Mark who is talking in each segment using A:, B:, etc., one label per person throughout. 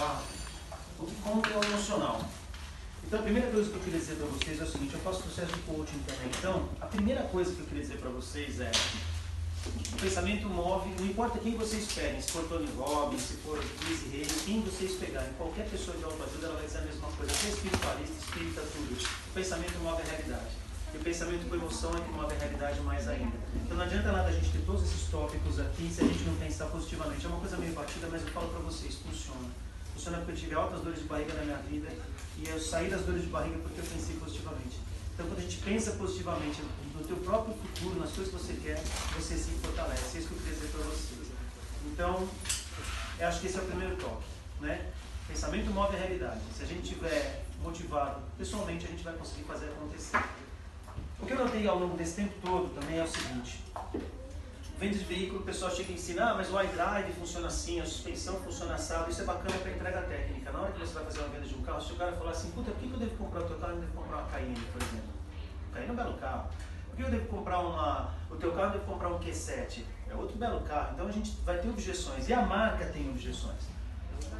A: carro, o que conta é o emocional. Então a primeira coisa que eu queria dizer para vocês é o seguinte, eu faço processo de coaching também, então a primeira coisa que eu queria dizer para vocês é o pensamento move, não importa quem vocês peguem, se for Tony Robbins, se for Chris Hay, quem vocês pegarem, qualquer pessoa de autoajuda, ela vai dizer a mesma coisa, até espiritualista, espírita, tudo. O pensamento move a realidade. E o pensamento com emoção é que move a realidade mais ainda. Então não adianta nada a gente ter todos esses tópicos aqui se a gente não pensar positivamente. É uma coisa meio batida, mas eu falo para vocês, funciona. Funciona porque eu tive altas dores de barriga na minha vida e eu saí das dores de barriga porque eu pensei positivamente. Então quando a gente pensa positivamente no teu próprio futuro, nas coisas que você quer, você se fortalece. É isso que eu queria dizer para vocês. Então, eu acho que esse é o primeiro toque, né? Pensamento move a realidade. Se a gente estiver motivado, pessoalmente, a gente vai conseguir fazer acontecer. O que eu notei ao longo desse tempo todo também é o seguinte. Venda de veículo, o pessoal chega e ensina, mas o iDrive funciona assim, a suspensão funciona assado, isso é bacana para entrega técnica. Na hora que você vai fazer uma venda de um carro, se o cara falar assim, puta, por que eu devo comprar o teu carro e não devo comprar uma Cayenne, por exemplo? O Cayenne é um belo carro. Por que eu devo comprar o teu carro e devo comprar um Q7? É outro belo carro. Então a gente vai ter objeções, e a marca tem objeções.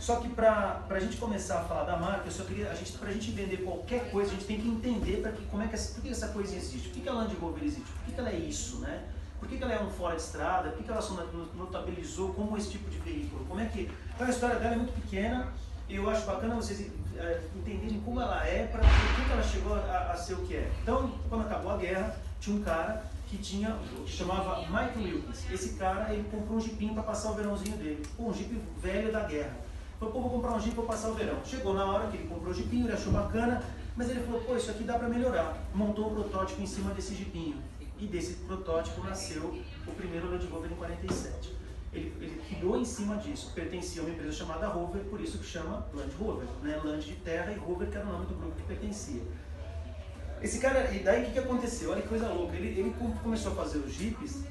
A: Só que para a gente começar a falar da marca, eu só queria, para a gente vender qualquer coisa, a gente tem que entender por que essa coisa existe, por que a Land Rover existe, por que ela é isso, né? Por que ela é um fora de estrada, por que ela se notabilizou como esse tipo de veículo, como é que... Então a história dela é muito pequena, e eu acho bacana vocês entenderem como ela é, para por que ela chegou a ser o que é. Então, quando acabou a guerra, tinha um cara que chamava Mike Wilkins. Esse cara, ele comprou um jipinho para passar o verãozinho dele, um jipe velho da guerra. Falou, pô, vou comprar um jipe para passar o verão. Chegou na hora que ele comprou o jipinho, ele achou bacana, mas ele falou, pô, isso aqui dá para melhorar. Montou um protótipo em cima desse jipinho. E desse protótipo nasceu o primeiro Land Rover em 47. Ele criou em cima disso. Pertencia a uma empresa chamada Rover, por isso que chama Land Rover. Né? Land de terra e Rover, que era o nome do grupo que pertencia. Esse cara, e daí o que aconteceu? Olha que coisa louca. Ele começou a fazer os jipes,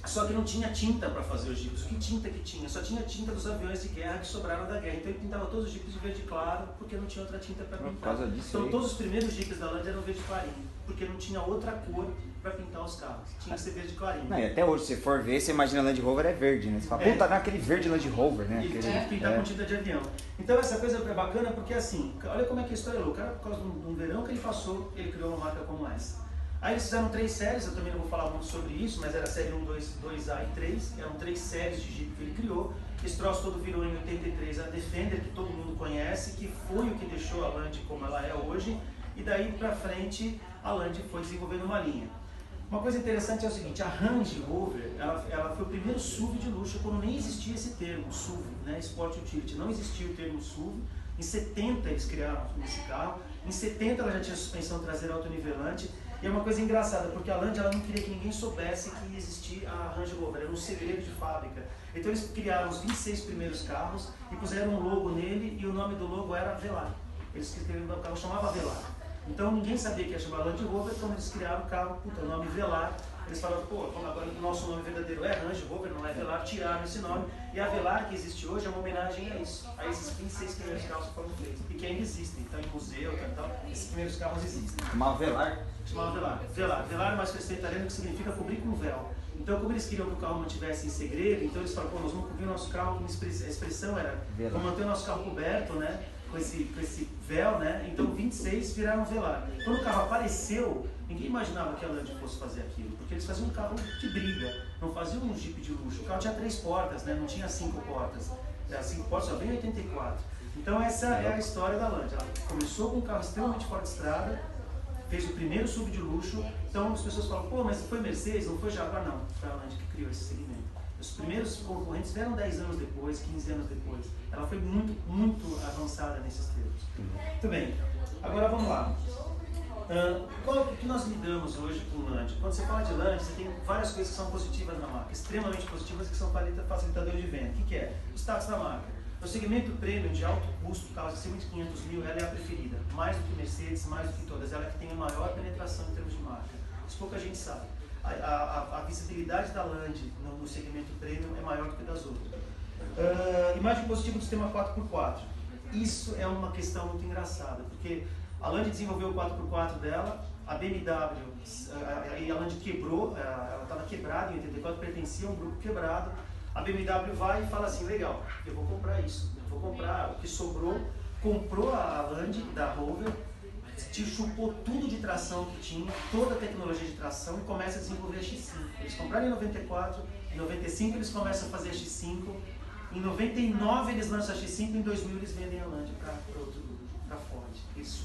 A: só que não tinha tinta para fazer os jipes. Que tinta que tinha? Só tinha tinta dos aviões de guerra que sobraram da guerra. Então ele pintava todos os jipes de verde claro, porque não tinha outra tinta para pintar.
B: Por causa disso
A: então
B: aí.
A: todos os primeiros jipes da Land eram verde clarinho, porque não tinha outra cor para pintar os carros. Tinha que ser verde clarinho.
B: Não, e até hoje, se for ver, você imagina Land Rover é verde, né? Você fala, puta, naquele verde Land Rover, né?
A: E tinha que pintar com tinta de avião. Então essa coisa é bacana porque assim, olha como é que a história é louca. Por causa de um verão que ele passou, ele criou uma marca como essa. Aí eles fizeram 3 séries, eu também não vou falar muito sobre isso, mas era a série 1, 2, 2A e 3, eram 3 séries de Jeep que ele criou. Esse troço todo virou em 83 a Defender, que todo mundo conhece, que foi o que deixou a Land como ela é hoje, e daí pra frente a Land foi desenvolvendo uma linha. Uma coisa interessante é o seguinte, a Range Rover, ela foi o primeiro SUV de luxo quando nem existia esse termo, SUV, né, Sport Utility, não existia o termo SUV. Em 70 eles criaram esse carro, em 70 ela já tinha suspensão traseira autonivelante. E é uma coisa engraçada, porque a Land ela não queria que ninguém soubesse que existia a Range Rover, era um segredo de fábrica. Então eles criaram os 26 primeiros carros e puseram um logo nele e o nome do logo era Velar. Eles escreveram o carro, chamava Velar. Então ninguém sabia que ia chamar Land Rover, quando eles criaram o carro, puta, o nome Velar. Eles falaram, pô, agora o nosso nome verdadeiro é Range Rover, não é Velar, tiraram esse nome. E a Velar que existe hoje é uma homenagem a isso, a esses 26 primeiros carros que foram feitos. E que ainda existem, então em museu e tal, esses primeiros carros existem.
B: Chamava Velar?
A: Chamava Velar. Velar é uma expressão italiana que significa cobrir com véu. Então como eles queriam que o carro mantivesse em segredo, então eles falaram, pô, nós vamos cobrir o nosso carro, a expressão era, vamos manter o nosso carro coberto, né? Com esse véu, né? Então 26 viraram Velar. Quando o carro apareceu, ninguém imaginava que a Land fosse fazer aquilo, porque eles faziam um carro de briga, não faziam um Jeep de luxo. O carro tinha 3 portas, né? Não tinha 5 portas. As 5 portas só veio em 84. Então essa é a história da Land. Ela começou com um carro extremamente fora de estrada, fez o primeiro SUV de luxo. Então as pessoas falam, pô, mas foi Mercedes, não foi Jaguar? Não, foi a Land que criou esse segmento. Os primeiros concorrentes vieram 10 anos depois, 15 anos depois. Ela foi muito, muito avançada nesses termos. Muito bem, agora vamos lá. Qual que nós lidamos hoje com o Land? Quando você fala de Land, você tem várias coisas que são positivas na marca, extremamente positivas, que são facilitadores de venda. O que é? O status da marca. No segmento premium de alto custo, carros acima de 500 mil, ela é a preferida. Mais do que Mercedes, mais do que todas. Ela é que tem a maior penetração em termos de marca. Isso pouca gente sabe. A visibilidade da Land no segmento premium é maior do que das outras. Imagem positiva do sistema 4x4. Isso é uma questão muito engraçada, porque a Land desenvolveu o 4x4 dela, a BMW, a Land quebrou, ela estava quebrada em 84, pertencia a um grupo quebrado. A BMW vai e fala assim, legal, eu vou comprar isso, vou comprar o que sobrou, comprou a Land da Rover, te chupou tudo de tração que tinha, toda a tecnologia de tração e começa a desenvolver a X5. Eles compraram em 94, em 95 eles começam a fazer a X5, em 99 eles lançam a X5 e em 2000 eles vendem a Land para Ford.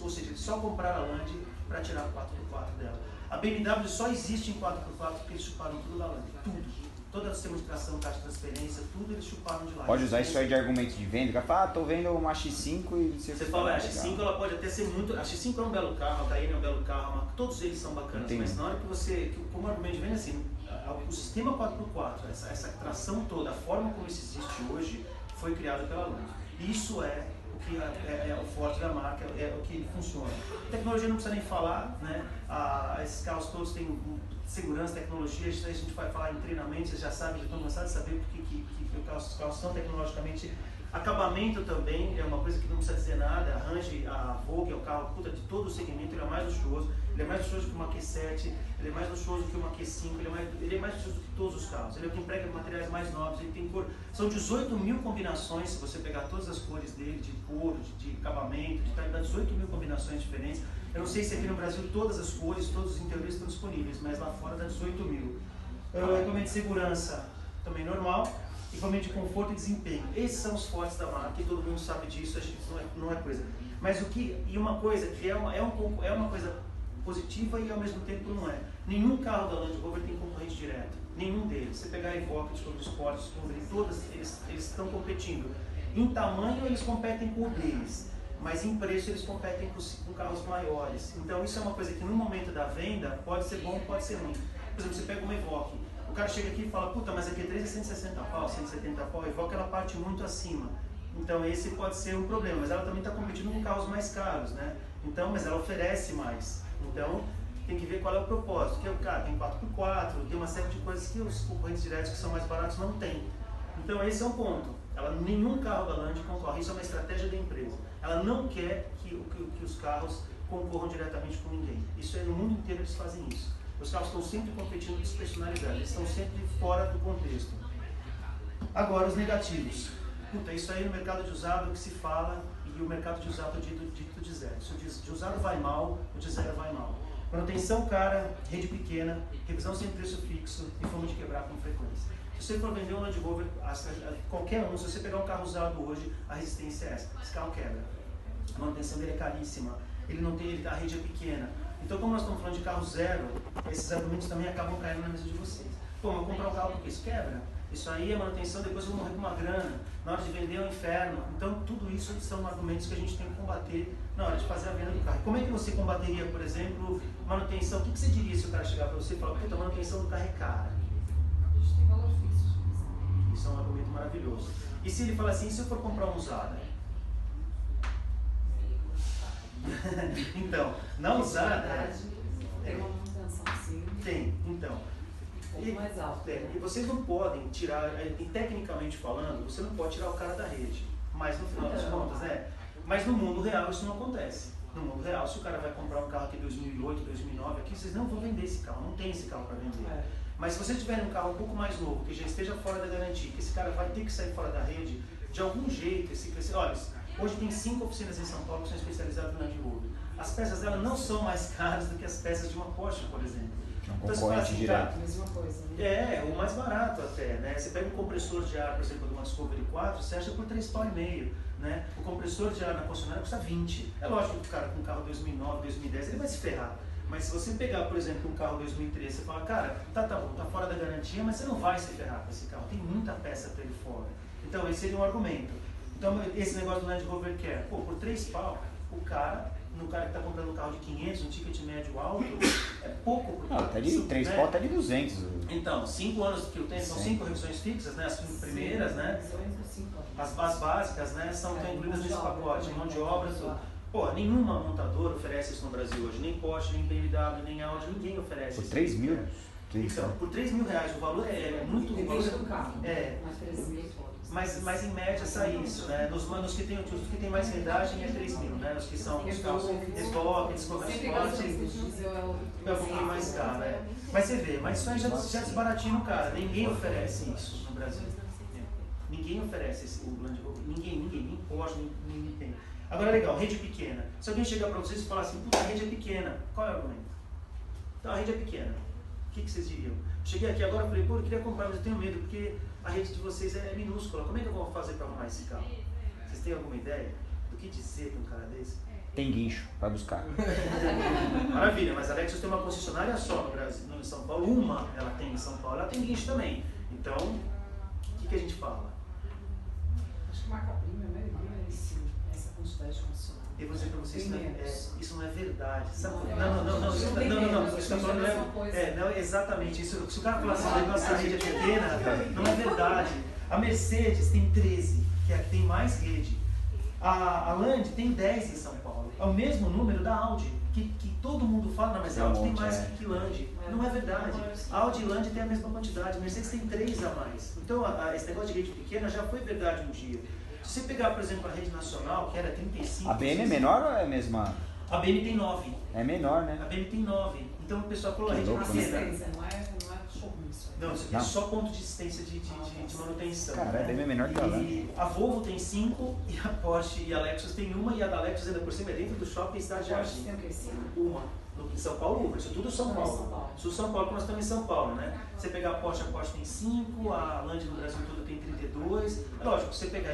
A: Ou seja, eles só compraram a Land para tirar a 4x4 dela. A BMW só existe em 4x4 porque eles chuparam tudo da Land, tudo. Todo o sistema de tração, caixa de transferência, tudo eles chuparam de lá.
B: Pode usar isso aí de argumento de venda? Tô vendo uma X5 e
A: você fala, a X5 ela pode até ser muito... A X5 é um belo carro, a Cayenne é um belo carro, todos eles são bacanas,
B: Entendi.
A: mas na hora que você... Como argumento de venda, assim, o sistema 4x4, essa tração toda, a forma como isso existe hoje, foi criado pela Land. Isso é o que é o forte da marca, é o que funciona. Tecnologia não precisa nem falar, né? Esses carros todos têm segurança, tecnologia, isso aí a gente vai falar em treinamento, vocês já sabem, já estão cansados de saber porque que os carros são tecnologicamente. Acabamento também é uma coisa que não precisa dizer nada. A Vogue é o carro de todo o segmento, ele é mais luxuoso. Ele é mais luxuoso que uma Q7, ele é mais luxuoso que uma Q5, ele é mais luxuoso que todos os carros. Ele é o que emprega materiais mais nobres, ele tem cor. São 18 mil combinações, se você pegar todas as cores dele, de couro, de acabamento, dá 18 mil combinações diferentes. Eu não sei se aqui no Brasil todas as cores, todos os interiores estão disponíveis, mas lá fora dá 18 mil. Equipamento de segurança também normal. Equipamento de conforto e desempenho. Esses são os fortes da marca e todo mundo sabe disso, acho que não é coisa. Mas uma coisa que é uma coisa positiva e ao mesmo tempo não é. Nenhum carro da Land Rover tem concorrente direto. Nenhum deles. Você pegar a Evoque, Discovery Sport, todas eles estão competindo. Em tamanho eles competem com o deles, mas em preço eles competem com carros maiores. Então isso é uma coisa que no momento da venda pode ser bom, pode ser ruim. Por exemplo, você pega uma Evoque. O cara chega aqui e fala, puta, mas a Q3 é 160 pau, 170 pau, a Evoque ela parte muito acima. Então esse pode ser um problema, mas ela também está competindo com carros mais caros, né? Então, mas ela oferece mais. Então tem que ver qual é o propósito, que o cara tem 4x4, tem uma série de coisas que os concorrentes diretos que são mais baratos não têm. Então esse é um ponto. Nenhum carro da Land concorre, isso é uma estratégia da empresa. Ela não quer que os carros concorram diretamente com ninguém. Isso é no mundo inteiro eles fazem isso. Os carros estão sempre competindo despersonalizados, eles estão sempre fora do contexto. Agora, os negativos. Puta, isso aí no mercado de usado que se fala, e o mercado de usado dito de zero. Se o de usado vai mal, o de zero vai mal. Manutenção cara, rede pequena, revisão sem preço fixo e fama de quebrar com frequência. Se você for vender um Land Rover, qualquer um, se você pegar um carro usado hoje, a resistência é essa, esse carro quebra. A manutenção dele é caríssima, a rede é pequena. Então, como nós estamos falando de carro zero, esses argumentos também acabam caindo na mesa de vocês. Pô, eu vou comprar um carro porque isso quebra? Isso aí é manutenção, depois eu vou morrer com uma grana, na hora de vender é um inferno. Então, tudo isso são argumentos que a gente tem que combater na hora de fazer a venda do carro. Como é que você combateria, por exemplo, manutenção? O que você diria se o cara chegar para você e falar, puta, a manutenção do carro é cara?
C: A gente tem valor fixo.
A: Isso é um argumento maravilhoso. E se ele falar assim, se eu for comprar uma usada? Então, na usada...
C: Tem uma manutenção sim.
A: Tem, então.
C: Um pouco mais alto.
A: E vocês não podem tirar, tecnicamente falando, você não pode tirar o cara da rede. Mas no final das contas, né? Mas no mundo real isso não acontece. No mundo real, se o cara vai comprar um carro aqui em 2008, 2009, aqui vocês não vão vender esse carro, não tem esse carro para vender. Mas se vocês tiverem um carro um pouco mais novo, que já esteja fora da garantia, que esse cara vai ter que sair fora da rede, de algum jeito, olha, hoje tem 5 oficinas em São Paulo que são especializadas no Land Rover. As peças dela não são mais caras do que as peças de uma Porsche, por exemplo.
B: Um concorrente direto.
C: Mesma coisa, né?
A: O mais barato até, né? Você pega um compressor de ar, por exemplo, de uma Discovery 4, você acha por 3,5 pau, né? O compressor de ar na concessionária custa 20. É lógico que o cara com um carro 2009, 2010, ele vai se ferrar. Mas se você pegar, por exemplo, um carro 2013, você fala, cara, tá bom, tá fora da garantia, mas você não vai se ferrar com esse carro, tem muita peça para ele fora. Então esse seria um argumento. Então esse negócio do Land Rover Care, pô, por 3 pau, no cara que está comprando um carro de 500, um ticket médio alto, é pouco por carro.
B: Até de 3 pau, até de 200.
A: Então, 5 anos que eu tenho, são 5 revisões fixas, né? As 5 primeiras, né? As básicas, né? Estão incluídas nesse pacote, mão de obra, tudo. Pô, nenhuma montadora oferece isso no Brasil hoje, nem Porsche, nem BMW, nem Audi, ninguém oferece
B: por
A: isso.
B: Por 3 mil?
A: Então, por 3 mil reais, o valor é muito...
C: Depende do carro.
A: Mas
C: 3 mil.
A: Mas em média sai isso, né? Os que tem mais rendagem é 3 mil, né? Os que são os carros Evoque, Discovery Sport, é um pouquinho mais caro, né? Mas você vê, mas isso aí já desbaratina o cara, ninguém oferece isso no Brasil. Ninguém oferece o Land Rover, nem Porsche, nem tem. Agora legal, rede pequena. Se alguém chegar para vocês e falar assim, puta, a rede é pequena, qual é o argumento? Então a rede é pequena. O que vocês diriam? Cheguei aqui agora e falei, pô, eu queria comprar, mas eu tenho medo, porque a rede de vocês é minúscula. Como é que eu vou fazer para arrumar esse carro? Vocês têm alguma ideia do que dizer para um cara desse?
B: Tem guincho para buscar.
A: Maravilha, mas a Lexus tem uma concessionária só no Brasil, em São Paulo. Uma ela tem em São Paulo, ela tem guincho também. Então, o que a gente fala?
C: Acho que marca-prima é merecia essa quantidade de concessionária.
A: Eu vou dizer para vocês, isso não é verdade. Sabe?
C: Não,
A: Você está falando não, exatamente isso. Se o cara falar assim, a nossa rede é pequena, não é verdade. A Mercedes tem 13, que é a que tem mais rede. A Land tem 10 em São Paulo. É o mesmo número da Audi, que todo mundo fala, não, mas a Audi tem mais que Land. Não é verdade. A Audi e Land tem a mesma quantidade, a Mercedes tem 3 a mais. Então, esse negócio de rede pequena já foi verdade um dia. Se você pegar, por exemplo, a rede nacional, que era 35...
B: A BM é menor ou é a mesma?
A: A BM tem 9.
B: É menor, né?
A: A BM tem 9. Então o pessoal falou a rede
B: louco,
A: pequena.
C: Não é showroom isso aí.
A: Não, isso aqui é só ponto de assistência de manutenção.
B: Cara, a BM é menor que a Land.
A: E a Volvo tem 5, e a Porsche e a Lexus tem 1, e a da Lexus ainda por cima é dentro do shopping Cidade Jardim.
C: Tem o quê? 5?
A: Uma. Em São Paulo, uma. Isso tudo São Paulo. Sul São Paulo, porque nós estamos em São Paulo, né? Você pegar a Porsche tem 5, a Land no Brasil todo tem 32. É lógico, se você pegar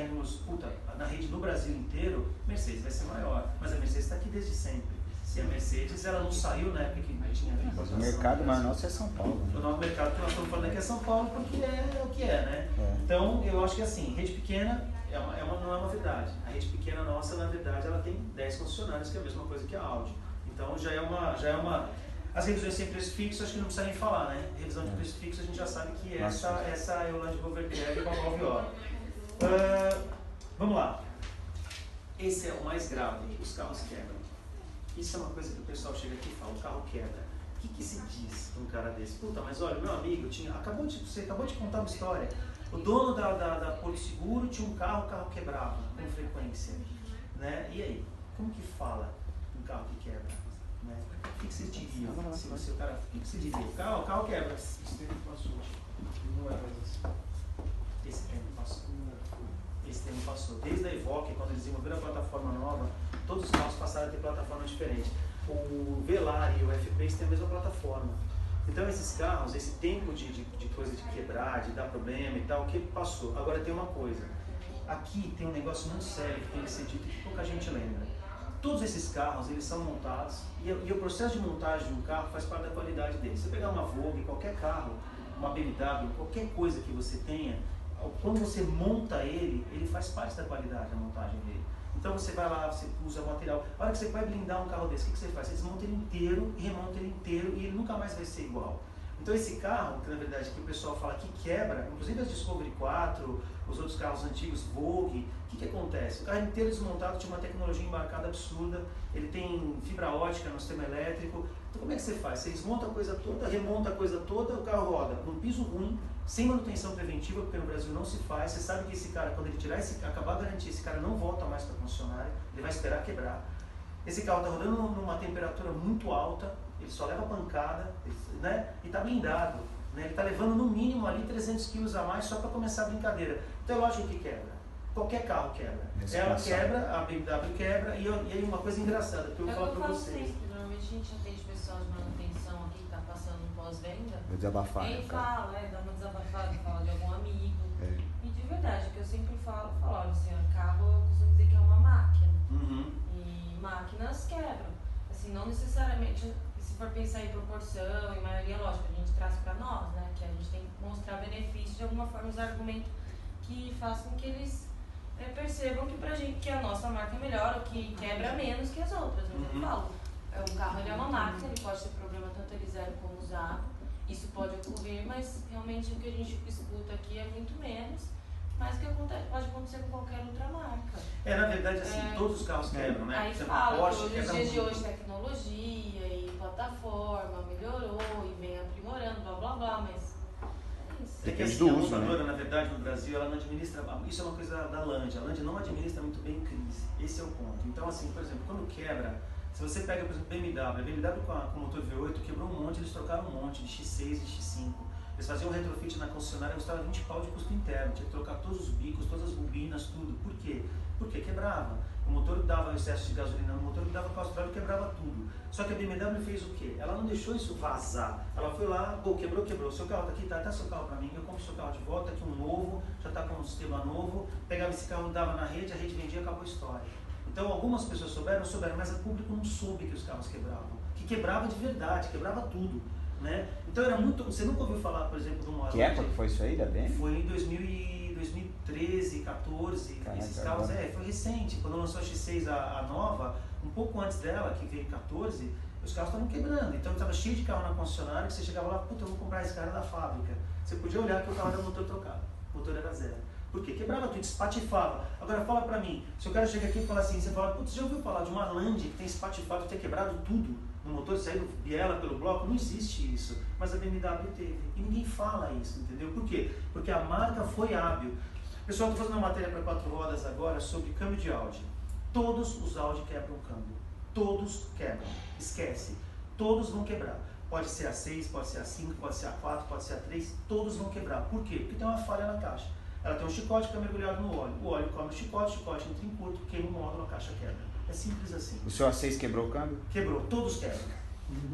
A: na rede no Brasil inteiro, Mercedes vai ser maior. Mas a Mercedes está aqui desde sempre. E a Mercedes, ela não saiu na época que tinha
B: O mercado mais nosso é São Paulo. Né?
A: O nosso mercado que nós estamos falando aqui é São Paulo, porque é o que é, né? Então, eu acho que assim, rede pequena não é uma verdade. A rede pequena nossa, na verdade, ela tem 10 concessionários, que é a mesma coisa que a Audi. Então, já é uma... As revisões sem preço fixo, acho que não precisa nem falar, né? Revisão de preço fixo, a gente já sabe que essa é o Land Rover Crev com a Valviola. Vamos lá. Esse é o mais grave, os carros quebram. Isso é uma coisa que o pessoal chega aqui e fala, o carro quebra. O que se diz para um cara desse? Puta, mas olha, meu amigo, você acabou de contar uma história. O dono da Porto Seguro tinha um carro, o carro quebrava com frequência. Né? E aí, como que fala um carro que quebra? Né? O que vocês diriam? Se você, o cara, o que você diria? O carro quebra.
D: Esse tempo passou. Não é mais assim.
A: Esse tempo passou. Esse tempo passou. Desde a Evoque, quando eles desenvolveram a plataforma nova, todos os carros passaram a ter plataforma diferente. O Velar e o F-Pace têm a mesma plataforma. Então esses carros, esse tempo de coisa de quebrar, de dar problema e tal, o que passou? Agora tem uma coisa. Aqui tem um negócio muito sério que tem que ser dito que pouca gente lembra. Todos esses carros, eles são montados e o processo de montagem de um carro faz parte da qualidade dele. Se você pegar uma Vogue, qualquer carro, uma BMW, qualquer coisa que você tenha, quando você monta ele faz parte da qualidade da montagem dele. Então você vai lá, você usa material. A hora que você vai blindar um carro desse, o que você faz? Você desmonta ele inteiro e remonta ele inteiro e ele nunca mais vai ser igual. Então esse carro, que na verdade que o pessoal fala que quebra, inclusive as Discovery 4, os outros carros antigos, Vogue, o que acontece? O carro inteiro desmontado tinha uma tecnologia embarcada absurda, ele tem fibra ótica no sistema elétrico. Então como é que você faz? Você desmonta a coisa toda, remonta a coisa toda, o carro roda num piso ruim, sem manutenção preventiva, porque no Brasil não se faz. Você sabe que esse cara, quando ele acabar a garantia, esse cara não volta mais para a concessionária, ele vai esperar quebrar. Esse carro está rodando numa temperatura muito alta, ele só leva pancada, né? E está blindado. Né? Ele está levando no mínimo ali 300 quilos a mais só para começar a brincadeira. Então é lógico que quebra. Qualquer carro quebra. Ela quebra, a BMW quebra, e aí uma coisa engraçada, que eu vou falar para vocês.
E: Sempre. Normalmente a gente atende pessoal de manutenção aqui que está passando um pós-venda.
B: Vou desabafar.
E: Ele fala, dá uma desabafada, fala de algum amigo. E de verdade, o que eu sempre falo, olha, assim, carro eu costumo dizer que é uma máquina. E máquinas quebram. Assim, não necessariamente, se for pensar em proporção, em maioria, lógico, a gente traz para nós, né? Que a gente tem que mostrar benefício de alguma forma, os argumentos que façam com que eles percebam que pra gente, que a nossa marca é melhor, ou que quebra menos que as outras. Mas eu falo, o carro ele é uma máquina, ele pode ter problema tanto ele zero como usado. Isso pode ocorrer, mas realmente o que a gente escuta aqui é muito menos. Mas o que acontece, pode acontecer com qualquer outra marca.
A: Na verdade, assim, todos os carros quebram, né?
E: Aí fala que nos dias de hoje tecnologia e plataforma melhorou e vem aprimorando, blá blá blá, mas é isso.
A: É que assim, a montadora, na verdade, no Brasil, ela não administra, isso é uma coisa da Land, a Land não administra muito bem crise, esse é o ponto. Então, assim, por exemplo, quando quebra, se você pega, por exemplo, BMW, a BMW com o motor V8 quebrou um monte, eles trocaram um monte de X6 e X5. Eles faziam um retrofit na concessionária, custava 20 pau de custo interno, tinha que trocar todos os bicos, todas as bobinas, tudo. Por quê? Porque quebrava. O motor dava excesso de gasolina no motor, dava castrol e quebrava tudo. Só que a BMW fez o quê? Ela não deixou isso vazar. Ela foi lá, pô, quebrou. Seu carro tá aqui, tá seu carro para mim, eu compro seu carro de volta, aqui um novo, já tá com um sistema novo. Pegava esse carro, dava na rede, a rede vendia, acabou a história. Então algumas pessoas souberam, mas o público não soube que os carros quebravam. Que quebrava de verdade, quebrava tudo. Né? Então era muito. Você nunca ouviu falar, por exemplo, de uma.
B: Que época que foi isso aí, da BM?
A: Foi em 2013, 14.
B: Caraca,
A: esses carros,
B: agora.
A: foi recente. Quando lançou a X6, a nova, um pouco antes dela, que veio em 14, os carros estavam quebrando. Então estava cheio de carro na concessionária que você chegava lá, puta, eu vou comprar esse cara da fábrica. Você podia olhar que o carro era motor trocado, o motor era zero. Por quê? Quebrava tudo, espatifava. Agora fala pra mim, se o cara chega aqui e fala assim, você fala, putz, você já ouviu falar de uma Land que tem espatifado, ter quebrado tudo no motor, saindo biela pelo bloco? Não existe isso. Mas a BMW teve. E ninguém fala isso, entendeu? Por quê? Porque a marca foi hábil. Pessoal, estou fazendo uma matéria para 4 rodas agora sobre câmbio de Audi. Todos os Audi quebram o câmbio. Todos quebram. Esquece. Todos vão quebrar. Pode ser a 6, pode ser a 5, pode ser a 4, pode ser a 3. Todos vão quebrar. Por quê? Porque tem uma falha na caixa. Ela tem um chicote que é mergulhado no óleo. O óleo come o chicote entra em curto, queima o módulo, a caixa quebra. É simples assim.
B: O seu A6 quebrou o câmbio?
A: Quebrou. Todos quebram.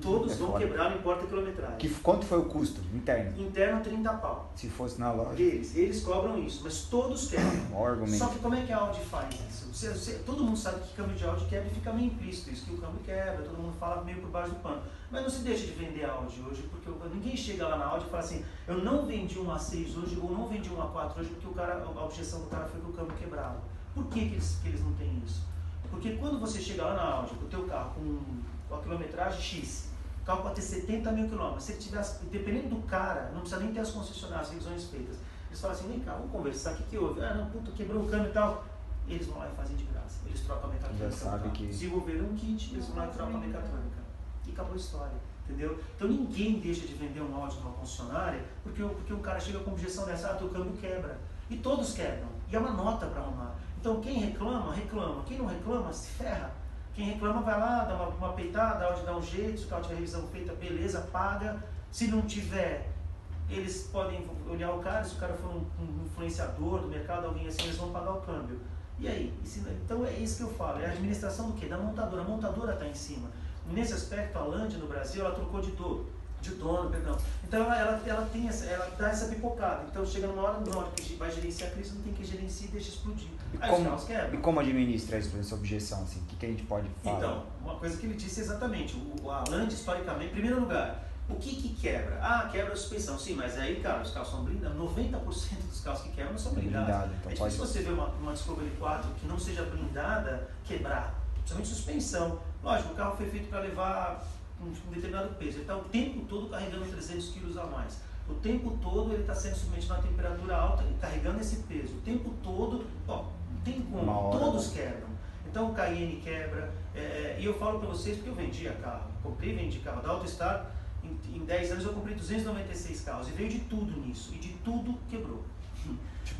A: Todos vão
B: foda.
A: quebrar, não importa a quilometragem.
B: Quanto foi o custo interno?
A: Interno, 30 pau.
B: Se fosse na loja.
A: Eles cobram isso, mas todos quebram.
B: Ó, argumento.
A: Só que como é que a Audi faz isso? Todo mundo sabe que câmbio de Audi quebra e fica meio implícito isso, que o câmbio quebra, todo mundo fala meio por baixo do pano. Mas não se deixa de vender Audi hoje, porque ninguém chega lá na Audi e fala assim, eu não vendi um A6 hoje, ou não vendi um A4 hoje, porque a objeção do cara foi que o câmbio quebrava. Por que eles não têm isso? Porque quando você chega lá na Audi com o teu carro com a quilometragem X, o carro pode ter 70 mil quilômetros. Se ele tivesse, dependendo do cara, não precisa nem ter as concessionárias, as revisões feitas. Eles falam assim, vem cá, vamos conversar, o que houve? Ah, não, puta, quebrou o câmbio e tal. Eles vão lá e fazem de graça. Eles trocam a mecatrônica.
B: Já sabe que...
A: Desenvolveram um kit, eles vão lá e trocam a mecatrônica. E acabou a história, entendeu? Então ninguém deixa de vender um Audi numa concessionária porque o cara chega com objeção dessa, teu câmbio quebra. E todos quebram. E é uma nota para arrumar. Então quem reclama, reclama. Quem não reclama, se ferra. Quem reclama vai lá, dá uma peitada, a Audi dá um jeito, se o carro tiver revisão feita, beleza, paga. Se não tiver, eles podem olhar o cara, se o cara for um influenciador do mercado, alguém assim, eles vão pagar o câmbio. E aí? Então é isso que eu falo, é a administração do quê? Da montadora. A montadora está em cima. Nesse aspecto, a Land no Brasil, ela trocou de dono, perdão. Então ela dá essa pipocada. Então chega numa hora que vai gerenciar a crise, não tem que gerenciar e deixa explodir. Aí os carros quebram.
B: E como administra isso, essa objeção? Assim? O que a gente pode falar?
A: Então, uma coisa que ele disse exatamente, a Land historicamente, em primeiro lugar, o que quebra? Ah, quebra a suspensão. Sim, mas aí, cara, os carros são blindados. 90% dos carros que quebram não são blindados.
B: Então
A: é difícil você ver uma Discovery 4 que não seja blindada quebrar. Principalmente suspensão. Lógico, o carro foi feito para levar um determinado peso. Ele está o tempo todo carregando 300 quilos a mais. O tempo todo ele está sendo submetido a uma temperatura alta e carregando esse peso. O tempo todo, não tem como, todos quebram. Então o Cayenne quebra. E eu falo para vocês porque eu vendia carro. Comprei e vendi carro da AutoStar. Em 10 anos eu comprei 296 carros. E veio de tudo nisso. E de tudo quebrou.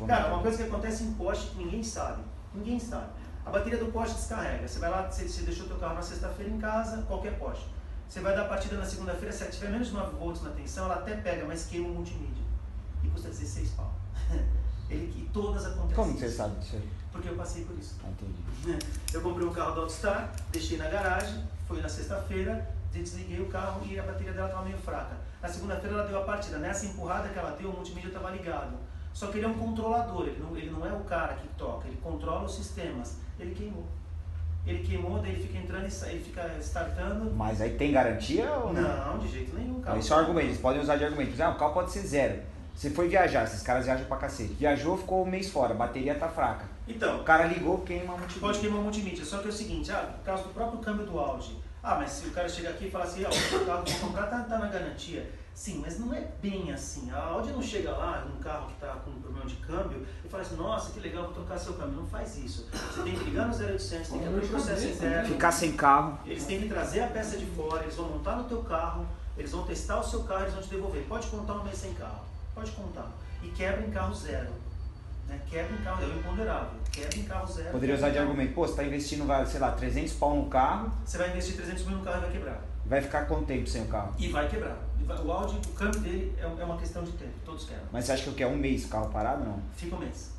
A: Cara, uma coisa que acontece em Porsche que ninguém sabe. Ninguém sabe. A bateria do Porsche descarrega. Você vai lá, você deixou o teu carro na sexta-feira em casa, qualquer Porsche. Você vai dar a partida na segunda-feira, se tiver menos de 9 volts na tensão, ela até pega, mas queima o multimídia. E custa 16 pau. E todas acontecem.
B: Como você sabe disso aí?
A: Porque eu passei por isso.
B: Entendi.
A: Eu comprei um carro da AutoStar, deixei na garagem, foi na sexta-feira, desliguei o carro e a bateria dela estava meio fraca. Na segunda-feira ela deu a partida. Nessa empurrada que ela deu, o multimídia estava ligado. Só que ele é um controlador, ele não é o cara que toca, ele controla os sistemas. Ele queimou, daí ele fica entrando e ele fica startando.
B: Mas aí tem garantia ou não?
A: Não, de jeito nenhum.
B: Carro. Esse é o argumento, eles podem usar de argumento. O carro pode ser zero. Você foi viajar, esses caras viajam pra cacete. Viajou, ficou um mês fora, a bateria tá fraca.
A: Então,
B: o cara ligou, queima a multimídia.
A: Pode queimar a multimídia, só que é o seguinte, no caso do próprio câmbio do Audi. Mas se o cara chegar aqui e falar assim, o carro que eu comprar tá na garantia. Sim, mas não é bem assim. A Audi não chega lá num carro que está com um problema de câmbio e fala assim, nossa, que legal, vou trocar seu câmbio. Não faz isso. Você tem que ligar no 0800, tem que abrir o processo interno.
B: Ficar sem carro.
A: Eles têm que trazer a peça de fora, eles vão montar no teu carro, eles vão testar o seu carro, eles vão te devolver. Pode contar um mês sem carro, pode contar. E quebra em carro zero. né? Quebra em carro, é o imponderável. Quebra em carro zero.
B: Poderia usar de argumento, pô, você tá investindo, sei lá, 300 pau no carro.
A: Você vai investir 300 mil no carro e vai quebrar.
B: Vai ficar quanto tempo sem o carro?
A: E vai quebrar. O Audi, o câmbio dele é uma questão de tempo, todos quebram.
B: Mas você acha que o que é um mês o carro parado não?
A: Fica um mês.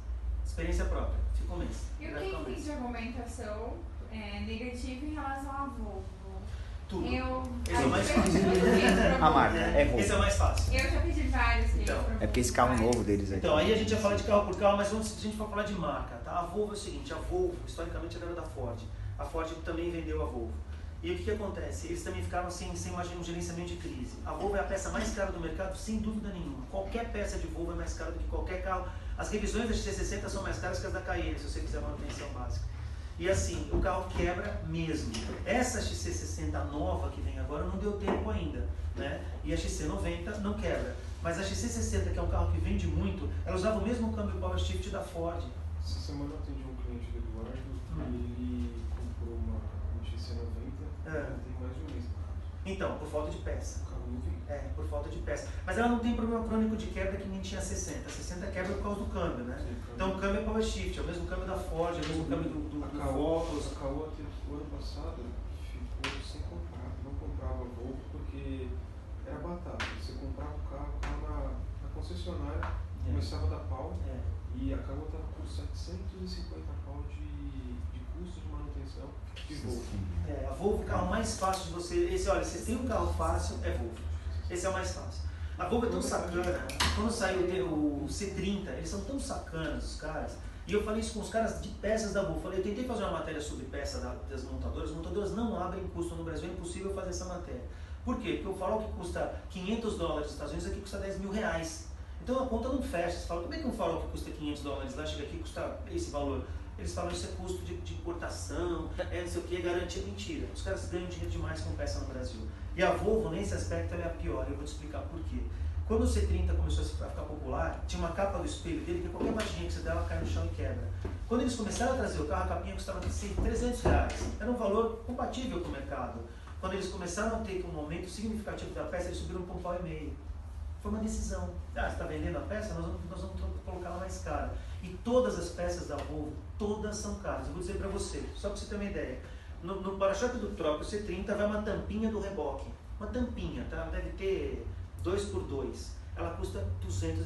A: Experiência própria, fica um mês.
F: E o que tem de argumentação negativa em relação à Volvo?
A: Tudo.
F: Esse
A: é o mais fácil.
B: A marca, é Volvo.
A: Esse é o mais fácil.
F: Eu já pedi vários.
A: Então,
B: é porque esse carro novo deles aqui.
A: Então, aí a gente já fala de carro por carro, mas se a gente for falar de marca, tá? A Volvo é o seguinte, a Volvo, historicamente, era da Ford. A Ford também vendeu a Volvo. E o que acontece? Eles também ficaram sem um gerenciamento de crise. A Volvo é a peça mais cara do mercado, sem dúvida nenhuma. Qualquer peça de Volvo é mais cara do que qualquer carro. As revisões da XC60 são mais caras que as da Cayenne, se você quiser manutenção básica. E assim, o carro quebra mesmo. Essa XC60 nova que vem agora não deu tempo ainda, né? E a XC90 não quebra. Mas a XC60, que é um carro que vende muito, ela usava o mesmo câmbio Power Shift da Ford.
D: Essa semana eu atendi um cliente do Eduardo e ele comprou uma XC90 e tem mais de um mês.
A: Então, por falta de peça.
D: O carro não vem.
A: Por falta de peça. Mas ela não tem problema crônico de quebra que nem tinha 60. A 60 quebra por causa do câmbio, né?
D: Sim,
A: então o câmbio é Power Shift, é o mesmo câmbio da Ford, é o mesmo câmbio do Focus.
D: A Caoa, o ano passado, ficou sem comprar. Não comprava Volvo porque era batata. Você comprava o carro na concessionária, começava a dar pau. E a Caoa estava com 750 pau de custo de manutenção de Volvo.
A: A Volvo, o carro mais fácil de você... Olha, se tem um carro fácil, é Volvo. Esse é o mais fácil. A Volvo é tão sacana. Quando saiu o C30, eles são tão sacanas, os caras. E eu falei isso com os caras de peças da Volvo. Eu tentei fazer uma matéria sobre peça das montadoras. As montadoras não abrem custo no Brasil, é impossível fazer essa matéria. Por quê? Porque o farol que custa $500 nos Estados Unidos aqui custa R$10 mil. Então a conta não fecha. Você fala, como é que um farol que custa $500 lá chega aqui e custa esse valor? Eles falam isso é custo de importação, não sei o que, é garantia. Mentira. Os caras ganham dinheiro demais com peça no Brasil. E a Volvo, nesse aspecto, ela é a pior. Eu vou te explicar por quê. Quando o C30 começou a ficar popular, tinha uma capa do espelho dele que qualquer batidinha que você der, ela cai no chão e quebra. Quando eles começaram a trazer o carro, a capinha custava R$300. Era um valor compatível com o mercado. Quando eles começaram a ter um aumento significativo da peça, eles subiram para £1,5. Foi uma decisão. Você está vendendo a peça? Nós vamos colocar ela mais cara. E todas as peças da Volvo, todas são caras. Eu vou dizer para você, só para você ter uma ideia. No para-choque do próprio C30 vai uma tampinha do reboque. Uma tampinha, tá? Deve ter 2x2. Ela custa R$250,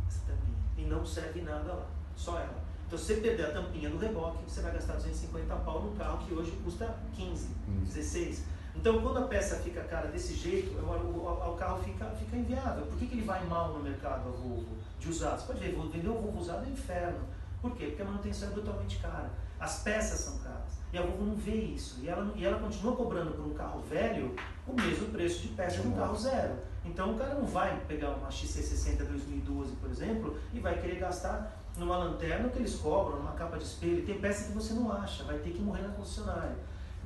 A: essa tampinha. E não serve nada lá, só ela. Então se você perder a tampinha do reboque, você vai gastar 250 pau num carro que hoje custa 15, 16. Então quando a peça fica cara desse jeito, o carro fica inviável. Por que ele vai mal no mercado, a Volvo, de usados? Pode ver, vender um Volvo usado é um inferno. Por quê? Porque a manutenção é brutalmente cara. As peças são caras. E a Volvo não vê isso. E ela continua cobrando por um carro velho o mesmo preço de peça de um carro zero. Então o cara não vai pegar uma XC60 2012, por exemplo, e vai querer gastar numa lanterna que eles cobram, numa capa de espelho. Tem peça que você não acha, vai ter que morrer na concessionária.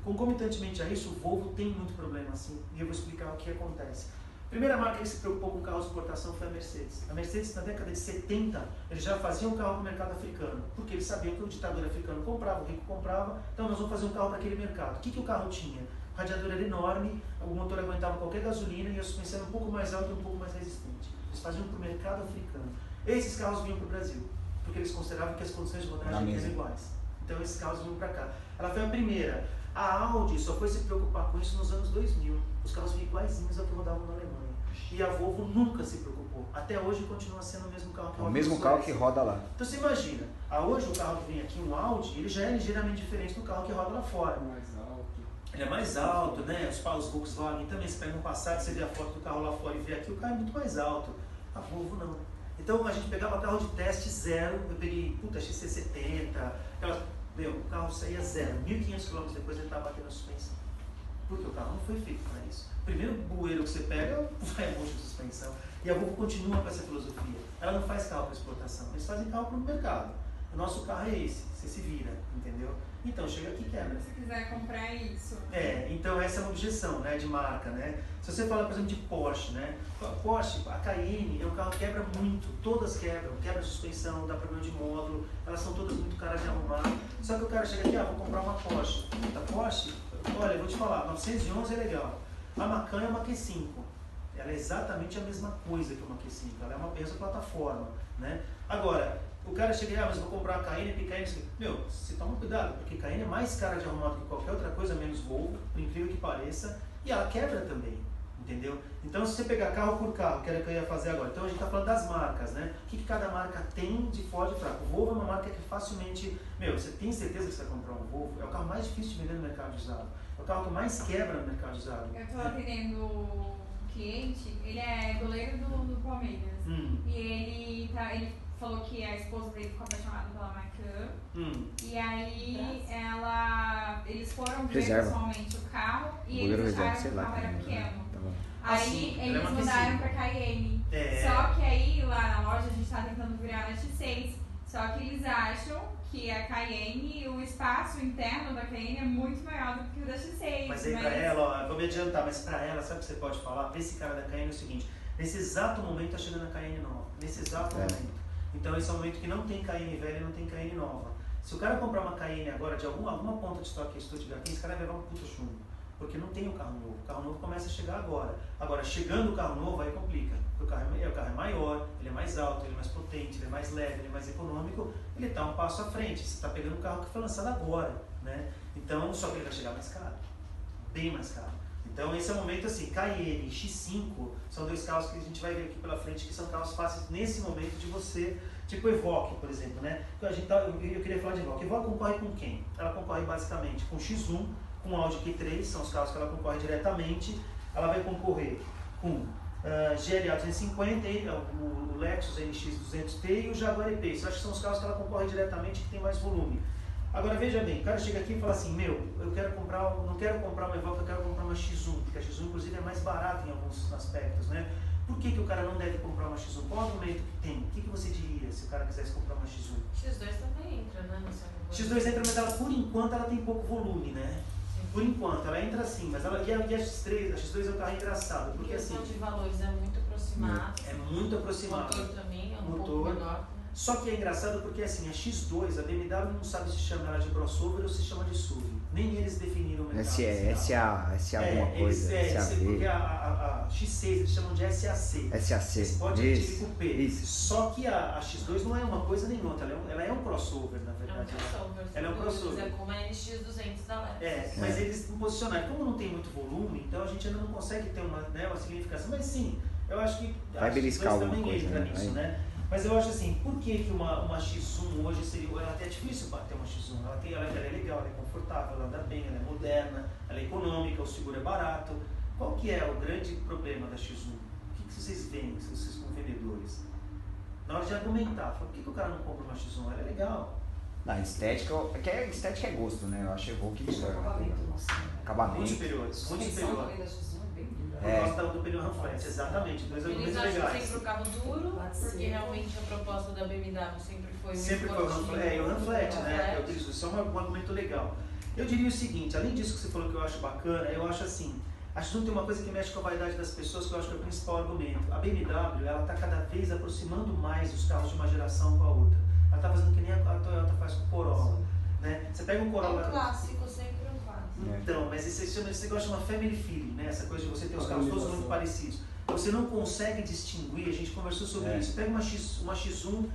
A: Concomitantemente a isso, o Volvo tem muito problema assim. E eu vou explicar o que acontece. A primeira marca que se preocupou com carros de exportação foi a Mercedes. A Mercedes, na década de 70, eles já faziam um carro para o mercado africano, porque eles sabiam que o ditador africano comprava, o rico comprava, então nós vamos fazer um carro para aquele mercado. O que o carro tinha? O radiador era enorme, o motor aguentava qualquer gasolina e a suspensão era um pouco mais alta e um pouco mais resistente. Eles faziam para o mercado africano. Esses carros vinham para o Brasil, porque eles consideravam que as condições de rodagem eram iguais. Então esses carros vinham para cá. Ela foi a primeira. A Audi só foi se preocupar com isso nos anos 2000. Os carros vinham iguaizinhos ao que rodavam na Alemanha. E a Volvo nunca se preocupou. Até hoje continua sendo o mesmo carro que roda.
B: O mesmo carro que roda lá.
A: Então você imagina, hoje o carro que vem aqui, um Audi, ele já é ligeiramente diferente do carro que roda lá fora. Ele é mais alto, né? Os Volkswagen também, você pega um Passat, você vê a foto do carro lá fora e vê aqui, o carro é muito mais alto. A Volvo não. Então a gente pegava carro de teste zero, eu peguei, XC70, o carro saía zero, 1.500 km depois ele estava batendo a suspensão. Porque o carro não foi feito para isso. O primeiro bueiro que você pega, vai um monte de suspensão. E a Volvo continua com essa filosofia. Ela não faz carro para exportação, eles fazem carro para o mercado. O nosso carro é esse, você se vira, entendeu? Então chega aqui e quebra.
F: Se quiser comprar isso.
A: Então essa é uma objeção, né, de marca, né? Se você fala, por exemplo, de Porsche, né? A Porsche, a Cayenne é um carro que quebra muito, todas quebram, quebra a suspensão, dá problema de módulo, elas são todas muito caras de arrumar. Só que o cara chega aqui, vou comprar uma Porsche. A Porsche, olha, eu vou te falar, 911 é legal. A Macan é uma Q5. Ela é exatamente a mesma coisa que uma Q5, ela é uma mesma plataforma, né? Agora, O cara chega, mas vou comprar uma Cayenne, porque Cayenne... Meu, você toma cuidado, porque Cayenne é mais cara de arrumar do que qualquer outra coisa, menos Volvo, por incrível que pareça, e ela quebra também, entendeu? Então, se você pegar carro por carro, que era o que eu ia fazer agora, então a gente está falando das marcas, né? O que cada marca tem de forte e fraco? O Volvo é uma marca que facilmente... Meu, você tem certeza que você vai comprar um Volvo? É o carro mais difícil de vender no mercado de usado. É o carro que mais quebra no mercado de usado.
F: Eu estou atendendo um cliente, ele é goleiro do Palmeiras. E ele falou que a esposa dele ficou apaixonada pela Macan. E aí eles foram ver pessoalmente o carro e eles acharam que o carro era pequeno. Aí eles mudaram pra Cayenne. Só que aí lá na loja a gente tá tentando virar na X6. Só que eles acham que a Cayenne, o espaço interno da Cayenne é muito maior do que o da X6.
A: Mas aí pra ela, ó, vou me adiantar, mas pra ela, sabe o que você pode falar? Pra esse cara da Cayenne é o seguinte, nesse exato momento tá chegando a Cayenne nova. Nesse exato momento. Então esse é o momento que não tem Cayenne velha e não tem Cayenne nova. Se o cara comprar uma Cayenne agora de alguma ponta de estoque que Stuttgart tem, esse cara vai levar um puta chumbo. Porque não tem o carro novo. O carro novo começa a chegar agora. Agora, chegando o carro novo, aí complica. Porque o carro é maior, ele é mais alto, ele é mais potente, ele é mais leve, ele é mais econômico, ele está um passo à frente. Você está pegando um carro que foi lançado agora, né? Então, só que ele vai chegar mais caro. Bem mais caro. Então, esse é o momento assim, Cayenne e X5 são dois carros que a gente vai ver aqui pela frente, que são carros fáceis nesse momento de você, tipo Evoque, por exemplo, né? Eu queria falar de Evoque. Evoque concorre com quem? Ela concorre basicamente com X1, com Audi Q3, são os carros que ela concorre diretamente. Ela vai concorrer com GLA 250, o Lexus NX200T e o Jaguar E-Pace. Acho que são os carros que ela concorre diretamente que tem mais volume. Agora veja bem, o cara chega aqui e fala assim, não quero comprar uma Evoque, eu quero comprar uma X1, porque a X1 inclusive é mais barata em alguns aspectos, né? Por que o cara não deve comprar uma X1? Qual argumento que tem? O que você diria se o cara quisesse comprar uma X1?
E: X2 também entra, né?
A: X2 entra, mas ela, por enquanto ela tem pouco volume, né? Por enquanto, ela entra assim, mas ela, e a X3, a X2 é um carro engraçado, porque assim...
E: de valores é muito aproximado.
A: É muito aproximado.
E: O motor também é um pouco menor.
A: Só que é engraçado porque assim, a X2, a BMW não sabe se chama ela de crossover ou se chama de SUV. Nem eles definiram o mercado.
B: SA alguma coisa.
A: Porque a X6 eles chamam de SAC.
B: SAC.
A: Sport Active Coupé. Isso. Só que a X2 não é uma coisa nem outra, ela é um crossover, na verdade. Ela é um crossover.
E: É como a NX200 da Lexus.
A: Mas eles não posicionaram. Como não tem muito volume, então a gente ainda não consegue ter uma significação. Mas sim, eu acho que a X2 também entra nisso, né? Mas eu acho assim, por que uma X1 hoje seria... Ela até é difícil bater uma X1, ela é legal, ela é confortável, ela anda bem, ela é moderna, ela é econômica, o seguro é barato. Qual que é o grande problema da X1? O que vocês veem, vocês como vendedores? Na hora de argumentar, por que o cara não compra uma X1? Ela é legal.
B: Na estética é gosto, né? Eu acho que é bom que isso acabamento.
A: Muito superiores, muito superior. Eu gosto do pneu Ranflet, exatamente, dois argumentos legais.
E: Eles acham sempre o carro duro, porque realmente a proposta da BMW sempre foi
A: o Ranflet, o Ranflet, né? Eu utilizo isso, é um argumento legal. Eu diria o seguinte, além disso que você falou que eu acho bacana, eu acho assim, a X1 tem uma coisa que mexe com a vaidade das pessoas que eu acho que é o principal argumento. A BMW, ela está cada vez aproximando mais os carros de uma geração com a outra. Ela está fazendo que nem a Toyota faz com o Corolla, né? Você pega um Corolla...
E: É um clássico, sempre um clássico.
A: Então, mas esse negócio chama family feeling, né? Essa coisa de você ter os carros todos muito parecidos. Você não consegue distinguir, a gente conversou sobre isso. Pega uma X1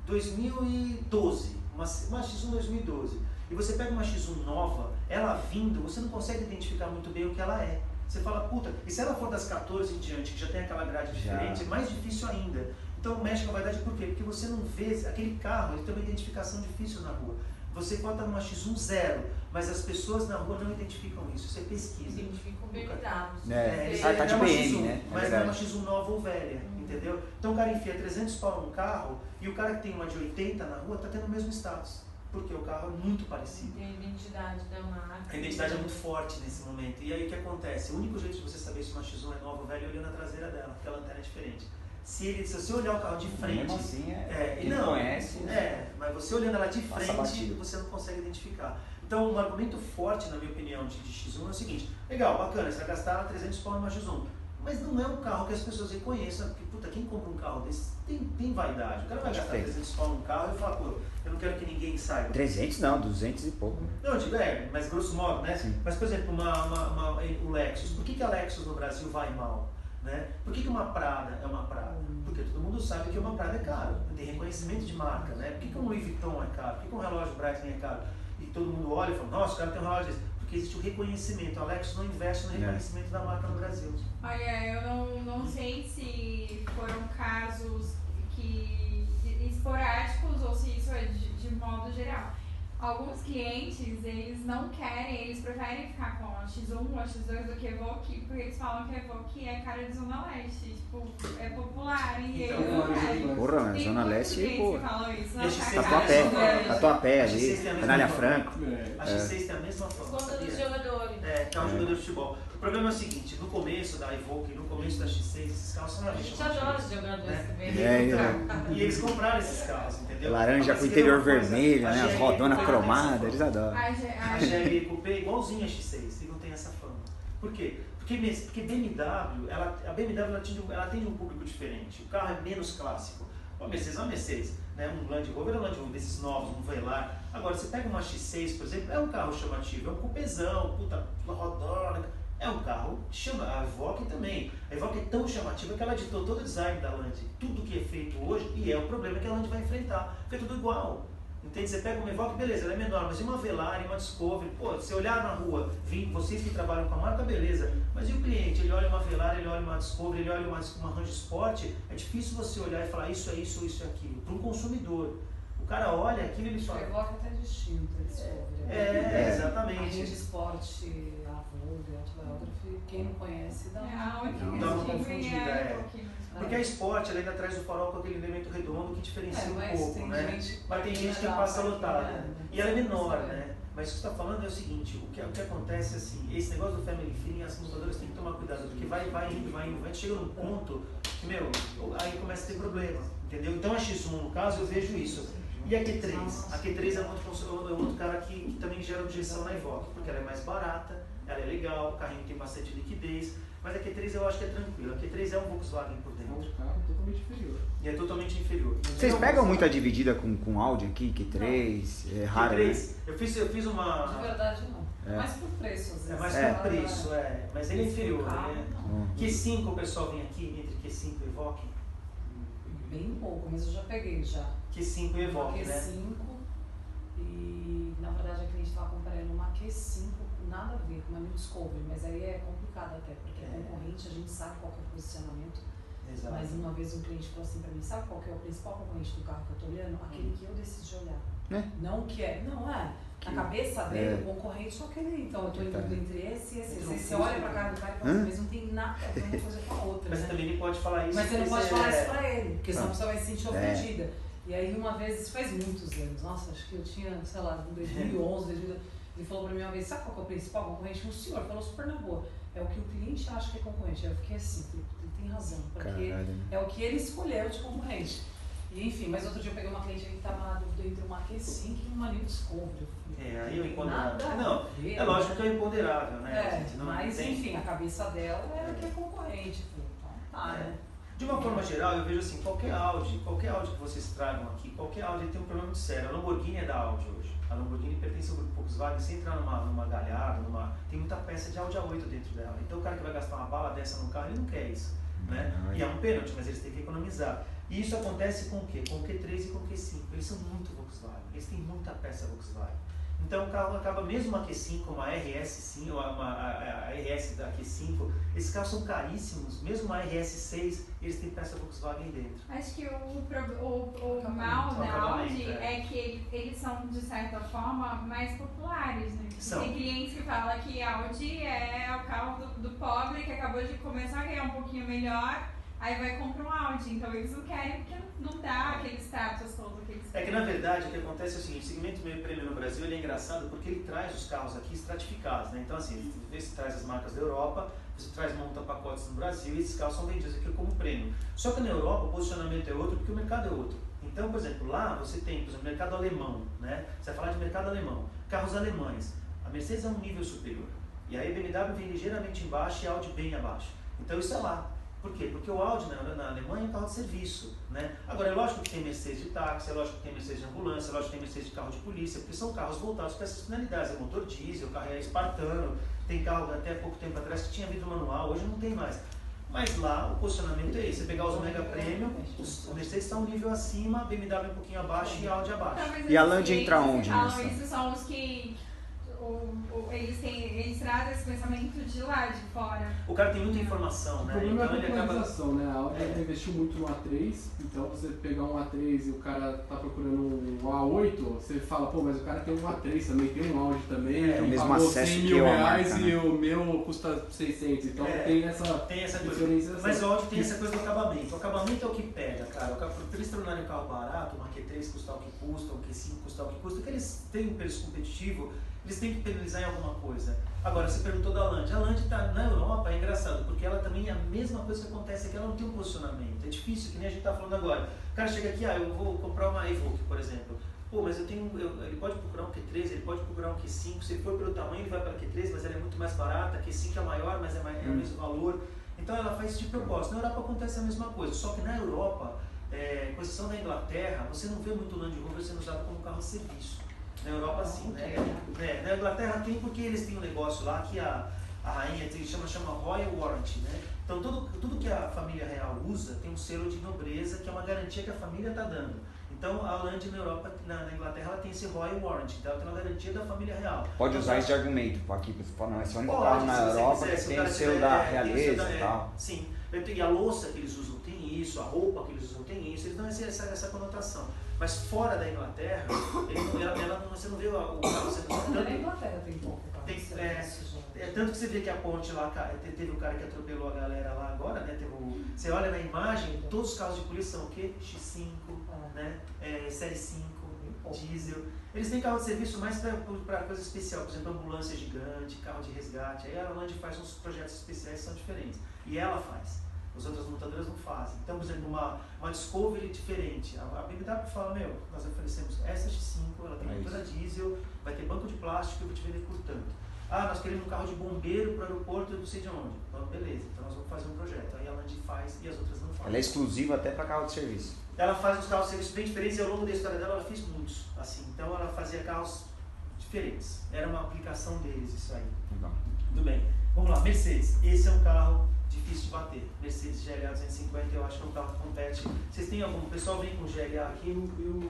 A: 2012, uma X1 2012, e você pega uma X1 nova, ela vindo, você não consegue identificar muito bem o que ela é. Você fala, puta, e se ela for das 14 em diante, que já tem aquela grade diferente, é mais difícil ainda. Então mexe com a vaidade por quê? Porque você não vê, aquele carro, ele tem uma identificação difícil na rua. Você bota numa X1 0, mas as pessoas na rua não identificam isso, isso é pesquisa.
E: Identificam BMW.
B: Tá de BM, né?
A: Mas não é uma X1 nova ou velha, entendeu? Então o cara enfia 300 pau num carro e o cara que tem uma de 80 na rua está tendo o mesmo status. Porque o carro é muito parecido.
E: Tem a identidade da marca.
A: A identidade é muito forte nesse momento. E aí o que acontece? O único jeito de você saber se uma X1 é nova ou velha é olhando a traseira dela, porque a lanterna é diferente. Se você olhar o carro de frente...
B: Mesmo assim,
A: ele não conhece. Mas você olhando ela de frente, você não consegue identificar. Então, um argumento forte, na minha opinião, de X1 é o seguinte: legal, bacana, você vai gastar 300 pau numa X1. Mas não é um carro que as pessoas reconheçam, porque, puta, quem compra um carro desse tem vaidade. O cara vai gastar 300 pau num carro e fala, pô, eu não quero que ninguém saiba.
B: 300 não, 200 e pouco.
A: Não, eu digo, mas grosso modo, né? Sim. Mas, por exemplo, o Lexus, por que a Lexus no Brasil vai mal? Né? Por que uma Prada é uma Prada? Porque todo mundo sabe que uma Prada é caro, tem reconhecimento de marca. Né? Por que um Louis Vuitton é caro? Por que um relógio Breitling é caro? E todo mundo olha e fala, nossa, o cara tem um relógio desse. Porque existe o reconhecimento. O Alex não investe no reconhecimento da marca no Brasil.
F: Olha, eu não sei se foram casos esporádicos ou se isso é de modo geral. Alguns clientes, eles não querem, eles preferem ficar com a X1 ou a X2 do que Evoque, porque eles falam que Evoque é cara de Zona Leste, tipo, é popular e
A: então,
F: eles não querem.
B: Porra, mas Zona Leste, pô. Tatuapé ali, Anália Franco.
A: A X6 tem a mesma forma.
E: Conta dos jogadores.
A: Que é um jogador de futebol. O problema é o seguinte, no começo da Evoque, no começo da X6, esses carros são
E: A gente adora os jogadores que vêm.
A: E eles compraram esses carros, entendeu?
B: Laranja com interior vermelho, né? As rodonas cromadas, eles adoram.
A: A GL Coupé é igualzinha a X6 e não tem essa fama. Por quê? Porque BMW, a BMW ela atende um público diferente. O carro é menos clássico. Uma Mercedes é uma Mercedes, né? Um Land Rover é um Land Rover desses novos, um Velar. Agora, você pega uma X6, por exemplo, é um carro chamativo, é um cupezão, puta rodona. É um carro, chama a Evoque também. A Evoque é tão chamativa que ela ditou todo o design da Land, tudo que é feito hoje, e é o problema que a Land vai enfrentar, porque é tudo igual. Entende? Você pega uma Evoque, beleza, ela é menor, mas e uma Velar, e uma Discovery, pô, você olhar na rua, vocês que trabalham com a marca, beleza, mas e o cliente? Ele olha uma Velar, ele olha uma Discovery, ele olha uma Range Sport, é difícil você olhar e falar isso é isso ou isso é aquilo, para um consumidor. O cara olha aquilo e ele fala...
C: A Evoque é até distinto,
A: exatamente.
C: A Range Sport, a Volga, a Biography, quem não conhece dá
A: uma confundida. Porque a Sport ela ainda traz o farol com aquele elemento redondo que diferencia um pouco, né? Mas tem gente que passa lotada. E ela é menor, né? Mas o que você está falando é o seguinte, o que acontece assim, esse negócio do family feeling, as montadoras têm que tomar cuidado, porque vai indo, chega num ponto que, aí começa a ter problema, entendeu? Então a X1, no caso, eu vejo isso. E a Q3? A Q3 é um outro cara que também gera objeção na Evoque, porque ela é mais barata, ela é legal, o carrinho tem bastante liquidez, mas a Q3 eu acho que é tranquila. A Q3 é um Volkswagen por dentro.
D: É um carro totalmente inferior.
A: E é totalmente inferior.
B: Vocês pegam muita dividida com Audi aqui, Q3? É raro,
A: Q3,
B: né?
A: eu fiz uma...
C: De verdade não. Mais por preço, às vezes.
A: É mais por preço, mas ele é inferior. Q5 o pessoal vem aqui, entre Q5 e Evoque?
C: Bem pouco, mas eu já peguei já.
A: Q5 e Evoque,
C: Q5, né? E na verdade a cliente estava comparando uma Q5, nada a ver com uma New Discovery, mas aí é complicado até, porque concorrente, a gente sabe qual que é o posicionamento.
A: Exato.
C: Mas uma vez um cliente falou assim para mim, sabe qual que é o principal concorrente do carro que eu estou olhando? Aquele que eu decidi olhar. Não o que é. Não, na cabeça dele, o concorrente é aquele. Então eu estou indo entre esse e esse. Você olha para a cara do cara e fala assim, mas não tem nada a ver uma coisa com a outra.
A: Mas você também não pode falar isso.
C: Mas você não pode falar isso para ele, porque senão a pessoa vai se sentir ofendida. E aí uma vez, isso faz muitos anos, nossa, acho que eu tinha, sei lá, em 2011, ele falou pra mim uma vez, sabe qual que é o principal concorrente? Um senhor falou super na boa, é o que o cliente acha que é concorrente. Aí eu fiquei assim, ele tem razão, porque é o que ele escolheu de concorrente. E enfim, mas outro dia eu peguei uma cliente que estava na dúvida entre uma Q5 e uma New Discovery.
A: Aí o imponderável. Não, é lógico que é imponderável, né?
C: Mas enfim, a cabeça dela era que é concorrente. Então né?
A: De uma forma geral, eu vejo assim, qualquer Audi que vocês tragam aqui, qualquer Audi tem um problema muito sério. A Lamborghini é da Audi hoje. A Lamborghini pertence ao grupo Volkswagen. Se entrar numa Gallardo, tem muita peça de Audi A8 dentro dela. Então o cara que vai gastar uma bala dessa no carro, ele não quer isso. Né? E é um pênalti, mas eles têm que economizar. E isso acontece com o quê? Com o Q3 e com o Q5. Eles são muito Volkswagen. Eles têm muita peça Volkswagen. Então o carro acaba, mesmo uma Q5, uma RS5, a RS da Q5, esses carros são caríssimos, mesmo uma RS6, eles têm peça Volkswagen dentro.
F: Acho que o mal da Audi é que eles são, de certa forma, mais populares, né? Tem clientes que falam que Audi é o carro do pobre que acabou de começar a ganhar um pouquinho melhor, aí vai comprar um Audi. Então eles não querem, porque não dá aquele status todo que eles querem.
A: É que na verdade o que acontece é o seguinte, o segmento meio prêmio no Brasil ele é engraçado porque ele traz os carros aqui estratificados, né? Então assim, você traz as marcas da Europa, você monta pacotes no Brasil e esses carros são vendidos aqui como prêmio. Só que na Europa o posicionamento é outro porque o mercado é outro. Então, por exemplo, lá você tem, por exemplo, mercado alemão, né? Você vai falar de mercado alemão, carros alemães. A Mercedes é um nível superior. E aí a BMW vem ligeiramente embaixo e a Audi bem abaixo. Então isso é lá. Por quê? Porque o Audi na Alemanha é um carro de serviço, né? Agora é lógico que tem Mercedes de táxi, é lógico que tem Mercedes de ambulância, é lógico que tem Mercedes de carro de polícia, porque são carros voltados para essas finalidades. É motor diesel, o carro é espartano, tem carro até pouco tempo atrás que tinha vidro manual, hoje não tem mais. Mas lá o posicionamento é esse, você pegar os Mega Premium, o Mercedes está um nível acima, a BMW um pouquinho abaixo e a Audi abaixo.
B: E a Land entra onde
F: nisso? Isso são os que eles trazem esse pensamento de lá, de fora.
A: O cara tem muita informação, né?
D: O problema é a popularização, né? A Audi investiu muito no A3, então você pegar um A3 e o cara tá procurando um A8, você fala, pô, mas o cara tem um A3 também, tem um Audi também,
B: o mesmo
D: pagou
B: acesso
D: 100
B: que
D: mil
B: eu,
D: reais
B: marca,
D: e
B: né?
D: o meu custa 600, então tem essa
A: coisa. Mas o Audi tem essa coisa do acabamento. O acabamento é o que pega, cara. Para eles tornarem um carro barato, uma Q3 custar o que custa, um Q5 custar o que custa, que eles têm um preço competitivo, eles têm que penalizar em alguma coisa. Agora, você perguntou da Land. A Land está na Europa, é engraçado, porque ela também é a mesma coisa que acontece aqui, ela não tem um posicionamento. É difícil, que nem a gente está falando agora. O cara chega aqui, eu vou comprar uma Evoque, por exemplo. Pô, mas ele pode procurar um Q3, ele pode procurar um Q5. Se ele for pelo tamanho, ele vai para Q3, mas ela é muito mais barata. Q5 é maior, mas é o mesmo valor. Então, ela faz isso de propósito. Na Europa acontece a mesma coisa, só que na Europa, com exceção da Inglaterra, você não vê muito Land Rover sendo usado como carro de serviço. Na Europa sim, né? Na Inglaterra tem porque eles têm um negócio lá que a rainha chama Royal Warranty, né? Então tudo que a família real usa tem um selo de nobreza que é uma garantia que a família está dando. Então a Land na Europa, na Inglaterra, ela tem esse Royal Warranty, então ela tem uma garantia da família real.
B: Pode usar esse argumento aqui, para falar, não, esse é o único carro na Europa que tem o selo da realeza e tal. Sim,
A: e a louça que eles usam tem isso, a roupa que eles usam tem isso, eles dão essa conotação. Mas fora da Inglaterra, você não vê o carro sendo usado.
C: Na Inglaterra tem pouco carro.
A: Tanto que você vê que a ponte lá, teve um cara que atropelou a galera lá agora, né? Você olha na imagem, todos os carros de polícia são o quê? X5, né? Série 5, diesel. Eles têm carro de serviço mais para coisa especial, por exemplo, ambulância gigante, carro de resgate. Aí a Land faz uns projetos especiais que são diferentes. E ela faz. As outras montadoras não fazem. Então, por exemplo, uma Discovery diferente. A BMW fala, nós oferecemos essa X5, ela tem motor a diesel, vai ter banco de plástico e eu vou te vender por tanto. Nós queremos um carro de bombeiro para o aeroporto, eu não sei de onde. Então, beleza, então nós vamos fazer um projeto. Aí a Land faz e as outras não fazem.
B: Ela é exclusiva até para carro de serviço.
A: Ela faz uns carros de serviço bem diferentes e ao longo da história dela ela fez muitos. Assim. Então ela fazia carros diferentes. Era uma aplicação deles isso aí.
B: Legal.
A: Tudo bem. Vamos lá, Mercedes. Esse é um carro difícil de bater. Mercedes GLA 250 eu acho que é um carro que compete. Vocês têm algum? O pessoal vem com GLA aqui?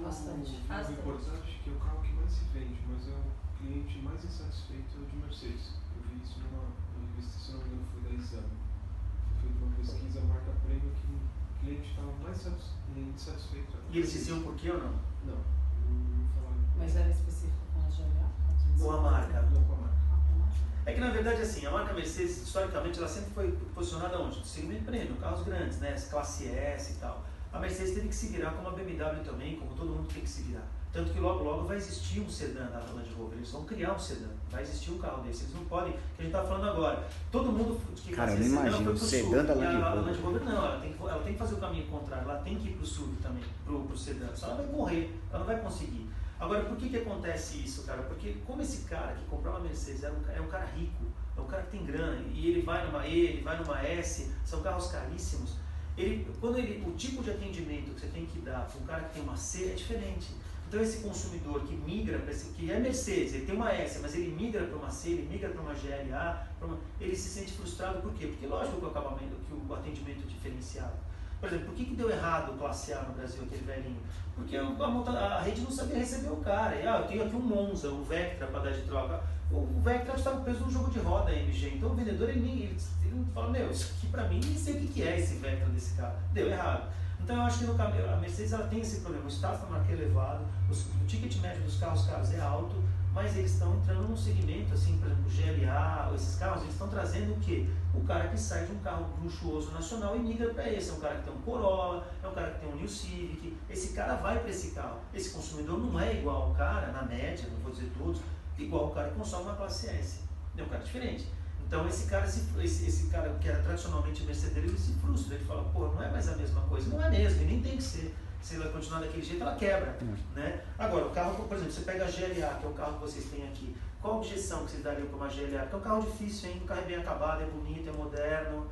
C: Bastante.
D: A reportagem que é o carro que mais se vende, mas é o cliente mais insatisfeito de Mercedes. Eu vi isso numa revista, se não me engano, foi da Exame. Foi feita uma pesquisa, marca prêmio, que o cliente estava mais insatisfeito.
A: E eles diziam por quê ou não?
D: Não falaram.
C: Mas era específico com a GLA?
A: Ou a marca?
D: Não, com a marca.
A: É que na verdade assim, a marca Mercedes, historicamente, ela sempre foi posicionada onde? No segmento premium, carros grandes, né? Classe S e tal. A Mercedes teve que se virar como a BMW também, como todo mundo tem que se virar. Tanto que logo vai existir um sedã da Land Rover, eles vão criar um sedã, vai existir um carro desse, eles não podem, que a gente está falando agora, todo mundo que
B: fazia sedã foi pro sedã da Land Rover.
A: A Land Rover não, ela tem que fazer o caminho contrário, ela tem que ir pro SUV também, pro sedã, senão ela vai morrer, ela não vai conseguir. Agora, por que acontece isso, cara? Porque como esse cara que comprou uma Mercedes é um cara rico, é um cara que tem grana, e ele vai numa E, ele vai numa S, são carros caríssimos, o tipo de atendimento que você tem que dar para um cara que tem uma C é diferente. Então esse consumidor que migra para que é Mercedes, ele tem uma S, mas ele migra para uma C, ele migra para uma GLA, ele se sente frustrado, por quê? Porque lógico que o atendimento é diferenciado. Por exemplo, por que deu errado o Classe A no Brasil, aquele velhinho? Porque a rede não sabia receber o cara. Eu tenho aqui um Monza, um Vectra para dar de troca. O Vectra estava preso num jogo de roda MG. Então o vendedor ele fala, isso aqui para mim, nem sei o que é esse Vectra desse carro. Deu errado. Então eu acho que a Mercedes ela tem esse problema. O status da marca é elevado, o ticket médio dos carros caros é alto, mas eles estão entrando num segmento, assim, por exemplo, GLA, esses carros, eles estão trazendo o quê? O cara que sai de um carro luxuoso nacional e migra para esse. É um cara que tem um Corolla, é um cara que tem um New Civic. Esse cara vai para esse carro. Esse consumidor não é igual ao cara, na média, não vou dizer todos, igual ao cara que consome uma classe S. É um cara diferente. Então esse cara que era tradicionalmente mercedeiro, ele se frustra, ele fala, não é mais a mesma coisa. Não é mesmo, e nem tem que ser. Se ela continuar daquele jeito, ela quebra. Né? Agora, o carro, por exemplo, você pega a GLA, que é o carro que vocês têm aqui, qual a objeção que vocês dariam para uma GLA? Porque é um carro difícil, hein? O carro é bem acabado, é bonito, é moderno.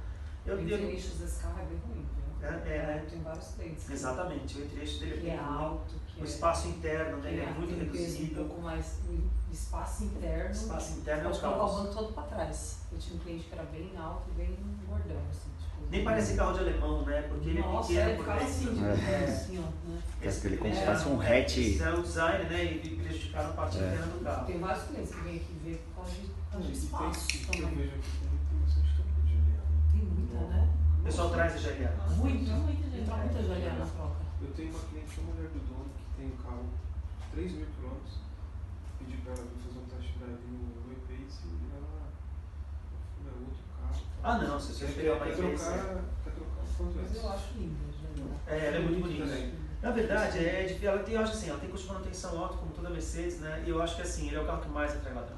C: Os lixos desse carro é bem ruim. Eu tenho vários clientes.
A: Exatamente, o entre-eixo dele
C: que é alto,
A: o espaço interno dele é muito reduzido.
C: Um pouco mais, o espaço interno.
A: O espaço interno
C: pode colocar o banco todo para trás. Eu tinha um cliente que era bem alto e bem gordão, assim. Tipo,
A: nem parece carro de alemão, né? Porque ele é pequeno por dentro.
C: Assim, ó, né?
B: Ele como se fosse um hatch.
A: Esse é o design, né? E prejudicar a parte interna do carro.
C: Tem vários clientes que vêm aqui ver por causa de espaço também.
D: Eu vejo aqui tem bastante troca de GLA.
C: Tem muita, né?
A: O pessoal traz a GLA.
C: Muito. Entra muita GLA na troca.
D: Eu tenho uma cliente, uma mulher do dono, que tem um carro 3 mil quilômetros. Pedi para ela fazer um test drive no E-Pace e ela é outro carro.
A: Ah, não, se você pegar uma
D: quer trocar quanto
C: Mas eu acho linda a GLA.
A: ela é muito bonita. Na verdade, ela tem, eu acho assim, ela tem custo de manutenção alto, como toda Mercedes, né? E eu acho que assim, ele é o carro que mais atrai ladrão.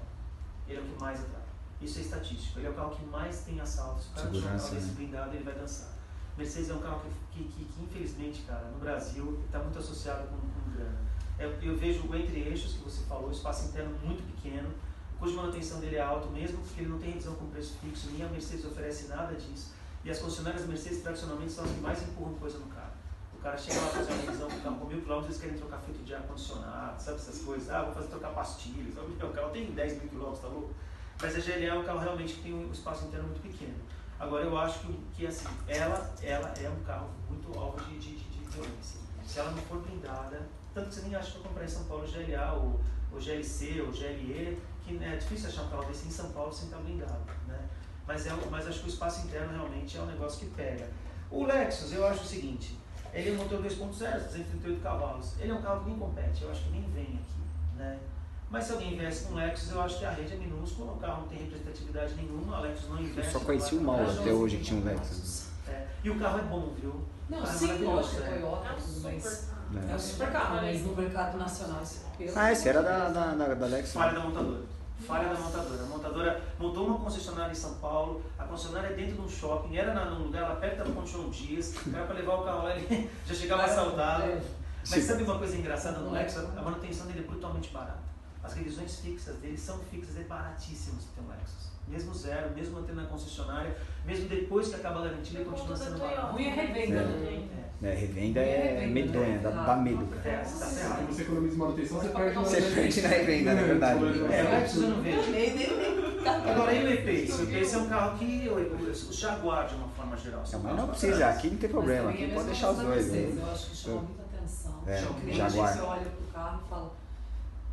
A: Ele é o que mais atrai. Isso é estatístico. Ele é o carro que mais tem assaltos. Se o cara tiver um carro desse blindado, ele vai dançar. Mercedes é um carro que infelizmente, cara, no Brasil, está muito associado com grana. Eu vejo o entre-eixos que você falou, o espaço interno muito pequeno, o custo de manutenção dele é alto mesmo, porque ele não tem revisão com preço fixo, nem a Mercedes oferece nada disso. E as concessionárias Mercedes, tradicionalmente, são as que mais empurram coisa no carro. O cara chega lá fazer uma revisão com o carro com 1000 km, eles querem trocar filtro de ar-condicionado, sabe essas coisas? Ah, vou trocar pastilhas. O carro tem 10 mil km, tá louco? Mas a GLA é um carro realmente que tem um espaço interno muito pequeno. Agora, eu acho que assim, ela é um carro muito alvo de violência. Se ela não for blindada, tanto que você nem acha que eu comprar em São Paulo GLA, ou GLC, ou GLE, que é difícil achar um carro desse em São Paulo sem estar blindado, né? Mas acho que o espaço interno realmente é um negócio que pega. O Lexus, eu acho o seguinte, ele é um motor 2.0, 238 cavalos. Ele é um carro que nem compete, eu acho que nem vem aqui, né? Mas se alguém investe com o Lexus, eu acho que a rede é minúscula, o carro não tem representatividade nenhuma, a Lexus não investe.
B: Eu só conheci o Mauro até hoje que tinha um Lexus.
A: E o carro é bom, viu?
C: Não, sim, lógico, Toyota, tudo mais. É um super carro, mas no mercado nacional
B: esse era da Lexus.
A: Falha da montadora. A montadora montou uma concessionária em São Paulo, a concessionária é dentro de um shopping, era num lugar lá perto da Ponte João Dias, o cara para levar o carro lá, ele já chegava assaltado. Mas sabe uma coisa engraçada no Lexus? A manutenção dele é brutalmente barata. As revisões fixas dele são fixas, é baratíssimo se tem um Lexus. Mesmo zero, mesmo mantendo na concessionária, mesmo depois que acaba a garantia, ele continua sendo barato.
C: Ruim é revenda,
B: revenda é medonha, dá medo, cara.
A: Você tá ferrado.
D: Você economiza manutenção, você perde
B: na revenda, na verdade.
A: O Lexus eu não vejo. Agora, e o E-Pace? O E-Pace é um carro que o Jaguar, de uma forma geral.
B: Mas não precisa, aqui não tem problema, aqui pode deixar os dois.
C: Eu acho que chama muita atenção.
B: Jaguar.
C: Você olha pro carro e fala,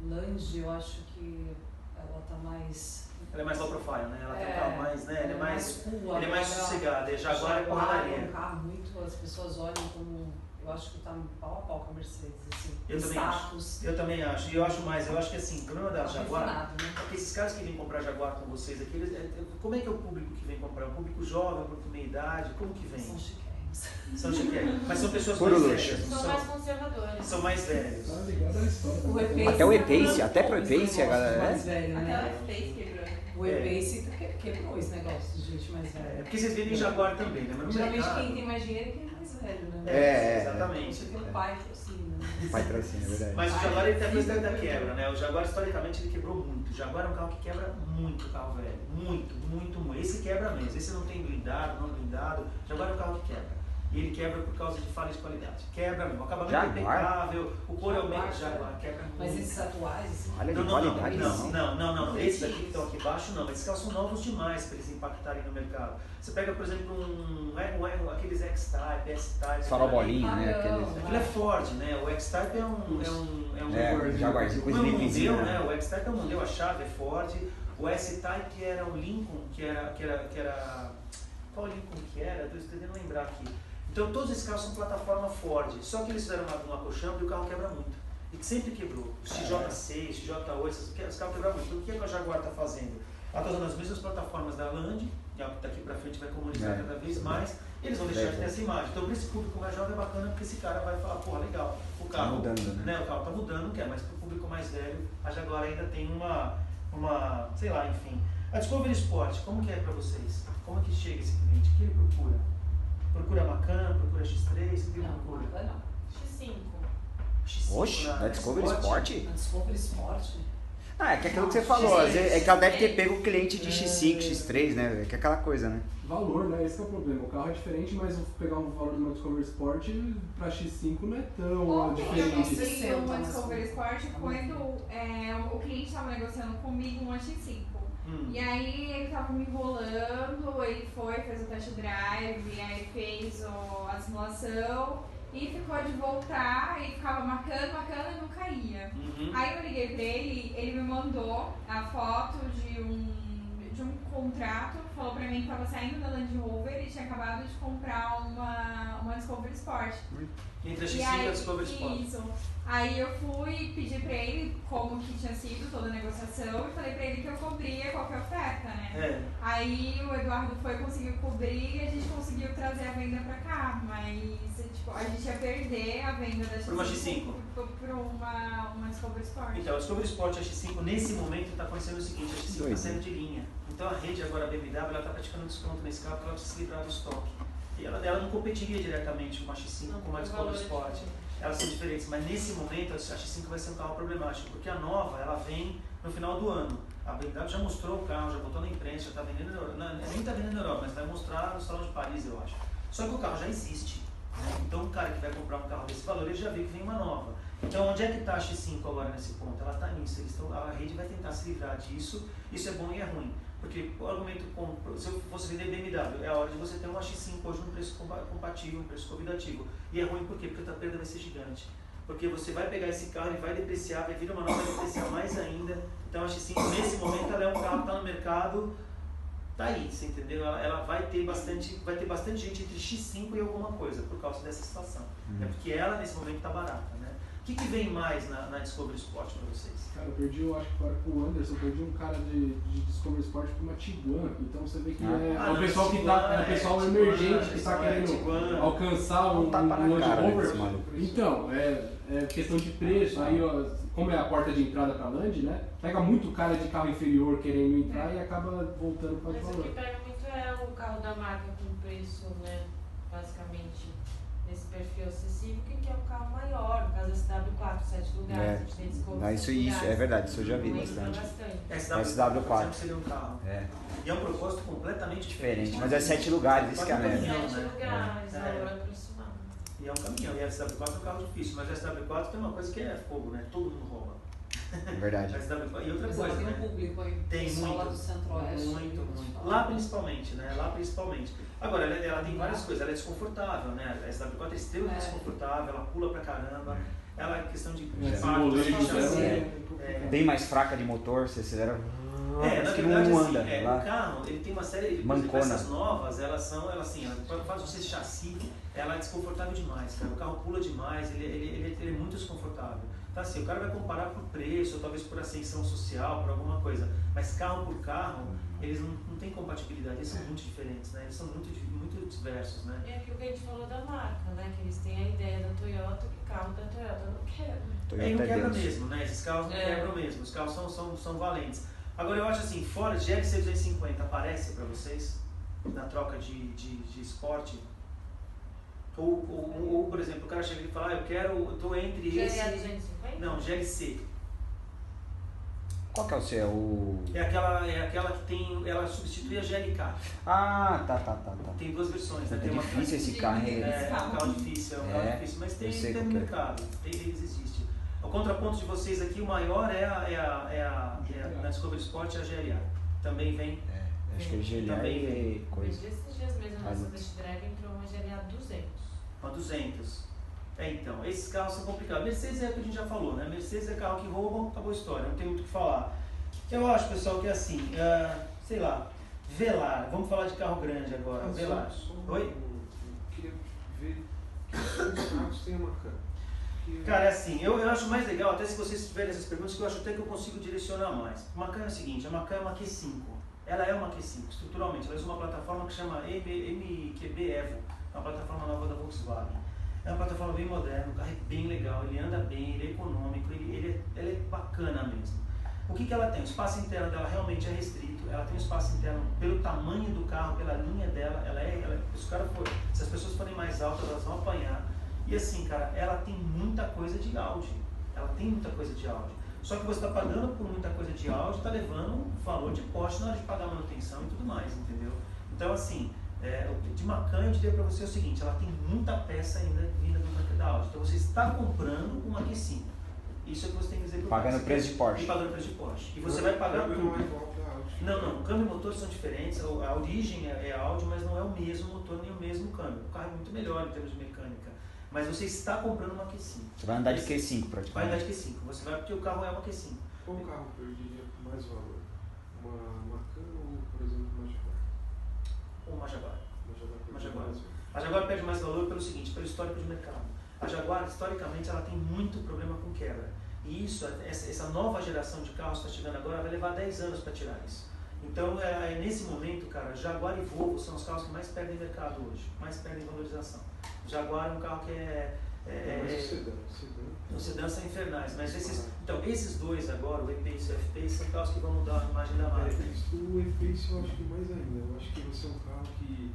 C: Land, eu acho que ela tá mais...
A: Ela é mais low profile, né? Ela tem um carro mais, né? Ele é mais sossegado. E Jaguar é porradaria.
C: É um carro muito, as pessoas olham como... Eu acho que tá pau a pau com a Mercedes, assim.
A: Eu também acho. E eu acho mais, eu acho que assim, o problema da Jaguar,
C: refinado, né?
A: é que esses caras que vêm comprar Jaguar com vocês aqui, como é que é o público que vem comprar? É um público jovem, um público meia idade? Como que vem?
C: São chiquérrimos.
A: São chiquérrimos. Mas são pessoas
B: Puro
A: mais
B: luxo.
A: velhas.
E: São mais conservadores.
A: São mais velhos.
B: Até o E-Pace, até pro E-Pace, a galera.
C: Mais velho,
F: Até
C: né?
F: o Face quebrou.
C: O E-Pace quebrou esse negócio de gente mais velha.
A: É porque vocês vendem Jaguar também, né? Mas no
C: Geralmente
A: mercado...
C: quem tem mais dinheiro é quem é mais velho, né?
A: Exatamente.
C: Você tem um pai que assim, né?
B: Pai trocina, é verdade.
A: Mas o Jaguar ele tem a coisa da quebra, né? O Jaguar historicamente ele quebrou muito. O Jaguar é um carro que quebra muito o carro velho. Muito. Esse quebra mesmo. Esse não tem blindado, não blindado. O Jaguar é um carro que quebra. E ele quebra por causa de falha de qualidade. Quebra mesmo. O acabamento é impecável, o couro é o mesmo. Jaguar quebra muito.
C: Mas esses atuais, assim.
B: Olha de qualidade,
A: não. Esses aqui que estão aqui embaixo, não. Esses carros são novos demais para eles impactarem no mercado. Você pega, por exemplo, aqueles X-Type, S-Type.
B: Farol bolinha, né?
A: Aquilo é Ford, né? O X-Type é um
B: Jaguarzinho, coisa
A: não é
B: bem
A: um
B: vizinha,
A: Mondeo, né? O X-Type é um Mondeo, a chave é Ford. O S-Type era um Lincoln, que era... Qual Lincoln que era? Estou tentando lembrar aqui. Então todos esses carros são plataforma Ford, só que eles fizeram uma colchambre e o carro quebra muito. E sempre quebrou. Os XJ6, XJ8, os carros quebram muito. Então o que a Jaguar está fazendo? Ela está usando as mesmas plataformas da Land, que daqui para frente vai comunicar cada vez mais, e eles vão deixar de ter essa imagem. Então para esse público mais jovem é bacana porque esse cara vai falar, porra, legal, o carro
B: tá mudando, né?
A: O carro está mudando, não quer, mas para o público mais velho, a Jaguar ainda tem uma, sei lá, enfim. A Discovery Sport, como que é para vocês? Como é que chega esse cliente? O que ele procura? Procura Macan, procura X3, o que ele procura?
C: Não.
E: X5.
A: X5
B: Oxe, da Discovery Sport?
C: A Discovery Sport.
B: É que aquilo que você falou, às vezes, é que ela deve ter pego o cliente de X5, X3, né? Que é aquela coisa, né?
G: Valor, né? Esse é o problema. O carro é diferente, mas vou pegar um valor de uma Discovery Sport pra X5 não é tão diferente.
F: Eu tive uma Discovery Sport quando o cliente estava negociando comigo uma X5. E aí ele tava me enrolando, ele fez o test drive, e aí fez a simulação e ficou de voltar e ficava marcando e não caía. Aí eu liguei pra ele me mandou a foto de um contrato, falou pra mim que tava saindo da Land Rover e tinha acabado de comprar uma Discovery Sport.
A: Entre a X5 e a Discovery Sport.
F: Isso. Aí eu fui pedir pra ele como que tinha sido toda a negociação e falei pra ele que eu cobria qualquer oferta, né? Aí o Eduardo conseguiu cobrir e a gente conseguiu trazer a venda pra cá, mas tipo, a gente ia perder a venda da X5
A: por uma X5.
F: Por uma Discovery Sport.
A: Então, a Discovery Sport e a X5, nesse momento, está acontecendo o seguinte, a X5 está saindo de linha. Então a rede agora, a BMW, ela está praticando desconto nesse carro porque ela precisa se livrar do estoque. E ela não competiria diretamente com a X5 com uma Discovery Sport. Elas são diferentes, mas nesse momento a X5 vai ser um carro problemático, porque a nova, ela vem no final do ano. A BMW já mostrou o carro, já botou na imprensa, já está vendendo na Europa. Nem está vendendo na Europa, mas vai mostrar no Salão de Paris, eu acho. Só que o carro já existe. Então o cara que vai comprar um carro desse valor, ele já viu que vem uma nova. Então onde é que está a X5 agora nesse ponto? Ela está nisso, a rede vai tentar se livrar disso, isso é bom e é ruim. Porque o argumento, se eu fosse vender BMW, é a hora de você ter uma X5 hoje num preço compatível, um preço convidativo. E é ruim por quê? Porque a perda vai ser gigante. Porque você vai pegar esse carro, ele vai depreciar, vai vir uma nova, vai depreciar mais ainda. Então a X5 nesse momento ela é um carro que está no mercado, tá aí, você entendeu? Ela vai ter bastante gente entre X5 e alguma coisa por causa dessa situação. É porque ela nesse momento está barata, né? O que vem mais na Discovery Sport para vocês?
G: Cara, eu acho que agora com o Anderson, eu perdi um cara de Discovery Sport para uma Tiguan. Então você vê que é o pessoal que tá, é o pessoal emergente que está querendo alcançar um Land Rover. Então, é questão de preço. Aí, como é a porta de entrada para a Land, né? Pega muito cara de carro inferior querendo entrar e acaba voltando para o valor.
E: Mas o que pega muito é o carro da marca com preço, né? Basicamente. Nesse perfil acessível, que é um carro maior, no caso da SW4, 7 lugares, a gente tem Discovery.
B: Isso é verdade, isso eu já vi bastante.
A: SW4 seria um carro. E é um propósito completamente diferente.
B: Mas é 7 lugares, isso que é a merda.
E: 7 lugares, valor aproximado.
A: E é um caminhão, e a SW4 é um carro difícil, mas a SW4 tem uma coisa que é fogo, né? Todo mundo rouba.
B: Verdade.
A: E outra
C: mas
A: coisa,
C: tem
A: né?
C: Um público aí,
A: tem muito,
C: lá do Centro-Oeste.
A: Muito. Lá principalmente, né? Lá principalmente. Agora, ela tem várias coisas, ela é desconfortável, né? A SW4 é extremamente desconfortável, ela pula pra caramba. Ela é questão de
B: bem mais fraca de motor, você acelera.
A: Na verdade,
B: não
A: assim,
B: anda,
A: o carro, ele tem uma série de essas novas, quando faz você chassi, ela é desconfortável demais, cara. O carro pula demais, ele é muito desconfortável. Tá, assim, o cara vai comparar por preço, ou talvez por ascensão social, por alguma coisa, mas carro por carro, eles não têm compatibilidade, eles são muito diferentes, né? Eles são muito diversos, né?
E: É aquilo que a gente falou da marca, né? Que eles têm a ideia da Toyota, que o carro da Toyota não quebra.
A: Não quebra mesmo, né? Esses carros não quebram mesmo, os carros são valentes. Agora eu acho assim, fora GLC 250, aparece para vocês na troca de esporte? Ou, por exemplo, o cara chega e fala, eu tô entre esse...
E: GLA 250?
A: Não, GLC.
B: Qual que é o seu?
A: É aquela que tem, ela substitui a GLK.
B: Ah, tá.
A: Tem duas versões, né?
B: É difícil esse carro.
A: É um carro difícil, mas tem no mercado, existe. O contraponto de vocês aqui, o maior na Discovery Sport, é a GLA. Também vem.
B: Acho que é GLA
A: e
B: coisa.
E: Esses dias mesmo, nessa test drive entrou uma GLA 200.
A: Uma 200. Então, esses carros são complicados. Mercedes é o que a gente já falou, né? Mercedes é carro que rouba, acabou a história, não tem muito o que falar. Eu acho, pessoal, que é assim, sei lá, Velar, vamos falar de carro grande agora, Velar. Oi?
D: Eu queria ver que os carros têm uma câmera.
A: Cara, é assim, eu acho mais legal, até se vocês tiverem essas perguntas, que eu acho até que eu consigo direcionar mais. A Macan é o seguinte, a Macan é uma Q5. Ela é uma Q5, estruturalmente. Ela usa uma plataforma que chama MQB Evo, uma plataforma nova da Volkswagen. É uma plataforma bem moderna, o carro é bem legal, ele anda bem, ele é econômico, ele é bacana mesmo. O que ela tem? O espaço interno dela realmente é restrito, ela tem um espaço interno pelo tamanho do carro, pela linha dela, se as pessoas forem mais altas, elas vão apanhar. E assim, cara, ela tem muita coisa de Audi. Só que você está pagando por muita coisa de áudio, está levando um valor de poste na hora de pagar manutenção e tudo mais, entendeu? Então, assim, de Macan eu diria para você o seguinte, ela tem muita peça ainda vinda do mercado da áudio. Então, você está comprando uma Q5. Isso é o que você tem que dizer para o
B: pagando preço de Porsche.
A: E pagando preço de Porsche. E você vai pagar tudo. Não, câmbio e motor são diferentes, a origem é áudio, mas não é o mesmo motor nem o mesmo câmbio. O carro é muito melhor em termos de mecânica. Mas você está comprando uma Q5.
B: Você vai andar de Q5 praticamente.
A: Vai andar de Q5. Você vai porque o carro é uma Q5.
D: Qual carro perderia mais valor? Uma Macan ou, por exemplo, uma Jaguar?
A: Ou uma Jaguar.
D: Uma Jaguar.
A: A Jaguar perde mais valor pelo seguinte, pelo histórico de mercado. A Jaguar, historicamente, ela tem muito problema com quebra. E isso, essa nova geração de carros que está chegando agora vai levar 10 anos para tirar isso. Então, nesse momento, cara, Jaguar e Volvo são os carros que mais perdem mercado hoje, mais perdem valorização. Jaguar é um carro que os sedãs são infernais, mas esses dois agora, o E-Pace e o F-Pace, são carros que vão mudar a imagem da marca.
D: O E-Pace eu acho que mais ainda, eu acho que vai ser um carro que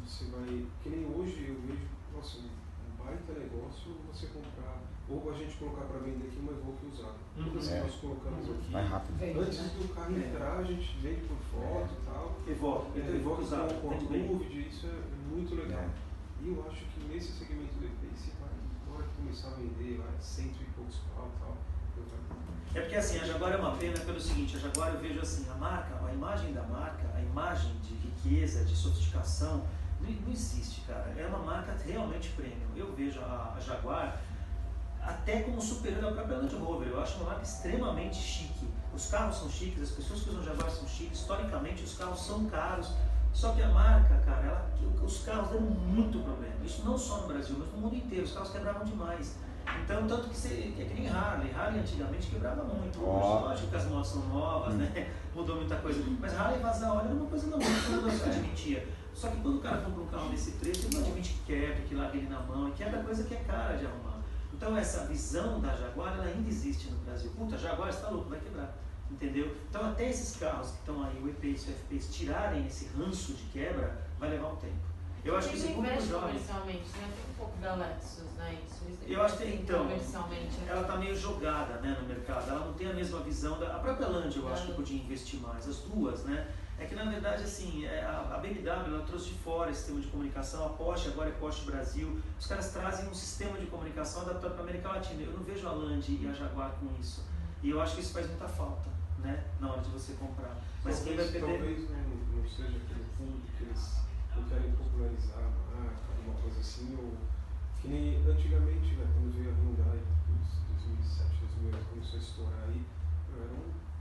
D: você vai, que nem hoje eu vejo, nossa, um baita negócio você comprar, ou a gente colocar para vender aqui uma Evoque usada. Todas que nós colocamos aqui,
B: vai rápido.
D: Antes do carro entrar, a gente vende por foto e tal. Evoque usada, com Covid, isso é muito legal. E eu acho que nesse segmento do E-Pace vai, na hora que começar a vender, vai 100 e poucos pau e tal.
A: É porque assim, a Jaguar é uma pena pelo seguinte, a Jaguar eu vejo assim, a imagem da marca, a imagem de riqueza, de sofisticação, não existe, cara. É uma marca realmente premium. Eu vejo a Jaguar até como superando a própria Land Rover. Eu acho uma marca extremamente chique. Os carros são chiques, as pessoas que usam Jaguar são chiques, historicamente os carros são caros. Só que a marca, cara, os carros deram muito problema. Isso não só no Brasil, mas no mundo inteiro. Os carros quebravam demais. Então, tanto que é que nem Harley. Harley antigamente quebrava muito. Hoje, lógico que as motos são novas, né? Mudou muita coisa. Mas Harley vazar óleo era uma coisa normal, todo mundo admitia. Só que quando o cara compra um carro desse preço, ele não admite que quebra, que larga ele na mão, e quebra coisa que é cara de arrumar. Então, essa visão da Jaguar, ela ainda existe no Brasil. Puta, Jaguar está louco, vai quebrar. Entendeu? Então, até esses carros que estão aí, o E-Pace e o F-Pace, tirarem esse ranço de quebra, vai levar um tempo. Eu acho que isso é pouco jovem.
E: Comercialmente, né? Tem um pouco da Lexus, né?
A: Eu acho que então, ela está meio jogada, né, no mercado. Ela não tem a mesma visão da. A própria Land, eu acho que podia investir mais. As duas, né? É que na verdade, assim, a BMW ela trouxe de fora esse sistema de comunicação, a Porsche agora é Porsche Brasil. Os caras trazem um sistema de comunicação adaptado para a América Latina. Eu não vejo a Land e a Jaguar com isso. E eu acho que isso faz muita falta, né, na hora de você comprar. Mas quem vai perder.
D: Talvez não seja aquele fundo que eles não querem popularizar a marca, alguma coisa assim, ou que nem antigamente, né, quando veio a Hyundai, 2007, 2008, começou a estourar aí,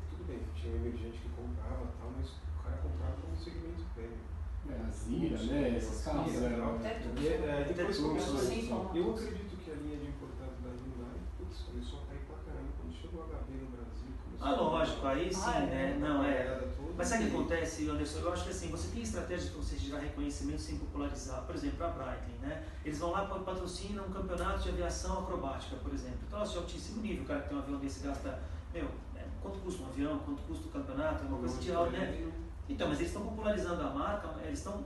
D: tudo bem, tinha um emergente que comprava e tal, mas o cara comprava como segmento prêmio.
G: A Zira, né, esses carros,
D: depois começou, eu acredito que a linha de importado da Hyundai, começou a cair pra caramba, quando chegou o HB no Brasil,
A: lógico, aí sim, né, não é. Mas sabe o que acontece, Anderson? Eu acho que assim, você tem estratégias para você gerar reconhecimento sem popularizar. Por exemplo, a Breitling, né? Eles vão lá para patrocinar um campeonato de aviação acrobática, por exemplo. Então, de altíssimo nível, o cara que tem um avião desse gasta, quanto custa um avião, quanto custa o campeonato, é uma coisa de alto, né? Então, mas eles estão popularizando a marca, eles estão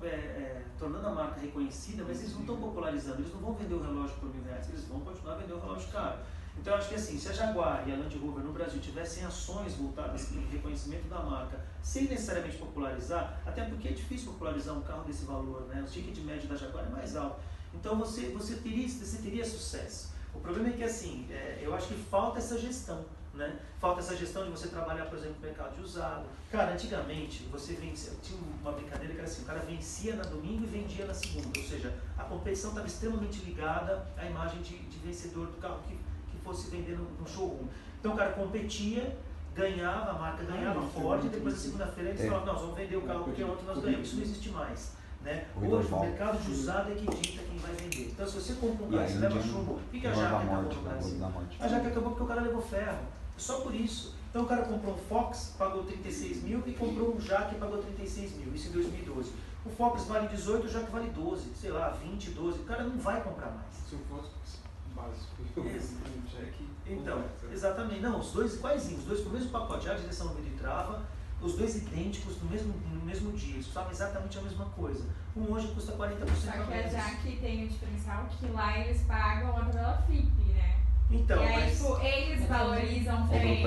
A: tornando a marca reconhecida, mas eles não estão popularizando, eles não vão vender o relógio por R$1.000, eles vão continuar a vender o relógio caro. Então, eu acho que assim, se a Jaguar e a Land Rover no Brasil tivessem ações voltadas em reconhecimento da marca, sem necessariamente popularizar, até porque é difícil popularizar um carro desse valor, né? O ticket médio da Jaguar é mais alto. Então, você teria sucesso. O problema é que assim, eu acho que falta essa gestão, né? Falta essa gestão de você trabalhar, por exemplo, no mercado de usado. Cara, antigamente, tinha uma brincadeira que era assim, o cara vencia na domingo e vendia na segunda. Ou seja, a competição estava extremamente ligada à imagem de vencedor do carro que fosse vender no showroom. Então o cara competia, ganhava, a marca ganhava forte, e depois na segunda-feira eles falavam, nós vamos vender o carro porque ontem nós ganhamos. Isso não existe mais. Né? Hoje o mercado de usado é que dita quem vai vender. Então se você compra um carro, você leva chumbo, por que a Jaque acabou no Brasil? A Jaque acabou porque o cara levou ferro. Só por isso. Então o cara comprou um Fox, pagou 36 mil, e comprou um Jaque e pagou 36 mil. Isso em 2012. O Fox vale 18, o Jaque vale 12, sei lá, 20, 12. O cara não vai comprar mais.
D: Se o Fox básico.
A: Então, exatamente. Não, os dois iguaizinhos, os dois com o mesmo pacote, a direção no vidro e trava, os dois idênticos no mesmo dia, eles custavam exatamente a mesma coisa. Um hoje custa 40% a menos.
F: Só que a Jaque tem o diferencial que lá eles pagam a tabela FIP, né? Então, e aí, tipo, eles valorizam bem.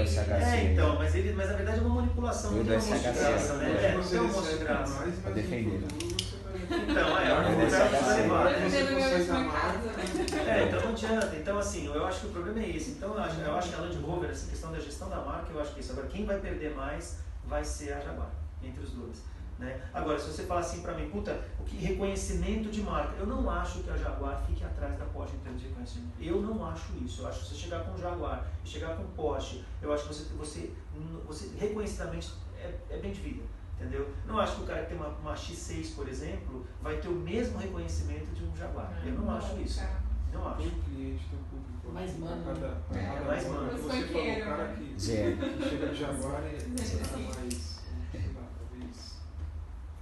A: Então, mas na verdade é uma manipulação. Não tem almoço de graça, né? Não tem almoço de graça.
B: Pra defender.
A: Então, então não adianta. Então, assim, eu acho que o problema é esse. Então, eu acho que a Land Rover, essa questão da gestão da marca, eu acho que é isso. Agora, quem vai perder mais vai ser a Jaguar, entre os dois. Né? Agora, se você falar assim pra mim, puta, o que reconhecimento de marca, eu não acho que a Jaguar fique atrás da Porsche em termos de reconhecimento. Eu não acho isso. Eu acho que você chegar com o Jaguar e chegar com o Porsche, eu acho que você reconhecidamente é bem de vida. Entendeu? Não acho que o cara que tem uma X6, por exemplo, vai ter o mesmo reconhecimento de um Jaguar. Eu não acho isso. Não acho.
D: Tem cliente, tem público.
C: Mais mano.
A: Mais mano.
D: Você falou, o cara que chega de Jaguar é mais, sei lá, talvez,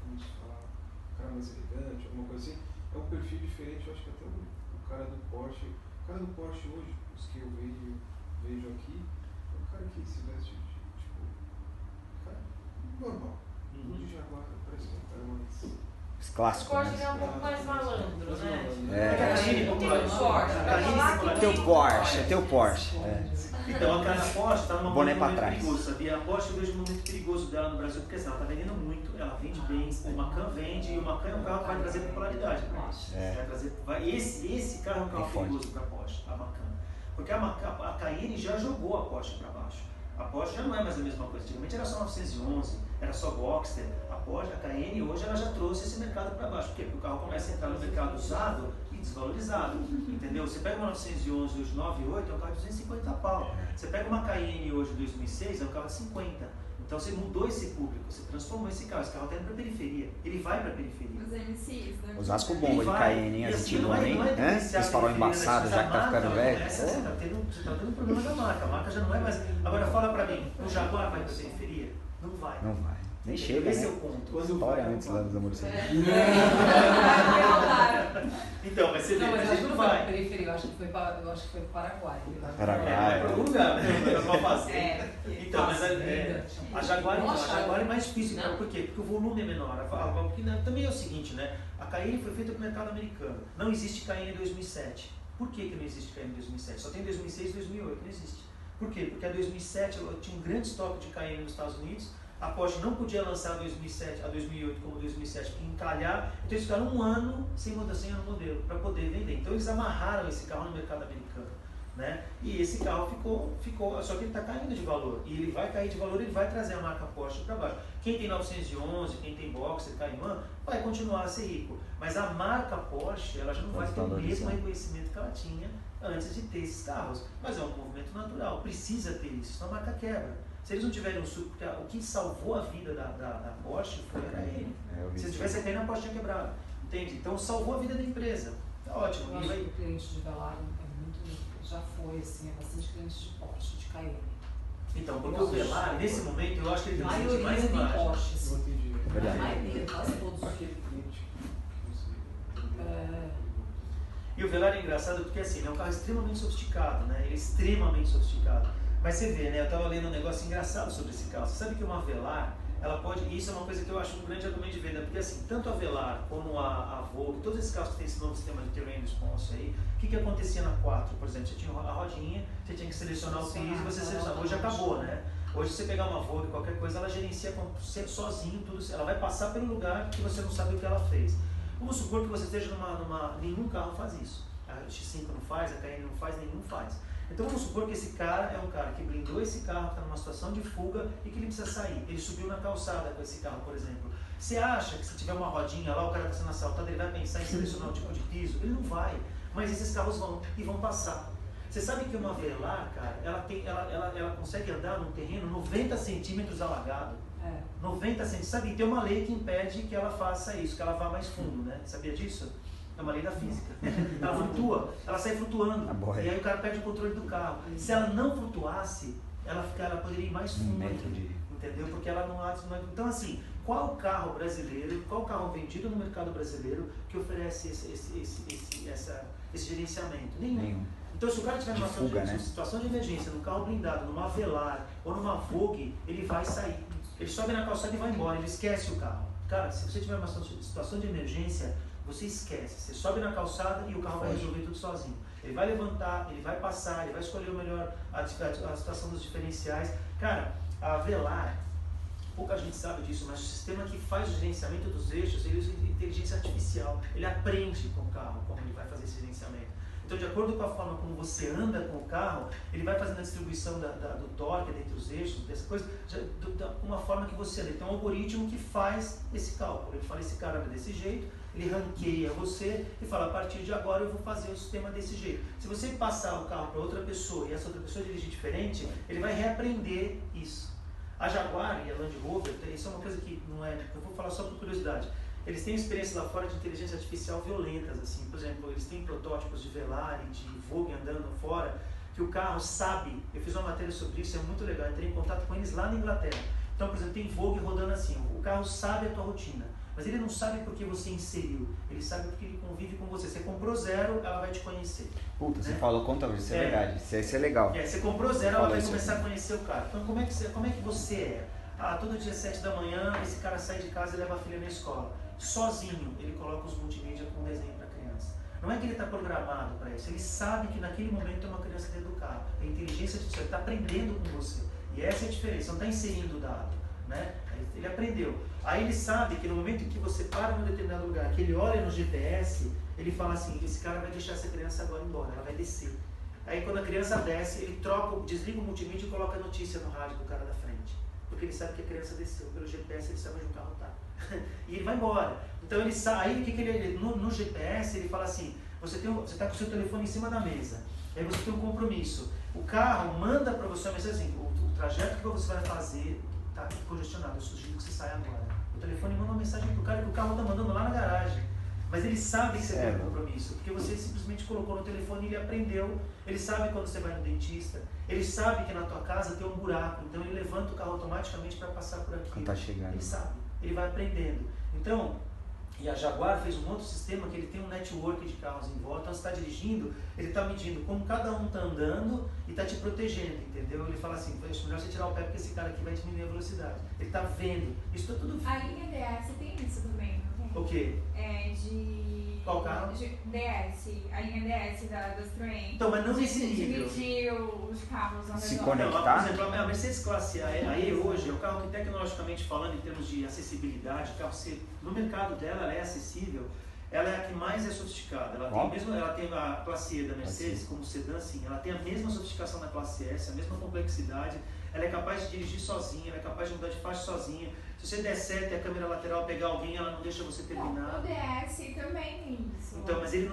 D: vamos falar, um cara mais elegante, alguma coisa assim. É um perfil diferente, eu acho que até o cara do Porsche. O cara do Porsche hoje, os que eu vejo aqui, é um cara que se veste tipo, cara normal. O de Jaguar parece que é um cara mais...
B: Os clássicos,
E: o Porsche é um pouco mais malandro, né?
B: Teu Porsche.
A: Então, a Porsche está num
B: momento
A: muito perigoso, sabia? A Porsche eu vejo um momento perigoso dela no Brasil, porque assim, ela está vendendo muito, ela vende bem, o Macan vende, e o Macan é um carro que vai trazer popularidade para a Porsche. Esse carro é um carro perigoso para a Porsche, a Macan. Porque a Cayenne já jogou a Porsche para baixo. A Porsche já não é mais a mesma coisa. Antigamente era só 911, era só Boxster. A Cayenne hoje ela já trouxe esse mercado para baixo. Por quê? Porque o carro começa a entrar no mercado usado e desvalorizado. Entendeu? Você pega uma 911 hoje 98, é um carro de 250 pau. Você pega uma Cayenne hoje 2006, é um carro de 50. Então você mudou esse público, você transformou esse carro está indo para a periferia. Ele vai para a periferia.
F: Os MCs, né?
B: Osasco bomba de Cayenne, antigamente, né? Esse farol embaçado, já que tá ficando velho.
A: Você tá tendo um problema da marca. A marca já não é mais. Agora fala para mim, o Jaguar vai para a periferia? Não vai.
B: Não vai. Nem chega,
A: esse
B: né?
A: é o ponto.
B: História antes lá dos amores.
A: Então, mas você vê,
C: mas
A: a gente não vai.
C: Periferia, eu acho que foi para o Paraguai.
B: Paraguai.
A: Para algum lugar, né? Para fazer. Então, mas a Jaguar é mais difícil. Então, por quê? Porque o volume é menor. Porque também é o seguinte, né? A Cayenne foi feita para o mercado americano. Não existe Cayenne em 2007. Por que não existe Cayenne em 2007? Só tem 2006 e 2008. Não existe. Por quê? Porque a 2007 tinha um grande estoque de Cayenne nos Estados Unidos. A Porsche não podia lançar a 2008 como 2007 porque encalhar, então eles ficaram um ano sem mudança no modelo para poder vender. Então eles amarraram esse carro no mercado americano, né? E esse carro ficou, só que ele está caindo de valor e ele vai cair de valor, ele vai trazer a marca Porsche para baixo. Quem tem 911, quem tem Boxer, Cayman, vai continuar a ser rico, mas a marca Porsche ela já não vai ter o mesmo reconhecimento que ela tinha antes de ter esses carros. Mas é um movimento natural, precisa ter isso, senão a marca quebra. Se eles não tiverem um suco, porque o que salvou a vida da Porsche foi a Cayenne. Se eles tivessem a Cayenne, a Porsche tinha quebrado. Entende? Então salvou a vida da empresa. Tá ótimo.
C: Eu acho que o cliente de Velar já foi, assim, bastante cliente de Porsche, de Cayenne.
A: Então, porque o Velar, nesse momento, eu acho que ele tem
C: mais imagem.
A: Porsche.
C: A maioria, quase todos.
A: E o Velar é engraçado porque assim, é um carro extremamente sofisticado, né? Ele é extremamente sofisticado. Mas você vê, né? Eu estava lendo um negócio engraçado sobre esse carro. Você sabe que uma Velar, ela pode... E isso é uma coisa que eu acho um grande argumento de venda. Porque assim, tanto a Velar como a Volvo, todos esses carros que têm esse novo sistema de terrain response aí, o que acontecia na 4, por exemplo? Você tinha a rodinha, você tinha que selecionar o piso e você selecionava. Hoje acabou, né? Hoje você pegar uma Volvo, qualquer coisa, ela gerencia sozinho tudo. Ela vai passar pelo lugar que você não sabe o que ela fez. Vamos supor que você esteja nenhum carro faz isso. A X5 não faz, a Cayenne não faz, nenhum faz. Então vamos supor que esse cara é um cara que blindou esse carro, está numa situação de fuga e que ele precisa sair. Ele subiu na calçada com esse carro, por exemplo. Você acha que se tiver uma rodinha lá, o cara está sendo assaltado, ele vai pensar em selecionar um tipo de piso? Ele não vai. Mas esses carros vão passar. Você sabe que uma Velar, cara, ela consegue andar num terreno 90 centímetros alagado. 90 centímetros. Sabe, tem uma lei que impede que ela faça isso, que ela vá mais fundo, né? Sabia disso? É uma lei da física. Ela flutua, ela sai flutuando. E aí o cara perde o controle do carro. Se ela não flutuasse, ela poderia ir mais fundo. Entendeu? Porque ela não... Então assim, qual carro brasileiro, qual carro vendido no mercado brasileiro que oferece esse gerenciamento? Nenhum. Então se o cara tiver numa situação de emergência, num carro blindado, numa Velar ou numa Vogue, ele vai sair. Ele sobe na calçada e vai embora, ele esquece o carro. Cara, se você tiver uma situação de emergência, você esquece. Você sobe na calçada e o carro vai resolver tudo sozinho. Ele vai levantar, ele vai passar, ele vai escolher o melhor, a situação dos diferenciais. Cara, a Velar, pouca gente sabe disso, mas o sistema que faz o gerenciamento dos eixos, ele usa inteligência artificial. Ele aprende com o carro como ele vai fazer esse gerenciamento. Então, de acordo com a forma como você anda com o carro, ele vai fazendo a distribuição do torque entre os eixos, dessa coisa, uma forma que você anda. Então, é um algoritmo que faz esse cálculo. Ele fala, esse cara anda desse jeito, ele ranqueia você e fala, a partir de agora eu vou fazer o sistema desse jeito. Se você passar o carro para outra pessoa e essa outra pessoa dirigir diferente, ele vai reaprender isso. A Jaguar e a Land Rover, isso é uma coisa que não é, eu vou falar só por curiosidade. Eles têm experiências lá fora de inteligência artificial violentas, assim. Por exemplo, eles têm protótipos de Velar e de Vogue andando fora, que o carro sabe, eu fiz uma matéria sobre isso, é muito legal, entrei em contato com eles lá na Inglaterra. Então, por exemplo, tem Vogue rodando assim, o carro sabe a tua rotina, mas ele não sabe porque você inseriu, ele sabe porque ele convive com você. Você comprou 0, ela vai te conhecer.
B: Puta, né? Você falou conta vez, isso é verdade, isso é legal.
A: Você comprou 0, ela vai começar a conhecer o carro. Então, como é que você é? Ah, todo dia 7 da manhã, esse cara sai de casa e leva a filha na escola. Sozinho, ele coloca os multimídia com desenho para criança. Não é que ele está programado para isso, ele sabe que naquele momento tem uma criança dentro do carro. A inteligência artificial está aprendendo com você. E essa é a diferença, não está inserindo o dado, né? Ele aprendeu. Aí ele sabe que no momento em que você para em um determinado lugar, que ele olha no GPS, ele fala assim, esse cara vai deixar essa criança agora embora, ela vai descer. Aí quando a criança desce, ele desliga o multimídia e coloca a notícia no rádio do cara da frente. Porque ele sabe que a criança desceu. Pelo GPS ele sabe onde o carro está. E ele vai embora. Então ele sai, aí o que ele no GPS ele fala assim, você está com o seu telefone em cima da mesa, aí você tem um compromisso. O carro manda para você uma mensagem assim, o trajeto que você vai fazer está congestionado, eu sugiro que você saia agora. O telefone manda uma mensagem para o cara que o carro está mandando lá na garagem. Mas ele sabe que você tem um compromisso, porque você simplesmente colocou no telefone e ele aprendeu. Ele sabe quando você vai no dentista, ele sabe que na tua casa tem um buraco, então ele levanta o carro automaticamente para passar por aqui.
B: Quando tá chegando.
A: Ele sabe, ele vai aprendendo. Então, e a Jaguar fez um outro sistema que ele tem um network de carros em volta, então você está dirigindo, ele está medindo como cada um está andando e está te protegendo, entendeu? Ele fala assim, é melhor você tirar o pé porque esse cara aqui vai diminuir a velocidade. Ele está vendo, isso está tudo...
F: A linha DS tem isso também, não tem?
A: O quê? Qual carro?
F: DS, a linha DS da Citroën.
A: Então, mas não nesse nível.
F: Dividir os carros ao
B: Se
F: redor.
B: conectar?
A: Por exemplo, a Mercedes Classe A E hoje é o carro que tecnologicamente falando, em termos de acessibilidade, o carro no mercado dela ela é acessível, ela é a que mais é sofisticada. Ela tem a Classe E da Mercedes como sedã, sim, ela tem a mesma sofisticação da Classe S, a mesma complexidade, ela é capaz de dirigir sozinha, ela é capaz de mudar de faixa sozinha. Se você der seta e a câmera lateral pegar alguém, ela não deixa você terminar.
F: O DS também tem isso.
A: Então, mas ele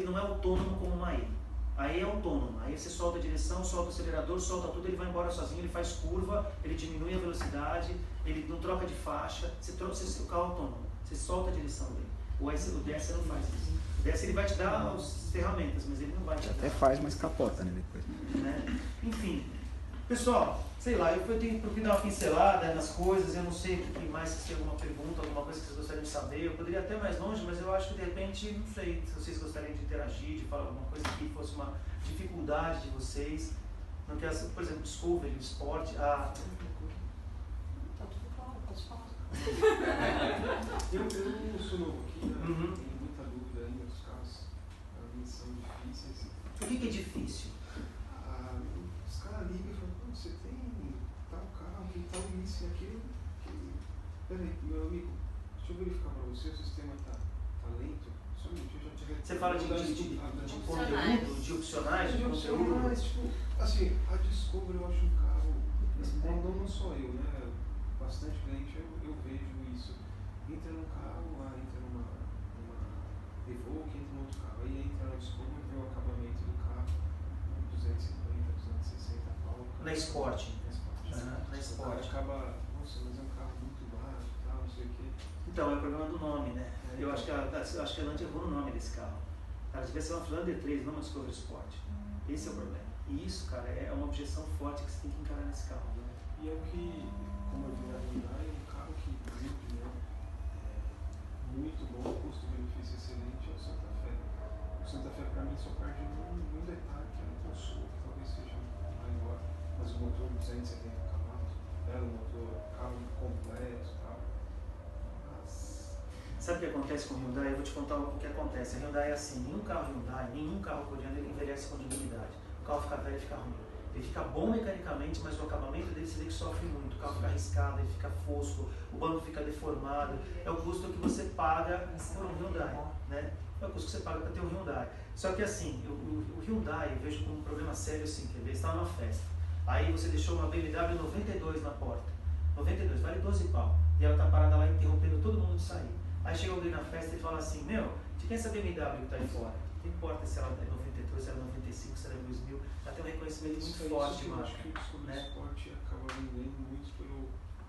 A: não é autônomo como uma E. A E é autônoma. Aí você solta a direção, solta o acelerador, solta tudo, ele vai embora sozinho, ele faz curva, ele diminui a velocidade, ele não troca de faixa, o carro é autônomo. Você solta a direção dele. O DS não faz isso. O DS ele vai te dar as ferramentas, mas ele não vai te dar.
B: Até faz, mas capota, né, depois.
A: Né? Enfim. Pessoal, sei lá, eu tenho que dar uma pincelada nas coisas, eu não sei o que mais, se tem alguma pergunta, alguma coisa que vocês gostariam de saber, eu poderia até mais longe, mas eu acho que de repente, não sei, se vocês gostariam de interagir, de falar alguma coisa que fosse uma dificuldade de vocês, não quer, por exemplo, Discovery, esporte,
C: Tá tudo claro, pode falar.
D: Eu sou novo aqui, né? Tenho muita dúvida ainda dos carros, são difíceis.
A: O que é difícil?
D: Os caras ligam e falam, você tem tal carro, tem tal isso e aquilo. Peraí, meu amigo, deixa eu verificar para você, o sistema tá lento. Só um minuto, eu já tive.
A: Você fala de conteúdo, de opcionais, de conteúdo?
D: Tipo, assim, a Discovery eu acho um carro, não só eu, né? Bastante cliente eu vejo isso. Entra num carro, entra numa Evoque, entra num outro carro, aí entra na Discovery, vê o acabamento do carro, 250, 260 pau.
A: Na Sport. Na Sport.
D: Acaba, nossa, mas é um carro muito baixo e tal, não sei o quê.
A: Então, é o problema do nome, né? Eu acho que a Land errou no nome desse carro. Ela devia ser uma Flander 3, não uma Discovery Sport. Esse é o problema. E isso, cara, é uma objeção forte que você tem que encarar nesse carro. Né?
D: E é o que, como eu vi na Hyundai, é um carro que, na minha opinião, é muito bom, custo-benefício excelente, é o Santa Fé. O Santa Fé, para mim, só perde num detalhe, que é no consumo, que talvez seja maior, mas o motor 270 cavalos, belo motor, carro complexo e tal. Mas
A: Sabe o que acontece com o Hyundai? Eu vou te contar o que acontece. A Hyundai é assim, nenhum carro coreano ele envelhece com dignidade. O carro fica velho e fica ruim. Ele fica bom mecanicamente, mas o acabamento dele você vê que sofre muito. O carro fica arriscado, ele fica fosco, o banco fica deformado. É o custo que você paga por um Hyundai, né? É o custo que você paga para ter um Hyundai. Só que assim, o Hyundai eu vejo como um problema sério assim, quer ver? Você estava numa festa, aí você deixou uma BMW 92 na porta. 92, vale 12 pau. E ela tá parada lá interrompendo todo mundo de sair. Aí chega alguém na festa e fala assim, meu, de quem é essa BMW que tá aí fora? Não importa se ela é 92, se ela é 95, se ela é 2000, ela tem um reconhecimento muito forte,
D: eu acho que o esporte acaba vendendo muito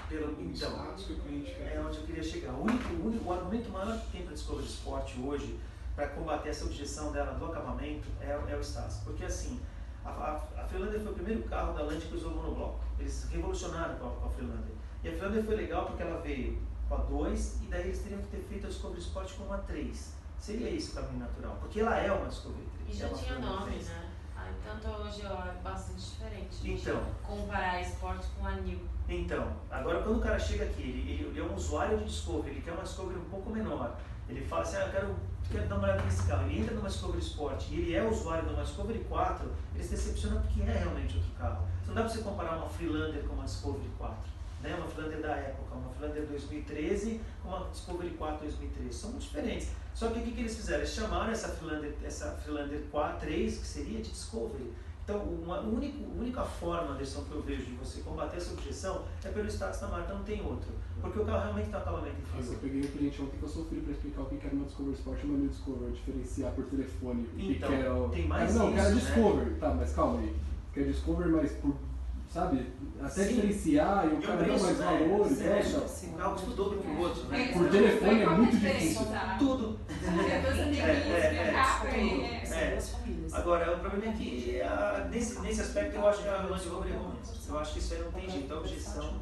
D: pelo status que o cliente quer.
A: É onde eu queria chegar. O argumento maior que tem para a Discovery Sport hoje, para combater essa objeção dela do acabamento, é o status. Porque assim, a Freelander foi o primeiro carro da Land que usou monobloco. Eles revolucionaram com a Freelander. E a Freelander foi legal porque ela veio com a 2 e daí eles teriam que ter feito a Discovery Sport com uma 3. Seria isso o caminho natural, porque ela é uma Discovery 3.
E: E já tinha nome, né? Tanto hoje é bastante diferente.
A: Então,
E: comparar a Sport com a New.
A: Então, agora quando o cara chega aqui, ele é um usuário de Discovery, ele quer uma Discovery um pouco menor. Ele fala assim, eu quero dar uma olhada nesse carro. Ele entra numa Discovery Sport e ele é usuário de uma Discovery 4, ele se decepciona porque é realmente outro carro. Não dá para você comparar uma Freelander com uma Discovery 4. Né? Uma Freelander da época, uma Freelander 2013 com uma Discovery 4 2013. São muito diferentes. Só que o que eles fizeram? Eles chamaram essa Freelander 4, 3, que seria de Discovery. Então, a única forma, Anderson, que eu vejo de você combater essa objeção é pelo status da marca, não tem outro. Porque o carro realmente tem um acabamento inferior.
G: Eu peguei um cliente ontem que eu sofri para explicar o que era uma Discovery Sport e uma New Discovery, diferenciar por telefone.
A: Então,
G: que era
A: tem mais
G: não,
A: isso,
G: quero
A: né?
G: Discovery. Tá, mas calma aí. Quer Discovery, mas por, sabe, até
A: Sim.
G: diferenciar e o cara dá mais valores.
A: O carro custa o dobro que o outro, né?
G: Por telefone é muito difícil.
A: Tudo. Agora, o problema é que nesse aspecto eu acho que a Land Rover é ruim. Eu acho que isso aí não tem jeito, a objeção não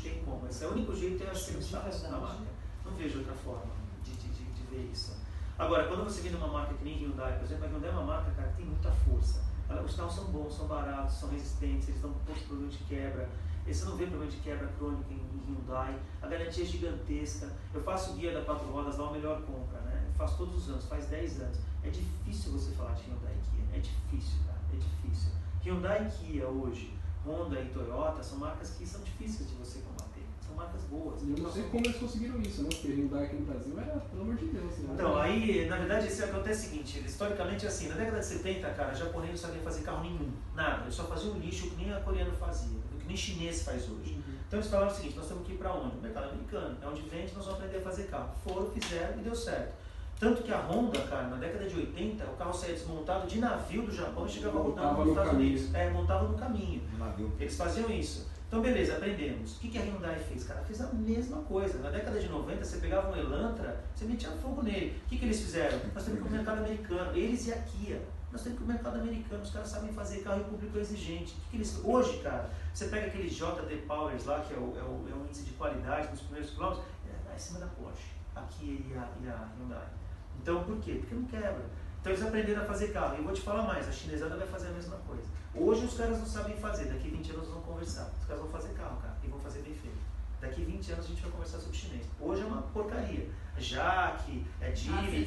A: tem como. Esse é o único jeito, é ser o status da marca. Não vejo outra forma de ver isso. Agora, quando você vê numa marca que nem Hyundai, por exemplo, a Hyundai é uma marca, cara, que tem muita força. Os carros são bons, são baratos, são resistentes, eles dão pouco problema de quebra. Você não vê problema de quebra crônica em Hyundai. A garantia é gigantesca. Eu faço o guia da 4 rodas, dá uma melhor compra, né? Eu faço todos os anos, faz 10 anos. É difícil você falar de Hyundai e Kia. É difícil, cara. É difícil. Hyundai e Kia hoje, Honda e Toyota, são marcas que são difíceis de você combater. São marcas boas.
G: E eu não sei como eles conseguiram isso, né? Porque Hyundai aqui no Brasil era, pelo amor de Deus. Né?
A: Então, aí, na verdade, isso acontece o seguinte, historicamente assim, na década de 70, cara, japonês não sabia fazer carro nenhum, nada. Eles só faziam lixo que nem a coreano fazia, que nem chinês faz hoje. Então eles falaram o seguinte, nós temos que ir para onde? O mercado americano, é onde vende, nós vamos aprender a fazer carro. Foram, fizeram e deu certo. Tanto que a Honda, cara, na década de 80, o carro saía desmontado de navio do Japão e chegava montado nos Estados Unidos. Montava no caminho. Eles faziam isso. Então, beleza, aprendemos. O que a Hyundai fez? Cara, fez a mesma coisa. Na década de 90, você pegava um Elantra, você metia fogo nele. O que eles fizeram? Nós temos que ir para o mercado americano. Eles e a Kia. Nós temos que ir para o mercado americano. Os caras sabem fazer carro e o público é exigente. Hoje, cara, você pega aqueles JD Powers lá, que é o índice de qualidade nos primeiros quilômetros, é em cima da Porsche, a Kia e a Hyundai. Então, por quê? Porque não quebra. Então, eles aprenderam a fazer carro. E eu vou te falar mais, a chinesada vai fazer a mesma coisa. Hoje os caras não sabem fazer, daqui 20 anos nós vamos conversar. Os caras vão fazer carro, cara, e vão fazer bem feito. Daqui 20 anos a gente vai conversar sobre chinês. Hoje é uma porcaria. Jaque, é Geely.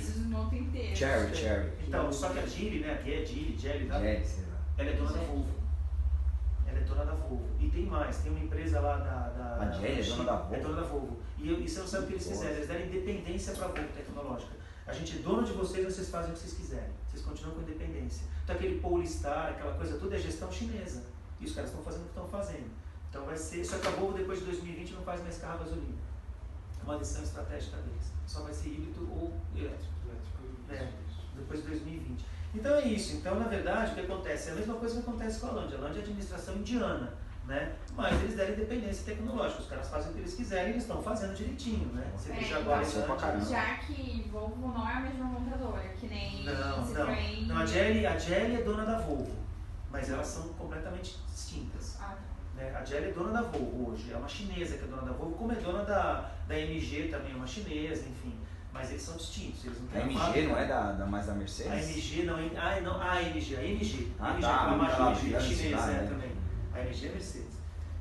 F: Cherry.
A: Então, só que a Geely, né, aqui é Geely, ela é dona da Volvo. Ela é dona da Volvo. E tem mais, tem uma empresa lá
B: A Geely é dona da Volvo?
A: É dona da Volvo. E você não sabe o que eles fizeram, eles deram independência para a Volvo tecnológica. A gente é dono de vocês, vocês fazem o que vocês quiserem. Vocês continuam com independência. Então aquele Polestar, aquela coisa toda é gestão chinesa. E os caras estão fazendo o que estão fazendo. Então vai ser, só que a Volvo depois de 2020 não faz mais carro a gasolina. É uma decisão estratégica deles. Só vai ser híbrido ou elétrico. Depois de 2020. Então é isso. Então na verdade o que acontece? É a mesma coisa que acontece com a Land. A Land é administração indiana. Né? Mas eles deram independência tecnológica, os caras fazem o que eles quiserem e eles estão fazendo direitinho, né? Você deixa agora
F: já que Volvo não é a mesma montadora, que nem Citroën.
A: Não, a Geely é dona da Volvo, mas elas são completamente distintas. Né? A Geely é dona da Volvo hoje, é uma chinesa que é dona da Volvo, como é dona da MG também, é uma chinesa, enfim. Mas eles são distintos, eles não têm
B: a MG não é mais da Mercedes?
A: A MG não, a MG,
B: a
A: marca chinesa também. A MG é Mercedes.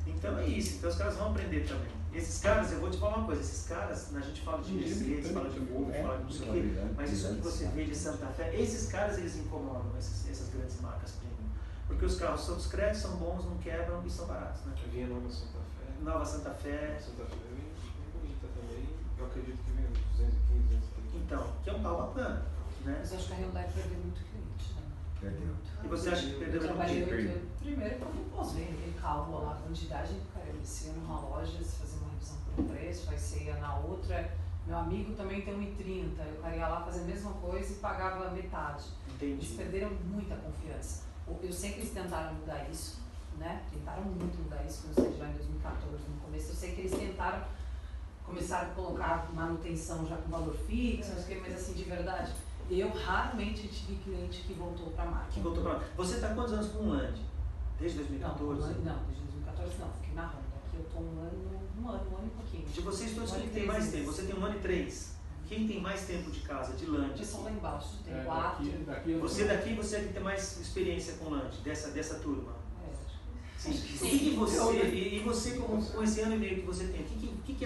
A: Então é isso, então os caras vão aprender também. Esses caras, eu vou te falar uma coisa, esses caras, a gente fala de Mercedes, fala de Volvo, fala de não sei o quê, mas isso que você vê de Santa Fé, esses caras eles incomodam, essas grandes marcas premium. Porque os carros são discretos, são bons, não quebram e são baratos, né?
D: Eu vi a nova Santa Fé.
A: Nova Santa Fé.
D: Santa Fé é bem bonita também, eu acredito que vem 215, 230.
A: Então, que é um carro bacana, né?
C: Mas eu acho que a Hyundai perdeu muito cliente, né?
B: Perdeu.
A: E você acha que perdeu muito
C: cliente? Primeiro, quando eu pós-venda, aquele carro lá, quantidade de cara, você ia numa loja, você fazia uma revisão por um preço, aí você ia na outra. Meu amigo também tem 1,30, eu cara ia lá fazer a mesma coisa e pagava metade.
A: Entendi.
C: Eles perderam muita confiança. Eu sei que eles tentaram mudar isso, né? Tentaram muito mudar isso, não sei, já em 2014, no começo. Eu sei que eles tentaram, começaram a colocar manutenção já com valor fixo, não sei o que, mas assim, de verdade, eu raramente tive cliente que voltou para a marca.
A: Que voltou para. Você está quantos anos com o Land? Desde 2014?
C: Não, desde 2014 não, fiquei na Honda. Aqui eu estou um ano e pouquinho.
A: De vocês todos, quem tem mais tempo? Você tem 1 ano e 3. Quem tem mais tempo de casa, de Land?
C: Eles são lá embaixo, tem 4.
A: Você é que tem mais experiência com Land, dessa turma? Sim. E você com esse ano e meio que você tem, o que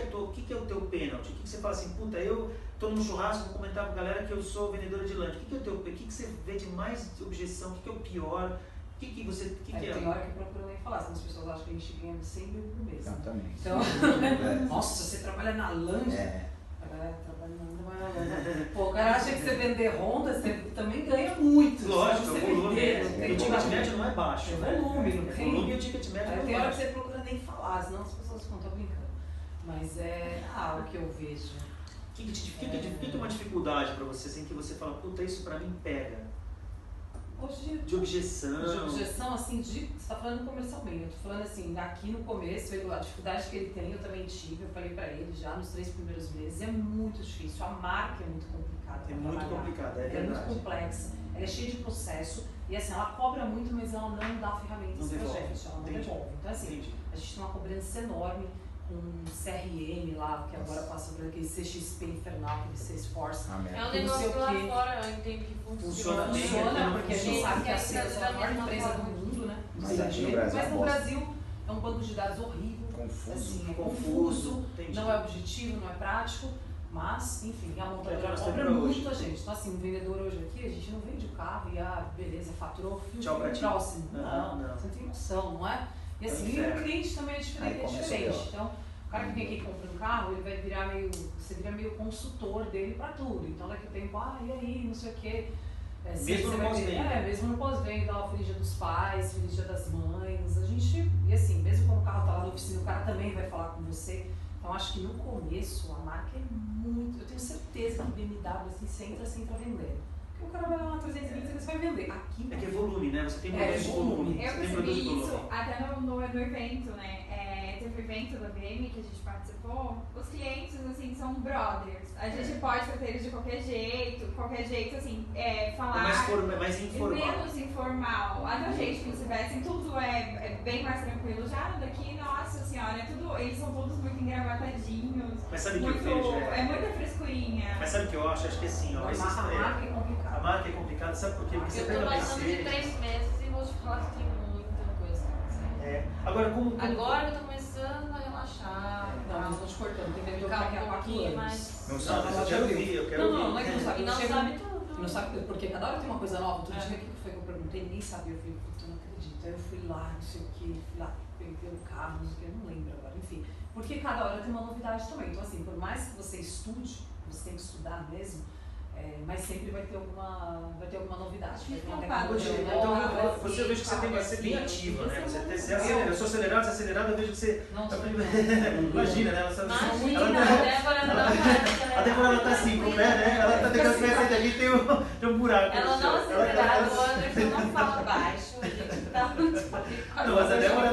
A: é o teu pênalti? O que você fala assim, puta, eu estou num churrasco, vou comentar com a galera que eu sou vendedora de Land. O que você vê de mais objeção? O que é o pior? Tem hora que eu procuro nem falar, senão as pessoas acham que a gente ganha 100 mil por mês.
B: Exatamente.
C: Então, nossa, você trabalha na Land? A galera trabalha na Land. Pô, o cara acha que você vender Honda, você também ganha muito.
A: Lógico, o volume. O ticket médio não é baixo.
C: É volume, não tem?
A: Volume e o ticket médio não é
C: tem hora que
A: baixo.
C: você procura nem falar, senão as pessoas ficam, tô brincando. Mas é o que eu vejo.
A: O que é uma dificuldade para você, assim, que você fala, puta, isso para mim pega? De objeção.
C: De objeção, assim, você está falando comercialmente. Eu tô falando assim, aqui no começo, a dificuldade que ele tem, eu também tive, eu falei para ele já nos 3 primeiros meses, é muito difícil. A marca é muito complicada.
A: É muito complicada, é verdade.
C: É muito complexa, ela é cheia de processo, e assim, ela cobra muito, mas ela não dá ferramentas pra gente, ela não devolve. Então assim, a gente tem uma cobrança enorme com CRM lá, que agora passa por aquele CXP infernal, aquele Salesforce.
E: É um negócio lá fora, eu entendo que funciona,
C: porque a gente sabe que a Salesforce é a maior empresa do mundo, né? Mas no Brasil é um banco de dados horrível, assim, é confuso, não é objetivo, não é prático, mas, enfim, a montadora cobra muita gente. Então assim, um vendedor hoje aqui, a gente não vende o carro e beleza, faturou,
A: tchau pra ti.
C: Próximo. Não, você não tem noção, não é? E assim, o cliente também é diferente. Então, o cara que vem aqui e compra um carro, ele vai virar você vira meio consultor dele para tudo. Então, daqui a tempo, e aí, não sei o quê.
A: Mesmo no pós-venda.
C: Mesmo no pós-venda, feliz dia dos pais, feliz dia das mães. A gente, e assim, mesmo quando o carro tá lá na oficina, o cara também vai falar com você. Então, acho que no começo, a marca é muito... Eu tenho certeza que BMW, assim, você entra vendendo. Porque o cara vai lá na 320 e você vai vender. Aqui,
A: é que é volume, né? Você tem produtos de volume.
F: Eu percebi isso até no evento, né? Teve um evento da BM que a gente participou. Os clientes, assim, são brothers. A gente pode tratar eles de qualquer jeito, assim, falar...
A: É mais informal.
F: Menos informal. Até o jeito que eles se vestem, tudo é bem mais tranquilo. Já daqui, nossa senhora, eles são todos muito engravatadinhos.
A: Mas sabe o que eu vejo?
F: É muita frescurinha.
A: Mas sabe o que eu acho? Acho que assim, ó,
C: a marca é complicada.
A: A marca é complicada, sabe por quê? Porque você pega a Mercedes...
E: Eu tô passando de 3 meses e vou te falar que tem muita coisa pra fazer.
A: Agora,
E: Agora eu tô começando a relaxar.
C: Não, eu tô te cortando, tem vendedor que daqui a 4 anos.
B: Não sabe,
A: eu quero ouvir, eu quero ouvir.
C: Não é que não sabe.
E: E não sabe tudo.
C: Não sabe, porque cada hora tem uma coisa nova. Outro dia, o que foi que eu perguntei? Nem sabia. Eu falei, puta, eu não acredito. Aí eu fui lá, não sei o que, fui lá, peguei o carro, não sei o que, eu não lembro agora. Enfim, porque cada hora tem uma novidade também. Então, assim, por mais que você estude, você tem que estudar mesmo, mas sempre vai ter alguma novidade.
A: Então, você vejo que você tem que ser bem ativa, né? Você acelera. Eu sou acelerado, você é acelerado, eu vejo que você... Imagina, né? A Débora ela tá assim, com o pé, né? Ela tá tentando ver se ali tem um buraco.
E: Ela não acelerada, o Anderson não fala baixo.
A: Não, mas a Débora,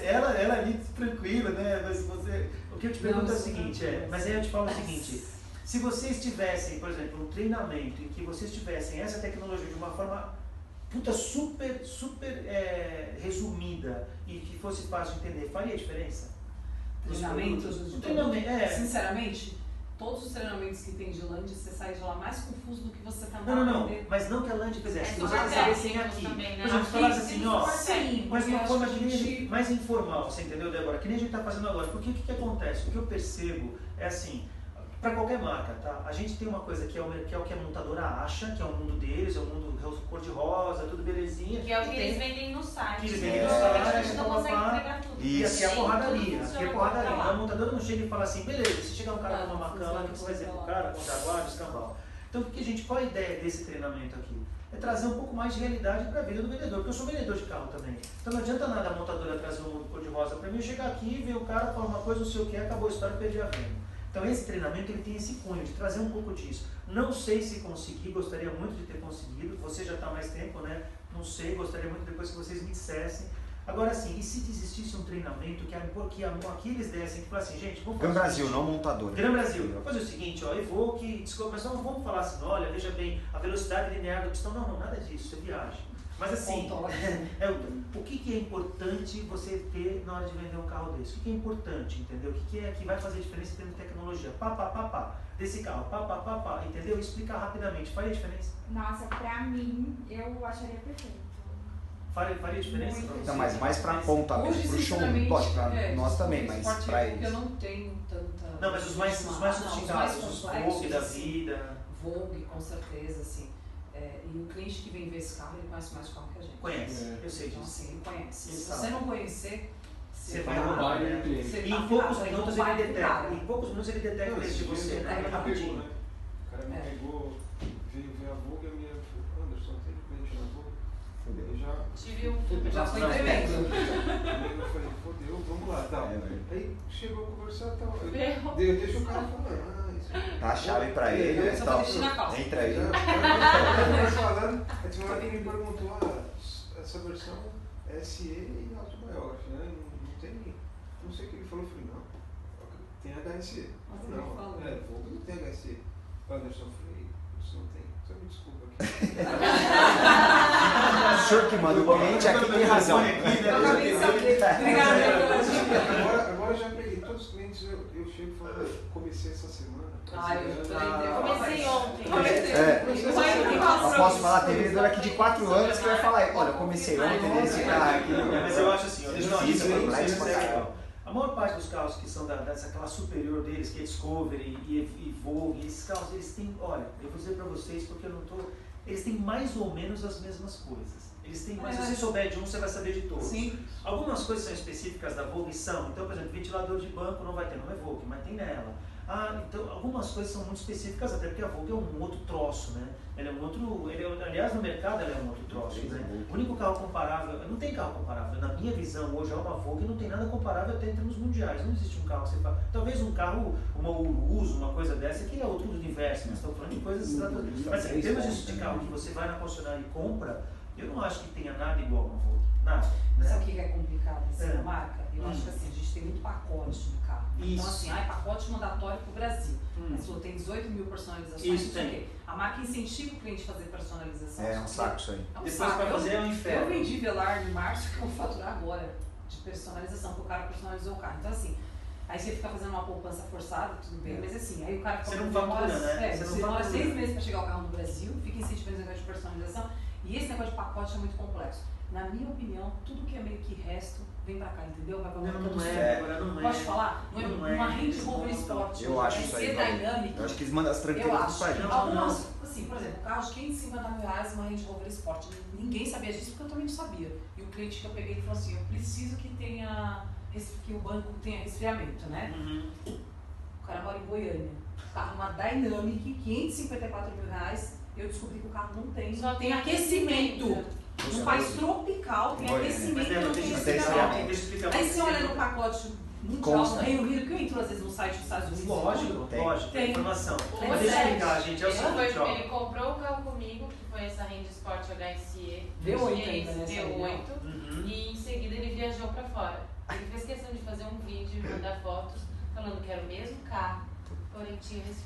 A: ela ali tranquila, né? Mas você... O que eu te pergunto é o seguinte, mas aí eu te falo o seguinte... Se vocês tivessem, por exemplo, um treinamento em que vocês tivessem essa tecnologia de uma forma super resumida e que fosse fácil de entender, faria diferença?
C: Treinamento? Sinceramente, todos os treinamentos que tem de land, você sai de lá mais confuso do que você tá
A: Não, mas não que a land fizesse. Se você quiser assim aqui. Também, né? Por exemplo, falar assim, ó, mas de uma forma mais informal, você entendeu, Débora? Que nem a gente tá fazendo agora. Porque o que acontece? O que eu percebo é assim, para qualquer marca, tá? A gente tem uma coisa que é o que a montadora acha, que é o mundo deles, é o mundo cor-de-rosa, tudo belezinha.
E: Que é o que eles vendem no site.
A: Que eles vendem no site,
E: a gente não consegue entregar tudo.
A: E aqui é a porradaria. Aqui é a porradaria. Então a montadora não chega e fala assim, beleza, se chegar um cara com uma macana, o que você vai dizer pro cara, com jaguar, escambau. Então qual é a ideia desse treinamento aqui? É trazer um pouco mais de realidade para a vida do vendedor, porque eu sou vendedor de carro também. Então não adianta nada a montadora trazer um mundo cor-de-rosa para mim, eu chegar aqui, ver o cara, falar uma coisa, não sei o que, acabou a história e perdi a venda. Então esse treinamento ele tem esse cunho de trazer um pouco disso. Não sei se consegui, gostaria muito de ter conseguido, você já está há mais tempo, né? Não sei, gostaria muito depois que vocês me dissessem. Agora sim, e se existisse um treinamento que aqui eles dessem, que falassem, gente, vamos fazer
B: Gran Brasil, não montador.
A: Gran Brasil, vamos fazer o seguinte, ó, Evoque, mas não vamos falar assim, olha, veja bem, a velocidade linear do pistão, não, nada disso, você viaja. Mas assim, o que é importante você ter na hora de vender um carro desse? O que é importante, entendeu? O que é que vai fazer diferença em termos de tecnologia? Desse carro, entendeu? Explicar rapidamente, faria diferença?
F: Nossa, pra mim, eu acharia perfeito.
A: Faria diferença?
B: Então, mas mais pra ponta mesmo, pro show, lógico, pra nós também, mas pra eles.
C: Eu não tenho tanta...
A: Não, mas os mais sofisticados, os Vogue da vida...
C: Vogue, com certeza, assim. E o cliente que vem ver esse carro, ele conhece mais o carro que a gente.
A: Conhece, eu sei disso.
C: Então, assim, ele conhece. Se você não conhecer,
A: você vai roubar, né? E em poucos minutos ele detecta isso de você, né?
D: Rapidinho. O cara me pegou, veio ver a Vogue e a minha falou, Anderson, tem cliente na Vogue?
C: Já foi tremendo.
D: Eu falei, fodeu, vamos lá, tal. Aí chegou a conversar, tal. Deixa o cara falar.
B: Dá a chave pra ele, tal. Entra aí.
D: Falando, aí tinha uma hora que ele me perguntou, essa versão é SE e autobiography, né? Não tem, não sei o que ele falou, eu falei, não, tem HSE. Não, Vogue não tem HSE. Anderson, eu falei, isso não tem, você me desculpa aqui.
B: O senhor que manda o cliente aqui tem razão.
D: Agora já peguei todos os clientes, eu chego e falo, comecei essa semana.
E: Comecei ontem.
B: Eu posso falar, tem vendedor aqui de 4 anos que vai falar, olha, eu comecei ontem nesse carro aqui.
A: Mas eu acho assim, a maior parte dos carros que são dessa classe superior deles, que é Discovery e Vogue, esses carros, eles têm, olha, eu vou dizer pra vocês porque eu não tô, eles têm mais ou menos as mesmas coisas. Eles têm, mas se você souber de um, você vai saber de todos.
C: Sim.
A: Algumas coisas são específicas da Vogue são, então, por exemplo, ventilador de banco não vai ter, não é Vogue, mas tem nela. Então, algumas coisas são muito específicas, até porque a Vogue é um outro troço, né? Ele é um outro, aliás, no mercado ela é um outro troço, né? O único carro comparável, não tem carro comparável, na minha visão, hoje é uma Vogue, não tem nada comparável até em termos mundiais, não existe um carro que você fala, talvez um carro, uma Urus, uma coisa dessa, que é outro universo, nós estamos falando de coisas, mas em termos de carro que você vai na concessionária e compra, eu não acho que tenha nada igual a uma Vogue, nada. Né?
C: Sabe o que é complicado assim, na marca? Eu acho que assim, a gente tem muito pacote no carro.
A: Isso.
C: Então assim, pacote mandatório para o Brasil. Mas falou, tem 18 mil personalizações.
A: Isso tem.
C: A marca incentiva o cliente a fazer personalização.
B: É um saco isso aí.
C: É um
A: Depois
C: saco.
A: para fazer é um inferno.
C: Eu vendi velar em março que eu vou faturar agora de personalização, porque o cara personalizou o carro. Então assim, aí você fica fazendo uma poupança forçada, tudo bem, mas assim, aí o cara
A: você não fatura, né?
C: Você demora 6 meses para chegar o carro no Brasil, fica incentivando esse negócio de personalização, e esse negócio de pacote é muito complexo. Na minha opinião, tudo que é meio que resto vem pra cá, entendeu? Vai pra
A: não é.
C: Pode falar? Não é uma Range Rover Sport.
B: Eu acho isso aí.
C: Dynamic.
B: Eu acho que eles mandam as tranquilas pra gente.
C: Algumas, assim, por exemplo, carro de 550 mil reais, uma Range Rover Sport. Ninguém sabia disso porque eu também não sabia. E o cliente que eu peguei falou assim, eu preciso que o banco tenha resfriamento, né? O cara mora em Goiânia. O carro uma Dynamic, 554 mil reais. Eu descobri que o carro não tem.
E: Só
C: tem aquecimento. Um país tropical, tem aquecimento, não tem resfriamento. Aí você olha no pacote mundial, no Reino Unido, que eu entro às vezes no site dos Estados Unidos.
A: Lógico, tem informação.
E: Mas
A: deixa eu explicar, gente, é o seguinte, ó.
E: Ele comprou o carro comigo, que foi essa Range Sport HSE
C: V8 ainda, né?
E: V8, e em seguida ele viajou pra fora. Ele fez questão de fazer um vídeo e mandar fotos, falando que era o mesmo carro.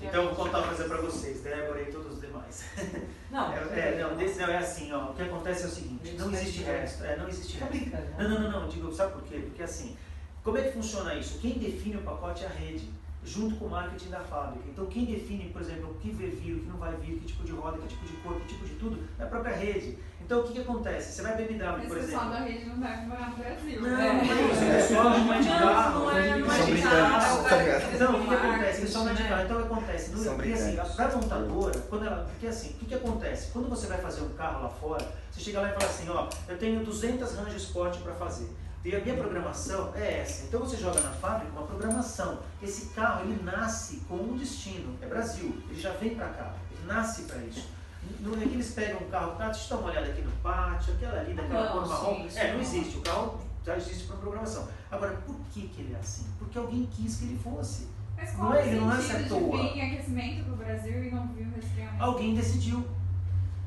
A: Então eu vou contar uma coisa pra vocês, Débora e todos os demais. É assim, ó, o que acontece é o seguinte, não existe resto. Não existe resto. Não, digo, sabe por quê? Porque assim, como é que funciona isso? Quem define o pacote é a rede. junto com o marketing da fábrica. Então quem define, por exemplo, o que vai vir, o que não vai vir, que tipo de roda, que tipo de cor, que tipo de tudo, é a própria rede. Então o que acontece? Você vai BMW, por exemplo.
F: Esse pessoal da rede não deve morar no Brasil.
A: Não é isso, pessoal não é de carro.
C: Não é de
B: carro.
A: Então o que acontece? O pessoal não é de carro. Então o que acontece? Porque assim, a montadora, porque assim, o que acontece? Quando você vai fazer um carro lá fora, você chega lá e fala assim, ó, eu tenho 200 Ranger Sport para fazer. E a minha programação é essa. Então você joga na fábrica uma programação. Esse carro, ele nasce com um destino. É Brasil. Ele já vem para cá. Ele nasce para isso. Não é que eles pegam um carro, deixa eu dar uma olhada aqui no pátio, aquela ali, daquela cor marrom. Não existe. O carro já existe para programação. Agora, por que ele é assim? Porque alguém quis que ele fosse.
F: Mas qual
A: ele não nasce à toa.
F: Vir aquecimento pro Brasil e não viu resfriamento?
A: Alguém decidiu.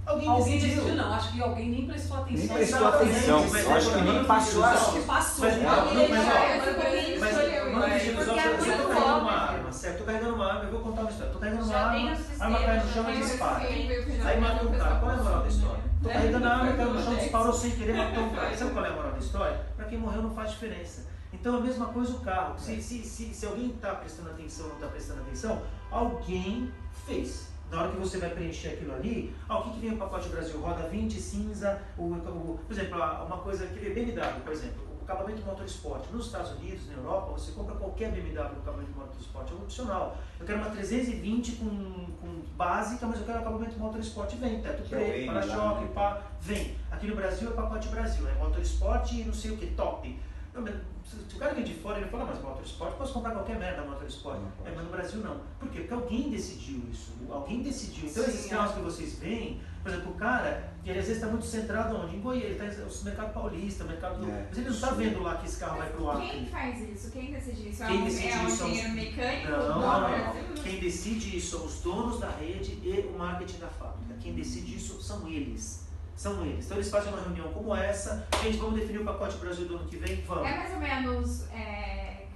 C: Alguém decidiu, não. Acho que alguém nem prestou atenção.
B: Nem prestou atenção. Eu acho que nem passou.
C: Acho que passou.
A: Eu tô carregando uma arma, certo? Tô carregando uma arma, eu vou contar uma história. Tô carregando uma arma cai no chão e dispara. Aí matou um cara. Qual é a moral da história? Tô carregando a arma, caiu no chão, disparou sem querer, matou um cara. Sabe qual é a moral da história? Pra quem morreu não faz diferença. Então a mesma coisa o carro. Se alguém está prestando atenção ou não está prestando atenção, alguém fez. Na hora que você vai preencher aquilo ali, o que vem o pacote Brasil? Roda 20, cinza, por exemplo, uma coisa que vem BMW, por exemplo, o acabamento motorsport. Nos Estados Unidos, na Europa, você compra qualquer BMW com acabamento motorsport, é opcional. Eu quero uma 320 com básica, mas eu quero acabamento motorsport, vem, teto preto, para-choque, vem. Aqui no Brasil é pacote Brasil, é motorsport e não sei o que, top. Se o cara vem de fora, ele fala, mas motorsport, posso comprar qualquer merda motorsport. Mas no Brasil não. Por quê? Porque alguém decidiu isso. Alguém decidiu. Então esses carros que vocês veem, por exemplo, o cara, ele às vezes está muito centrado onde? Em Goiânia, ele está no mercado paulista, mercado do... Mas ele não está vendo lá que esse carro vai pro Acre.
F: Quem faz isso? Quem decide isso?
A: Quem decide
F: é um
A: isso
F: engenheiro mecânico?
A: Não. Quem decide isso são os donos da rede e o marketing da fábrica. Quem decide isso são eles. Então eles fazem uma reunião como essa, gente, vamos definir o pacote Brasil do ano que vem? Vamos.
F: É mais ou menos,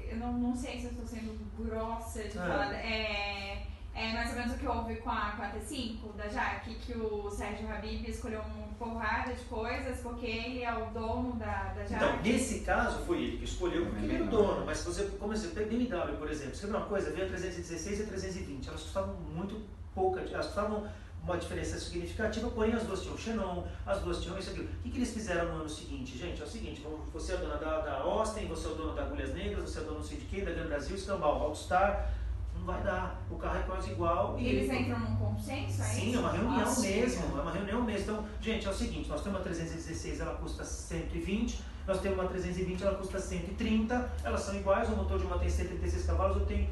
F: eu não sei se eu estou sendo grossa de falar, é mais ou menos o que houve com a T5 da Jaque, que o Sérgio Habib escolheu uma porrada de coisas porque ele é o dono da Jaque.
A: Então, nesse caso foi ele que escolheu porque ele era o dono, mas se você, como você tem BMW, por exemplo, você vê uma coisa, veio a 316 e a 320, elas custavam muito pouca, elas custavam uma diferença significativa, porém as duas tinham Xenon, as duas tinham isso aqui. O que eles fizeram no ano seguinte? Gente, é o seguinte, você é dona da Austin, você é o dono da Agulhas Negras, você é o dono não sei de quem, da Gran Brasil, Escambau, Altstar, não vai dar, o carro é quase igual.
F: E eles entram num consenso,
A: Sim, é uma reunião mesmo, é uma reunião mesmo. Então, gente, é o seguinte, nós temos uma 316, ela custa 120, nós temos uma 320, ela custa 130, elas são iguais, o motor de uma tem 136 cavalos, eu tenho...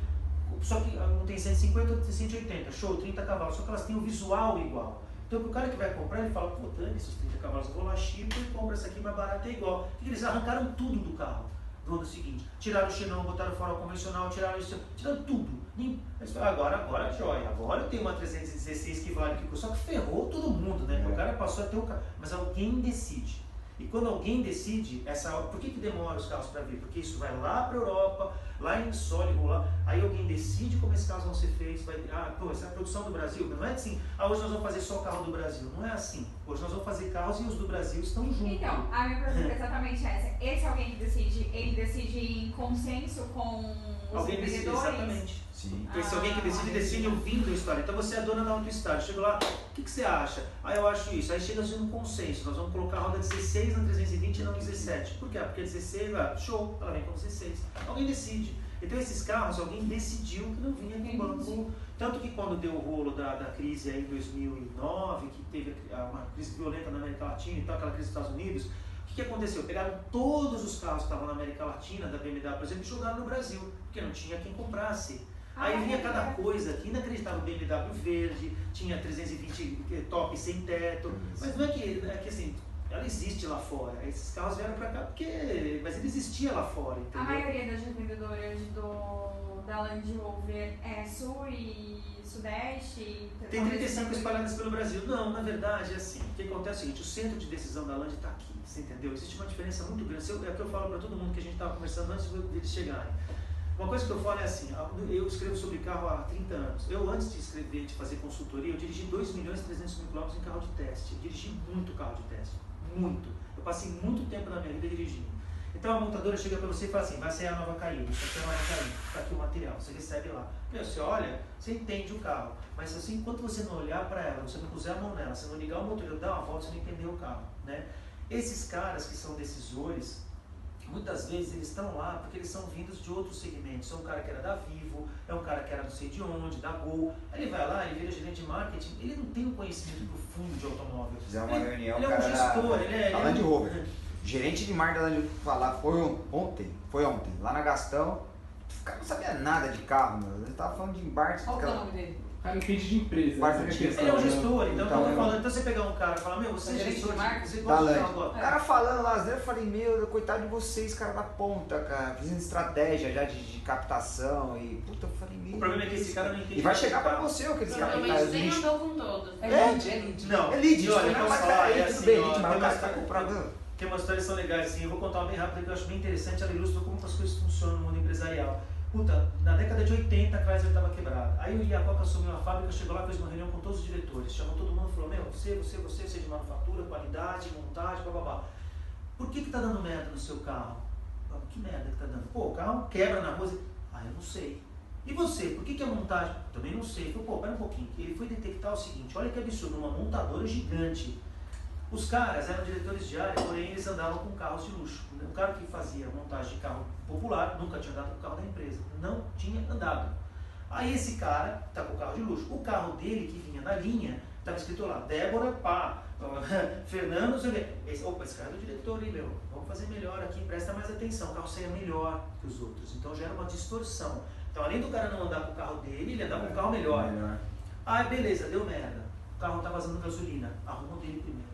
A: Só que um tem 150, outro tem 180, show, 30 cavalos, só que elas têm o visual igual. Então o cara que vai comprar, ele fala, pô, dane esses 30 cavalos, eu vou lá, chipo e compro essa aqui mais barata, é igual. E eles arrancaram tudo do carro no ano seguinte. Tiraram o xenon, botaram o farol convencional, tiraram tudo. Eles falaram, agora joia, agora eu tenho uma 316 que vale, só que ferrou todo mundo, né? O cara passou a ter o carro, mas alguém decide. E quando alguém decide, por que demora os carros para vir? Porque isso vai lá para a Europa, lá em sólido, lá, aí alguém decide como esses carros vão ser feitos, essa é a produção do Brasil, não é assim, hoje nós vamos fazer só o carro do Brasil, não é assim, hoje nós vamos fazer carros e os do Brasil estão juntos.
F: Então, a minha pergunta é exatamente essa, esse alguém que decide, ele decide em consenso com os empreendedores?
A: Exatamente. Sim. Esse alguém que decide ouvindo a história. Então você é a dona da AutoStart. Chega lá, o que você acha? Eu acho isso. Aí chega um consenso. Nós vamos colocar a roda 16 na 320 e não 17. Por quê? Porque 16, show, ela vem com 16. Alguém decide. Então esses carros, alguém decidiu que não vinha com banco. Tanto que quando deu o rolo da crise aí em 2009, que teve uma crise violenta na América Latina e tal, aquela crise dos Estados Unidos, o que aconteceu? Pegaram todos os carros que estavam na América Latina, da BMW, por exemplo, e jogaram no Brasil, porque não tinha quem comprasse. Aí vinha cada coisa aqui, inacreditável, BMW verde, tinha 320 top sem teto, mas não é que assim, ela existe lá fora, esses carros vieram pra cá mas ele existia lá fora, entendeu?
F: A maioria das revendedoras da Land Rover é sul e sudeste?
A: Tem 35 espalhadas pelo Brasil. Não, na verdade é assim, o que acontece é o seguinte, o centro de decisão da Land está aqui, você entendeu? Existe uma diferença muito grande, é o que eu falo para todo mundo que a gente estava conversando antes deles chegarem. Uma coisa que eu falo é assim, eu escrevo sobre carro há 30 anos. Eu, antes de escrever, de fazer consultoria, eu dirigi 2.300.000 km em carro de teste. Eu dirigi muito carro de teste, muito. Eu passei muito tempo na minha vida dirigindo. Então a montadora chega para você e fala assim, vai ser a nova Caíba, isso aqui é a nova Caíba, está aqui o material, você recebe lá. Você olha, você entende o carro, mas assim, enquanto você não olhar para ela, você não puser a mão nela, você não ligar o motor, dar uma volta, você não entendeu o carro, né? Esses caras que são decisores, muitas vezes eles estão lá porque eles são vindos de outros segmentos. É um cara que era da Vivo, é um cara que era não sei de onde, da Gol. Aí ele vai lá, ele vira gerente de marketing, ele não tem um conhecimento profundo de automóvel.
B: Fizer uma reunião,
A: ele é um gestor, ele é...
B: Land Rover. Gerente de marketing da Land Rover falar, foi ontem, lá na Gastão, o cara não sabia nada de carro, meu. Ele tava falando de embarque.
C: Qual é o nome dele?
G: O cara entende de empresa.
A: Ele é um gestor, então você pegar um cara e falar, meu, você é gestor de marketing, você gosta de carro.
B: O cara falando lá, eu falei, meu, coitado de vocês, cara da ponta, cara, fazendo estratégia já de captação e, puta, eu falei, meu.
A: O problema é que esse cara não entende.
B: E vai chegar pra você, aqueles
E: capitais. Nem andou com todos.
A: É
B: lead.
A: Não,
B: é lead.
A: Olha, eu posso falar, é assim,
B: mas o cara tá comprando.
A: Tem umas histórias que são legais, assim, eu vou contar uma bem rápida que eu acho bem interessante, ela ilustra como as coisas funcionam no mundo empresarial. Puta, na década de 80 a Chrysler estava quebrada. Aí o Iacoca assumiu a fábrica, chegou lá, fez uma reunião com todos os diretores, chamou todo mundo e falou, meu, você de manufatura, qualidade, montagem, blá. Por que tá dando merda no seu carro? Que merda que tá dando? Pô, o carro quebra na rua. Eu não sei. E você, por que a montagem? Também não sei. Falei, pô, pera um pouquinho. Ele foi detectar o seguinte, olha que absurdo, uma montadora gigante. Os caras eram diretores de área, porém eles andavam com carros de luxo. O cara que fazia montagem de carro popular nunca tinha andado com o carro da empresa. Não tinha andado. Aí esse cara está com o carro de luxo. O carro dele que vinha na linha, estava escrito lá, Débora, pá, Fernando, não sei o quê. Esse cara é do diretor, hein, meu? Vamos fazer melhor aqui, presta mais atenção. O carro saia melhor que os outros. Então gera uma distorção. Então além do cara não andar com o carro dele, ele andar com o carro melhor. Beleza, deu merda. O carro está vazando gasolina. Arruma o dele primeiro.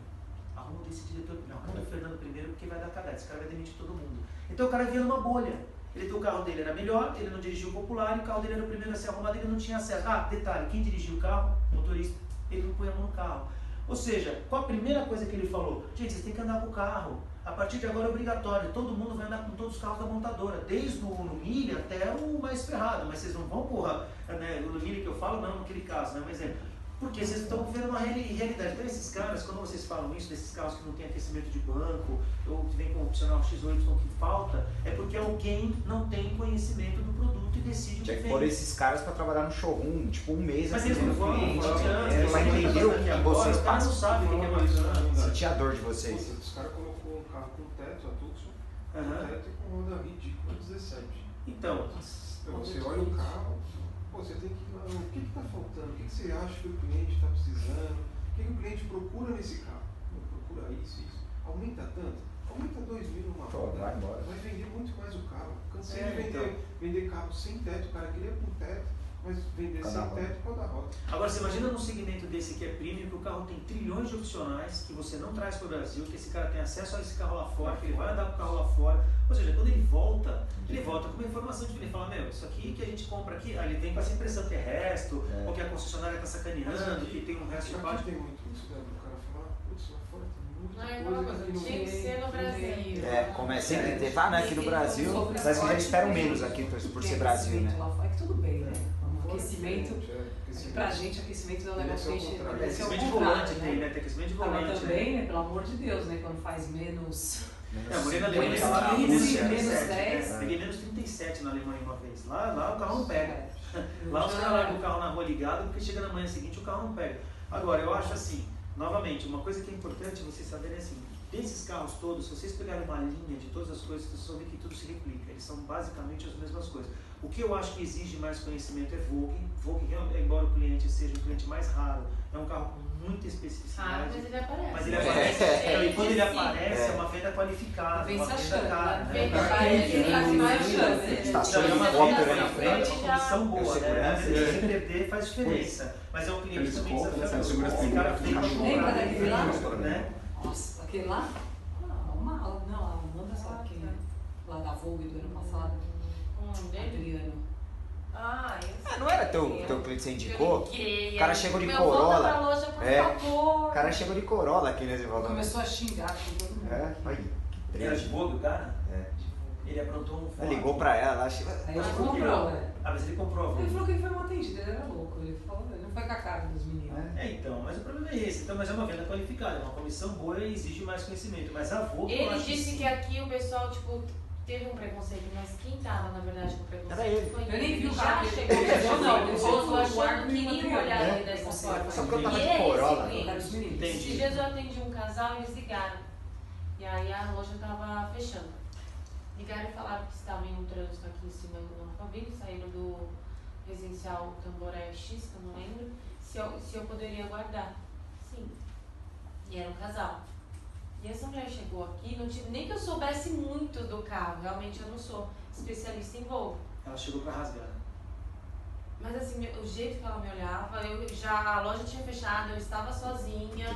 A: Arruma desse diretor primeiro. Arruma do Fernando primeiro, porque vai dar cagada. Esse cara vai demitir todo mundo. Então o cara via numa bolha. O carro dele era melhor, ele não dirigia o popular, e o carro dele era o primeiro a ser arrumado, ele não tinha acesso. Detalhe, quem dirigia o carro, o motorista, ele não põe a mão no carro. Ou seja, qual a primeira coisa que ele falou? Gente, vocês têm que andar com o carro. A partir de agora é obrigatório, todo mundo vai andar com todos os carros da montadora, desde o Uno Mille até o mais ferrado, mas vocês não vão, né, o Uno Mille que eu falo, não naquele caso, né, um exemplo. Porque vocês estão vendo uma realidade. Então esses caras, quando vocês falam isso, desses carros que não tem aquecimento de banco, ou que vem com opcional XY que falta, é porque alguém não tem conhecimento do produto e decide o que
B: tinha que
A: vem.
B: pôr esses caras para trabalhar no showroom, tipo um mês.
A: Mas eles não vão,
B: vai entender o que vocês passam.
A: Não sabe o que é mais.
B: Sentir a dor de vocês.
D: Os caras colocou um carro com teto, a Tucson, com teto e com roda ridícula 17.
A: Então,
D: você olha o carro, você tem que ir lá, o que está faltando? O que você acha que o cliente está precisando? O que o cliente procura nesse carro? Procura isso. Aumenta tanto? Aumenta 2 mil numa roda.
B: Vai embora.
D: Vai vender muito mais o carro. Cansei de vender carro sem teto. O cara queria com teto, mas vender sem teto por da roda.
A: Agora você imagina num segmento desse que é premium, que o carro tem trilhões de opcionais, que você não traz para o Brasil, que esse cara tem acesso a esse carro lá fora, que ele vai andar com o carro lá fora. Ou seja, quando ele volta com uma informação diferente. Ele fala, meu, isso aqui que a gente compra aqui, ele vem com essa impressão que é resto, ou que a concessionária está sacaneando, que tem um resto de parte.
D: Tem muito isso, né? O cara fala, putz, lá fora tem muita
E: coisa que
F: tinha que ser no Brasil.
B: Começa sempre a ter, né, aqui no Brasil, mas que já esperam menos aqui por ser Brasil, né?
C: É que tudo bem, né? Aquecimento, pra gente, aquecimento é um negócio que a gente...
A: Aquecimento de volante tem, né? Tem aquecimento de volante.
C: Mas também, né? Pelo amor de Deus, né? Quando faz menos...
A: morei na Alemanha, peguei menos 37 na Alemanha uma vez. Lá o carro não pega. Lá os caras largam o carro na rua ligado, porque chega na manhã seguinte o carro não pega. Agora, eu acho assim, novamente, uma coisa que é importante vocês saberem assim, desses carros todos, se vocês pegarem uma linha de todas as coisas, vocês vão ver que tudo se replica. Eles são basicamente as mesmas coisas. O que eu acho que exige mais conhecimento é Volkswagen. Volkswagen, embora o cliente seja um cliente mais raro, é um carro com muita especificidade.
E: Mas ele aparece.
A: Mas ele aparece. E quando ele aparece, é uma venda qualificada, uma venda cara.
B: Estação de helicóptero na frente.
A: É uma condição boa, né? Se perder faz diferença. Mas é um cliente também desafiador. Esse cara vem pra
C: lembra daquele lá?
A: Né?
C: Nossa, aquele lá? Não, a Amanda sabe quem é. Lá da Volkswagen do ano passado. Adriano.
B: Não era teu cliente que você indicou? O cara chegou de
E: Corolla.
B: Corolla.
E: Pra loja, por favor.
B: O cara chegou de Corolla aqui nesse valor.
C: Começou a xingar com todo mundo.
B: Olha, que
A: Era de boa do cara? Ele aprontou um fogo.
B: Ligou pra ela, acho que...
C: Aí ele comprou, né?
A: Mas ele comprou a Volvo.
C: Ele falou que ele foi mal atendido, ele era louco. Ele falou, ele não foi com a cara dos meninos.
A: Então, mas o problema é esse. Então, mas é uma venda qualificada, é uma comissão boa e exige mais conhecimento. Mas a Volvo...
E: Ele disse que aqui o pessoal, tipo, teve um preconceito, mas quem tava, na verdade, com preconceito
B: era ele.
E: foi
C: Eu nem vi o
E: já
C: cara.
E: chegou
C: Ele
E: falou achando que iam olhar ele dessa forma.
B: Só que eu tava
E: E
B: de Corolla.
E: esses dias eu atendi um casal e eles ligaram. E aí a loja tava fechando. Ligaram e falaram que estavam em um trânsito aqui em cima do Alphaville, saíram do residencial Tamboré X, que eu não lembro, se eu poderia guardar. Sim. E era um casal. E essa mulher chegou aqui, não tinha, nem que eu soubesse muito do carro, realmente eu não sou especialista em Volvo.
A: Ela chegou pra rasgar.
E: Mas assim, o jeito que ela me olhava, a loja tinha fechado, eu estava sozinha.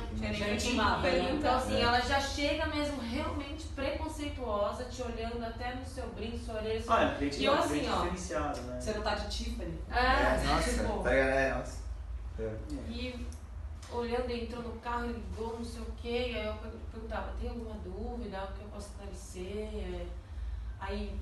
E: Então assim, ela já chega mesmo realmente preconceituosa, te olhando até no seu brinco, sua orelha.
A: E eu assim, ó. Né?
C: Você não tá de Tiffany?
B: Nossa,
E: tipo,
B: nossa.
E: E olhando, entrou no carro, ligou, não sei o quê, e aí eu perguntava, tem alguma dúvida, algo que eu possa esclarecer? Aí,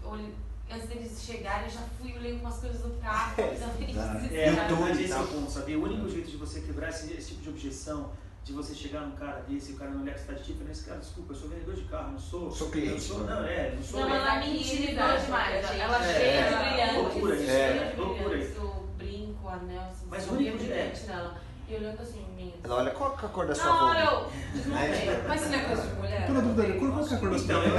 E: antes deles chegarem, eu já fui olhando umas coisas do carro,
A: mas esse é o ponto, sabia? O único jeito de você quebrar esse tipo de objeção, de você chegar num cara desse e o cara não olhar que você tá de tipo, nesse cara, desculpa, eu sou vendedor de carro, não sou...
B: Sou cliente.
A: Não, não sou...
E: Não, mas ela me intimidou demais, ela cheia de brilhantes, cheia de brilhantes, o brinco, o anel, assim,
A: mas o único
E: brilhante dela. E olhando assim, minha.
B: Ela olha, qual que é a cor da sua
E: Não,
B: roupa?
E: eu desmontei.
C: Mas se não é coisa de mulher?
G: Tô na dúvida, qual que é a cor da sua
A: Então, eu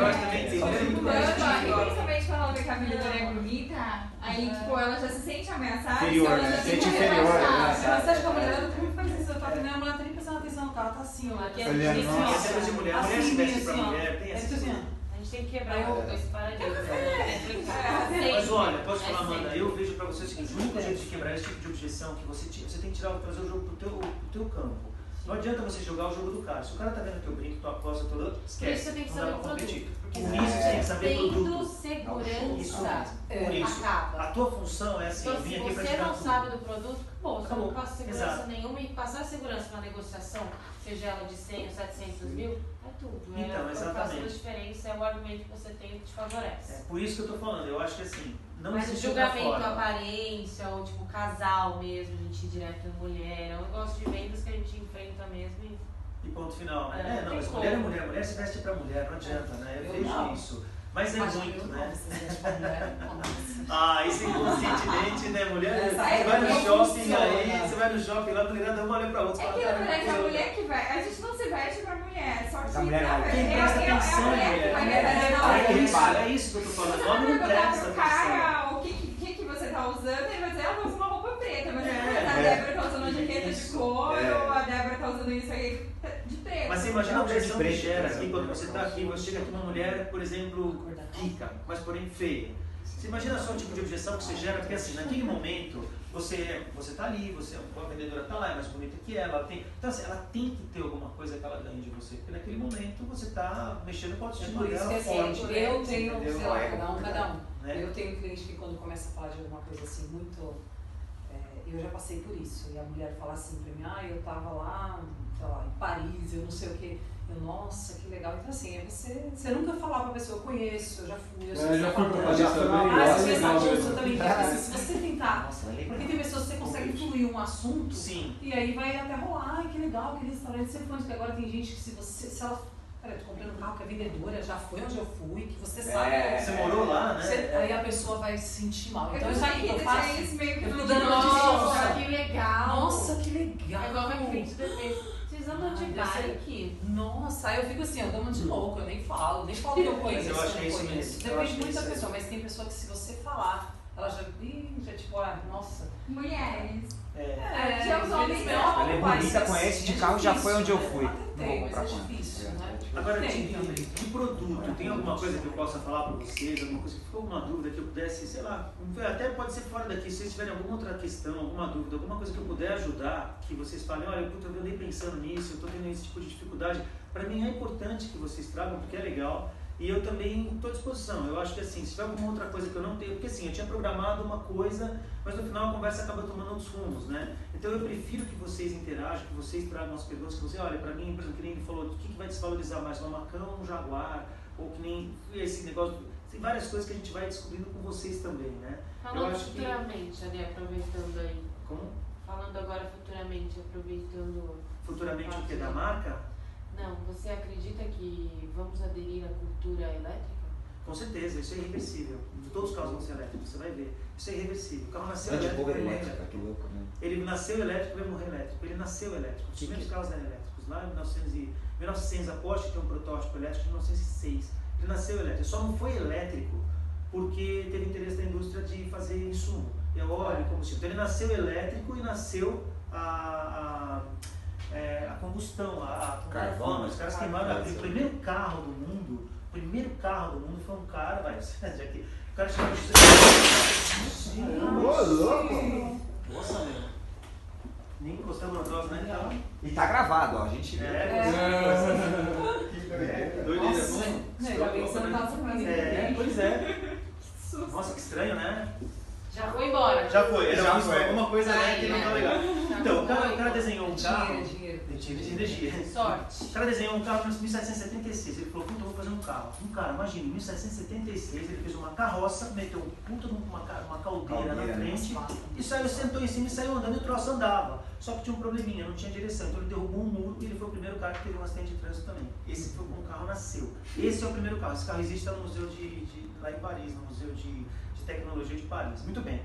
A: acho que também tem.
F: Principalmente quando ela vê que a vendedora é bonita, aí tipo, ela já se sente ameaçada.
B: Inferior,
F: ela
B: né?
F: já
B: Sente
F: fica
B: inferior,
F: rebaixada.
C: Mas você acha que a mulher não faz isso? Eu tô atendendo a mulher, não tá nem prestando atenção no carro, tá assim, ó.
E: Aqui
B: Olhando,
E: tem
B: nossa.
A: Essa coisa de mulher, a mulher se veste pra mulher, tem essa coisa.
E: A gente tem que quebrar esse paradigma.
A: Mas olha, posso falar, Amanda, eu vejo pra você o seguinte, o único jeito de quebrar esse tipo de objeção que você tem que trazer o jogo pro teu campo. Não adianta você jogar o jogo do cara. Se o cara tá vendo teu brinco, tua aposta toda, esquece.
E: Por isso você tem que saber o
A: competir.
E: produto. Porque
A: Isso, você tem que saber o produto.
E: segurança
A: Por isso,
E: acaba.
A: a tua função é assim,
E: Então,
A: eu vim
E: se
A: aqui pra te
E: você
A: dar
E: não
A: tudo.
E: sabe do produto, acabou. Você não
A: Acabou.
E: passa segurança
A: Exato.
E: nenhuma e passar segurança na negociação, seja ela de 100 ou 700 mil, é tudo.
A: Então,
E: faz
A: exatamente.
E: toda a diferença, é o argumento que você tem que te favorece.
A: É por isso que eu tô falando, eu acho que assim, não
E: Mas o
A: existe outra
E: julgamento,
A: forma.
E: aparência, ou tipo casal mesmo, a gente ir direto em mulher, é um negócio de vendas que a gente enfrenta mesmo
A: E ponto final, né?
E: É,
A: Não,
E: tem
A: mas
E: como.
A: mulher é mulher, mulher se veste pra mulher, não adianta, né? Eu vejo
C: não.
A: isso. Mas é muito, né?
C: Ah,
A: Isso inconscientemente, né? Mulher,
C: Essa
A: você vai no
C: aí
A: shopping
C: funciona.
A: aí, você vai no shopping lá, a mulher dá uma olhada pra outra.
F: É que
A: fala,
F: na verdade a
A: "Cara,
F: mulher que vai. A gente não se veste pra mulher, só que
B: Essa mulher
F: na
B: não.
F: verdade
A: Quem presta atenção
F: é a mulher que vai verdade
A: É isso que eu tô
F: Se
A: falando.
F: você
A: Homem não
F: perguntar
A: presta
F: pro
A: atenção.
F: cara o que você tá usando, ele vai dizer, ela usa uma roupa preta, mas a
A: É.
F: Débora tá usando uma jaqueta de couro, a Débora tá usando isso aí de preto.
A: Mas você imagina a objeção que
B: preto,
A: gera
B: né?
A: aqui quando você tá aqui, você chega aqui uma mulher, por exemplo, rica, mas porém feia. Você imagina só o tipo de objeção que você gera, porque assim, naquele momento, você tá ali, a vendedora tá lá, é mais bonita que ela, tem. Então assim, ela tem que ter alguma coisa que ela ganhe de você, porque naquele momento você tá mexendo com a
C: É
A: autoestima
C: por isso
A: dela
C: que assim,
A: forte.
C: eu tenho,
A: entendeu?
C: sei lá, cada um.
A: Né?
C: Eu tenho um cliente que quando começa a falar de alguma coisa assim, muito... eu já passei por isso, e a mulher fala assim pra mim, eu tava lá, sei lá, em Paris, eu não sei o que. Eu, nossa, que legal. Então assim, é você nunca falar pra pessoa, eu conheço, eu já fui, eu sei o que
G: já
C: você
G: fui
C: tá
G: pra
C: falando.
G: Paris também,
C: Ah,
G: nossa,
C: você
G: legal
C: sabe disso,
G: mesmo.
C: eu também quero. Assim, se você tentar,
B: Nossa, legal.
C: porque tem pessoas que você consegue fluir um assunto,
A: Sim.
C: e aí vai até rolar, ai que legal, aquele restaurante, você foi, porque agora tem gente que se ela, cara, eu tô comprando um carro que é vendedora, já foi onde eu fui, que você sabe.
A: Você morou lá, né?
C: Aí a pessoa vai se sentir mal. Então
F: eu
C: isso aí que eu faço.
F: isso meio que
C: Eu
F: no
C: fico dando
E: Nossa,
C: notícia.
E: que legal!
C: Nossa, que legal.
E: É igual a minha cliente defesa. Vocês andam de bike?
C: Nossa, aí eu fico assim, eu dou de louco, eu nem falo que eu conheço.
A: eu acho que é
C: não
A: isso
C: conheço.
A: mesmo. Eu
C: Depende
A: acho que
C: muito da
A: é isso
C: pessoa, mas tem pessoa que se você falar, ela já tipo, nossa.
F: Mulheres.
C: Já
F: os homens não.
B: Ela é bonita, conhece de carro, já foi onde eu fui.
C: Até
B: Não vou
C: tem,
B: comprar
C: mas é
B: com ela.
C: difícil, né?
A: Agora,
C: Tem
A: de produto, tem alguma coisa que eu possa falar para vocês? Alguma coisa que ficou alguma dúvida que eu pudesse, sei lá, até pode ser fora daqui, se vocês tiverem alguma outra questão, alguma dúvida, alguma coisa que eu puder ajudar, que vocês falem, olha, puta, eu andei pensando nisso, eu estou tendo esse tipo de dificuldade. Para mim é importante que vocês tragam, porque é legal. E eu também estou à disposição. Eu acho que assim, se tiver alguma outra coisa que eu não tenho, porque assim, eu tinha programado uma coisa, mas no final a conversa acaba tomando outros rumos, né? Então eu prefiro que vocês interajam, que vocês tragam as perguntas, que você, olha, para mim, por exemplo, que nem ele falou, o que vai desvalorizar mais, uma Macan ou um Jaguar? ou que nem esse negócio, tem várias coisas que a gente vai descobrindo com vocês também, né?
E: Falando futuramente, ali, aproveitando aí.
A: Como?
E: Falando agora futuramente, aproveitando...
A: Futuramente o que? Da marca?
E: Não, você acredita que vamos aderir à cultura elétrica?
A: Com certeza, isso é irreversível. Todos os carros vão ser elétricos, você vai ver. Isso é irreversível. O carro nasceu elétrico, vai morrer elétrico.
B: Que louco, né?
A: Ele nasceu elétrico, vai morrer elétrico. Ele nasceu elétrico. Os primeiros carros eram elétricos. Lá em 1900 a Porsche tem um protótipo elétrico de 1906. Ele nasceu elétrico. Só não foi elétrico porque teve interesse da indústria de fazer insumo. É óleo, combustível. Então ele nasceu elétrico e nasceu a combustão, a carvão. Os caras queimaram. O primeiro carro do mundo foi um cara, já que o cara chama de...
B: louco!
A: Nossa, meu. Nem encostamos na troça, né? Então...
B: E tá gravado, ó. A gente viu.
A: Doideira. Pois é. Nossa, que estranho, né?
E: Já foi embora.
A: Já foi. Alguma coisa que não tá legal. Então, o cara desenhou um carro. Energia.
E: Sorte.
A: O cara desenhou um carro em 1776. Ele falou, puta, eu vou fazer um carro. Um cara, imagina, em 1776 ele fez uma carroça, meteu uma caldeira na frente e sentou em cima e saiu andando e o troço andava. Só que tinha um probleminha, não tinha direção. Então ele derrubou um muro e ele foi o primeiro cara que teve um acidente de trânsito também. Esse foi como o carro nasceu. Esse é o primeiro carro. Esse carro existe no museu lá em Paris, no Museu de Tecnologia de Paris. Muito bem.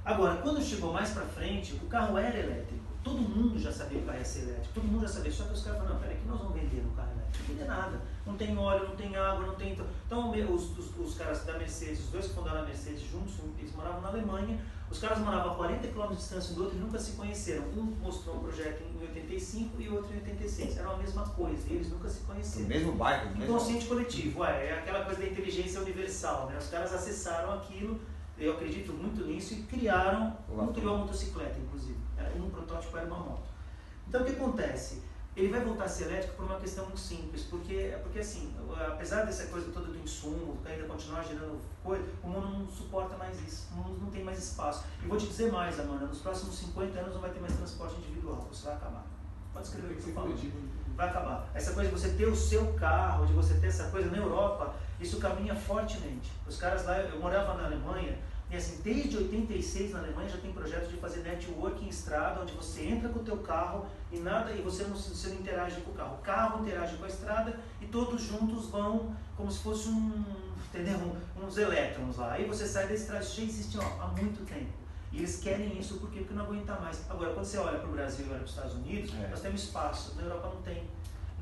A: Agora, quando chegou mais pra frente, o carro era elétrico. Todo mundo já sabia que o carro ia ser elétrico. Todo mundo já sabia. Só que os caras falaram, não, peraí, que nós vamos vender no carro elétrico? Não vender nada. Não tem óleo, não tem água, não tem... Então, os caras da Mercedes, os dois que fundaram a Mercedes juntos, eles moravam na Alemanha. Os caras moravam a 40 km de distância um do outro e nunca se conheceram. Um mostrou um projeto em 85 e o outro em 86. Era a mesma coisa. E eles nunca se conheceram.
B: No mesmo bairro.
A: Inconsciente coletivo. É aquela coisa da inteligência universal, né? Os caras acessaram aquilo, eu acredito muito nisso, e criaram... Um criou a motocicleta, inclusive. Um protótipo era uma moto. Então o que acontece? Ele vai voltar a ser elétrico por uma questão muito simples, porque assim, apesar dessa coisa toda do insumo, ainda continuar gerando coisa, o mundo não suporta mais isso, o mundo não tem mais espaço. E vou te dizer mais, Amanda, nos próximos 50 anos não vai ter mais transporte individual, isso vai acabar. Pode escrever o que você fala. Vai acabar. Essa coisa de você ter o seu carro, de você ter essa coisa na Europa, isso caminha fortemente. Os caras lá, eu morava na Alemanha, e assim, desde 86 na Alemanha já tem projetos de fazer networking em estrada, onde você entra com o teu carro e você não interage com o carro interage com a estrada e todos juntos vão como se fosse uns elétrons lá. Aí você sai da estrada, isso já existe há muito tempo. E eles querem isso porque não aguenta mais. Agora, quando você olha para o Brasil e olha para os Estados Unidos, nós temos espaço, na Europa não tem.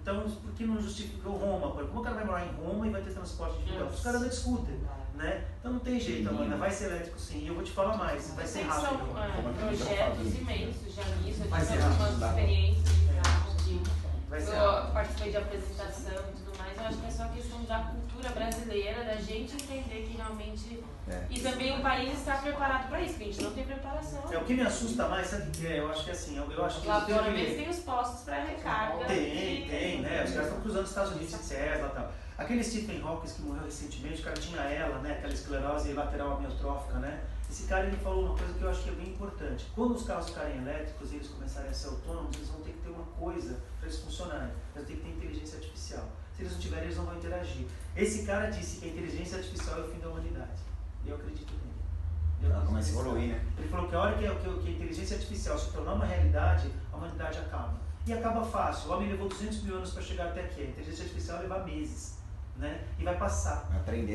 A: Então, por que não justificou Roma? Como o cara vai morar em Roma e vai ter transporte individual? Os caras não scooter, né? Então não tem jeito, Amanda, vai ser elétrico sim. E eu vou te falar mais, vai ser rápido.
E: São projetos imensos já nisso, eu tive algumas experiências de carro, eu participei de apresentação e tudo mais. Eu acho que é só questão da cultura brasileira, da gente entender que realmente... E também o país está preparado para isso, porque a gente não tem preparação.
A: O que me assusta mais, sabe o que é? Eu acho que assim, eu acho que...
E: Lá fora mesmo tem os postos para recarga.
A: Tem, né? Os caras estão cruzando os Estados Unidos de Tesla e tal. Aquele Stephen Hawking que morreu recentemente, o cara tinha ela, né? Aquela esclerose lateral amiotrófica, né? Esse cara, ele falou uma coisa que eu acho que é bem importante. Quando os carros ficarem elétricos e eles começarem a ser autônomos, eles vão ter que ter uma coisa para eles funcionarem. Eles vão ter que ter inteligência artificial. Se eles não tiverem, eles não vão interagir. Esse cara disse que a inteligência artificial é o fim da humanidade. E eu acredito nele.
B: Ela começa a evoluir, né?
A: Ele falou que a hora que a inteligência artificial se tornar uma realidade, a humanidade acaba. E acaba fácil. O homem levou 200 mil anos para chegar até aqui. A inteligência artificial vai levar meses. Né? E vai passar.
B: Vai aprender.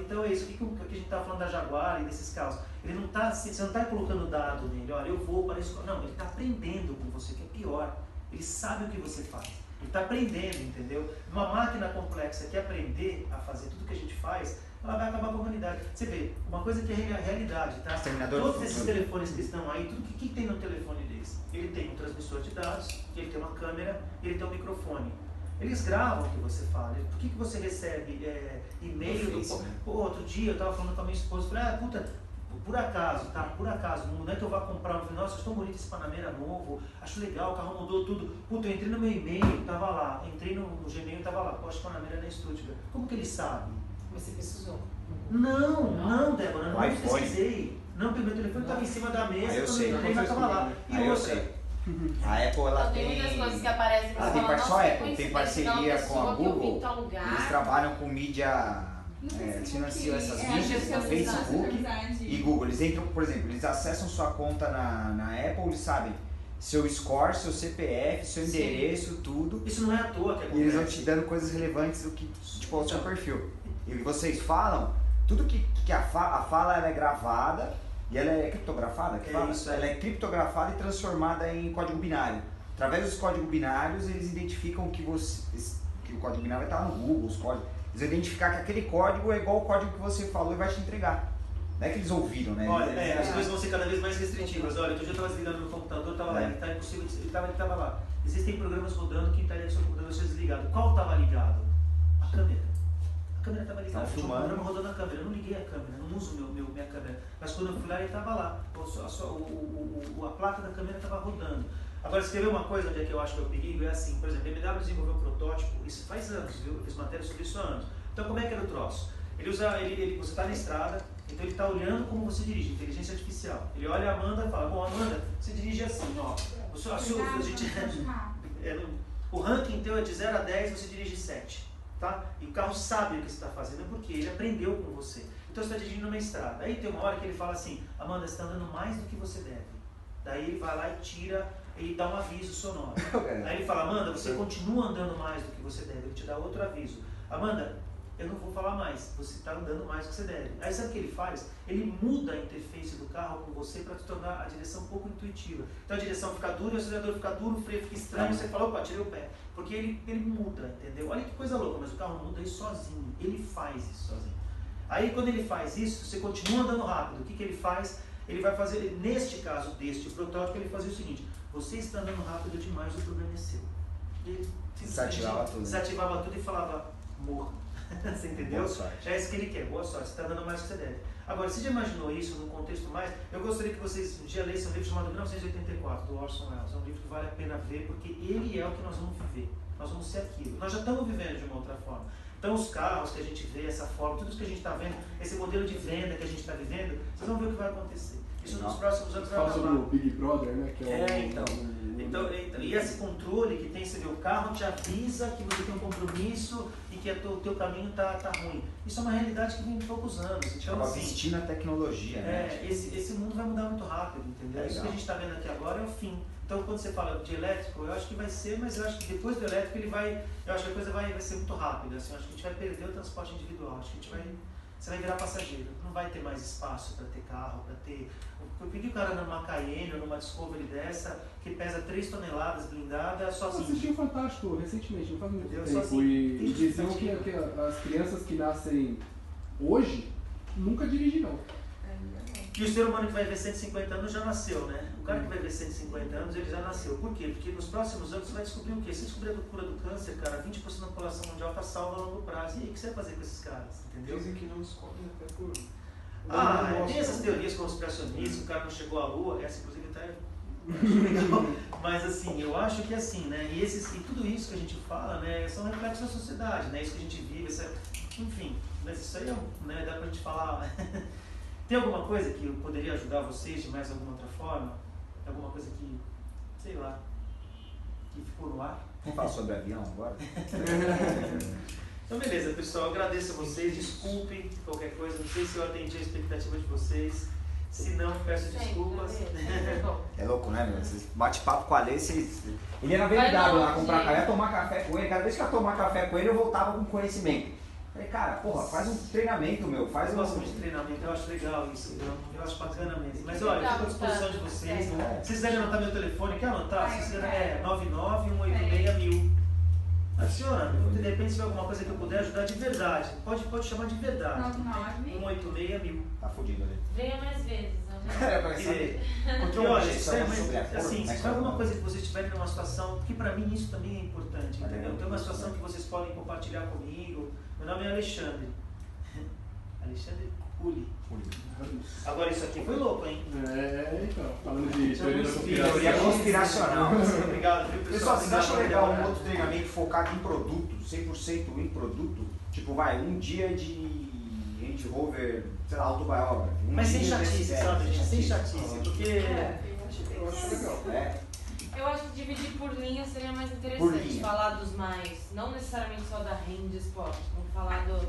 A: Então é isso. O que a gente está falando da Jaguar e desses carros? Ele não tá, você não está colocando dado nele. Olha, eu vou para isso. Não, ele está aprendendo com você, que é pior. Ele sabe o que você faz. Ele está aprendendo, entendeu? Uma máquina complexa que aprender a fazer tudo que a gente faz, ela vai acabar com a humanidade. Você vê, uma coisa que é a realidade, tá? Todos esses telefones que estão aí, tudo que tem no telefone deles? Ele tem um transmissor de dados, ele tem uma câmera, ele tem um microfone. Eles gravam o que você fala. Por que você recebe e-mail? Outro dia eu estava falando com a minha esposa, falei, puta, por acaso, não é que eu vá comprar, eu falei, nossa, estou bonito esse Panamera novo, acho legal, o carro mudou tudo. Puta, eu entrei no meu e-mail, estava lá, entrei no Gmail, estava lá, Porsche Panamera na Stuttgart. Como que ele sabe?
C: Você pesquisou?
A: Não, Débora, não pesquisei. Não, porque meu telefone estava em cima da mesa, quando eu entrei, já estava lá. E outra,
B: A Apple, ela
E: tem muitas coisas que aparecem.
B: Ela tem só a Apple, tem parceria com a Google. Eles trabalham com mídia, financiam essas mídias no Facebook e Google. Eles entram, por exemplo, eles acessam sua conta na Apple, eles sabem seu score, seu CPF, seu endereço, tudo.
A: Isso não é à toa que acontece.
B: E eles vão te dando coisas relevantes do que, tipo, ao seu perfil. E vocês falam, tudo que a fala ela é gravada e ela é criptografada, ela é criptografada e transformada em código binário. Através dos códigos binários, eles identificam que o código binário vai estar no Google, os códigos. Eles vão identificar que aquele código é igual ao código que você falou e vai te entregar. Não é que eles ouviram, né?
A: Olha, as coisas vão ser cada vez mais restritivas. Olha, outro dia eu estava desligando meu computador, estava lá, ele está impossível, ele estava lá. Existem programas rodando que impedem que o seu computador seja desligado. Qual estava ligado? A câmera. A câmera estava ligada. Tinha um programa rodando a câmera. Eu não liguei a câmera, não uso minha câmera. Mas quando eu fui lá, ele estava lá. A placa da câmera estava rodando. Agora, se quer ver uma coisa onde é que eu acho que é o perigo, é assim, por exemplo, a BMW desenvolveu um protótipo, isso faz anos, viu? Eu fiz matéria sobre isso há anos. Então, como é que era o troço? Você está na estrada, então ele está olhando como você dirige, inteligência artificial. Ele olha a Amanda e fala, bom, Amanda, você dirige assim, ó. O ranking teu é de 0 a 10, você dirige 7. Tá? E o carro sabe o que você está fazendo, porque ele aprendeu com você. Então você está dirigindo numa estrada. Aí tem uma hora que ele fala assim, Amanda, você está andando mais do que você deve. Daí ele vai lá e tira, ele dá um aviso sonoro. Aí ele fala, Amanda, você continua andando mais do que você deve. Ele te dá outro aviso. Amanda, eu não vou falar mais, você está andando mais do que você deve. Aí sabe o que ele faz? Ele muda a interface do carro com você para te tornar a direção um pouco intuitiva. Então a direção fica dura, o acelerador fica duro, o freio fica estranho, você fala, opa, tirei o pé. Porque ele muda, entendeu? Olha que coisa louca, mas o carro muda isso sozinho, ele faz isso sozinho. Aí quando ele faz isso, você continua andando rápido, o que ele faz? Ele vai fazer, neste caso deste protótipo, ele fazia o seguinte, você está andando rápido demais, o problema é seu. Ele desativava tudo e falava, morra. Você entendeu? É isso que ele quer, boa sorte, você está dando mais do que você deve. Agora, você já imaginou isso num contexto mais? Eu gostaria que vocês já lessem um livro chamado 1984, do Orson Welles. É um livro que vale a pena ver, porque ele é o que nós vamos viver. Nós vamos ser aquilo. Nós já estamos vivendo de uma outra forma. Então, os carros que a gente vê, essa forma, tudo isso que a gente está vendo, esse modelo de venda que a gente está vivendo, vocês vão ver o que vai acontecer. Isso nos próximos anos vai
G: acabar. Fala sobre o Big Brother, né? Que
A: então, e esse controle que tem, você vê, o carro te avisa que você tem um compromisso e que o teu caminho tá ruim. Isso é uma realidade que vem de poucos anos. Então,
B: assim, vestir na tecnologia, né?
A: Esse mundo vai mudar muito rápido, entendeu? Isso que a gente está vendo aqui agora é o fim. Então, quando você fala de elétrico, eu acho que vai ser, mas eu acho que depois do elétrico eu acho que a coisa vai ser muito rápida. Assim, eu acho que a gente vai perder o transporte individual. Acho que você vai virar passageiro. Não vai ter mais espaço para ter carro, para ter... Eu pedi o cara numa Cayenne ou numa Discovery dessa, que pesa 3 toneladas, blindada, sozinho.
G: Eu assisti o Fantástico recentemente, não faz muito tempo. E diziam que as crianças que nascem hoje nunca dirigirão.
A: E o ser humano que vai ver 150 anos já nasceu, né? O cara que vai ver 150 anos, ele já nasceu. Por quê? Porque nos próximos anos você vai descobrir o quê? Se descobrir a cura do câncer, cara, 20% da população mundial está salva a longo prazo. E aí, o que você vai fazer com esses caras? Entendeu?
D: Dizem que não descobrem até por...
A: tem essas teorias conspiracionistas, o cara não chegou à Lua, essa inclusive está legal. Mas assim, eu acho que assim, né? E tudo isso que a gente fala, né, são reflexos da sociedade, né? Isso que a gente vive, enfim, mas isso aí né, dá pra gente falar. Tem alguma coisa que eu poderia ajudar vocês de mais alguma outra forma? Alguma coisa que, sei lá, que ficou no ar?
B: Vamos falar sobre avião agora?
A: Então beleza, pessoal, eu agradeço a vocês, desculpem qualquer coisa, não sei se eu atendi a expectativa de vocês, se não, peço desculpas.
B: É louco, né, meu? Você bate papo com a Alê, ele era verdade lá comprar café, ia tomar café com ele, cada vez que eu ia tomar café com ele eu voltava com conhecimento. Falei, cara, porra, faz um treinamento, meu, faz
A: eu gosto muito de treinamento, eu acho legal isso, eu acho bacana mesmo. Mas olha, eu fico à disposição de vocês. Se vocês quiserem anotar meu telefone, quer anotar? É 99186000. Adiciona, de repente se tiver alguma coisa que eu puder ajudar de verdade, pode chamar de verdade. 186.000.
B: Tá fudido ali.
E: Venha mais vezes.
A: Porque olha, assim, se for alguma coisa que vocês tiverem numa situação, porque para mim isso também é importante, entendeu? Tem uma situação que vocês podem compartilhar comigo. Meu nome é Alexandre. Alexandre Uli. Agora isso aqui foi louco, hein?
G: Então, falando de teoria
B: conspiracional.
A: Obrigado, viu,
B: pessoal? Vocês acham legal um outro treinamento focado em produto, 100% em produto? Tipo, um dia de Range Rover, sei lá, autobiography.
A: Mas sem chatice, sabe, gente? Sem chatice, porque...
D: Eu acho legal.
E: Eu acho que dividir por linha seria mais interessante. Falar dos mais, não necessariamente só da renda esporte, vamos falar do...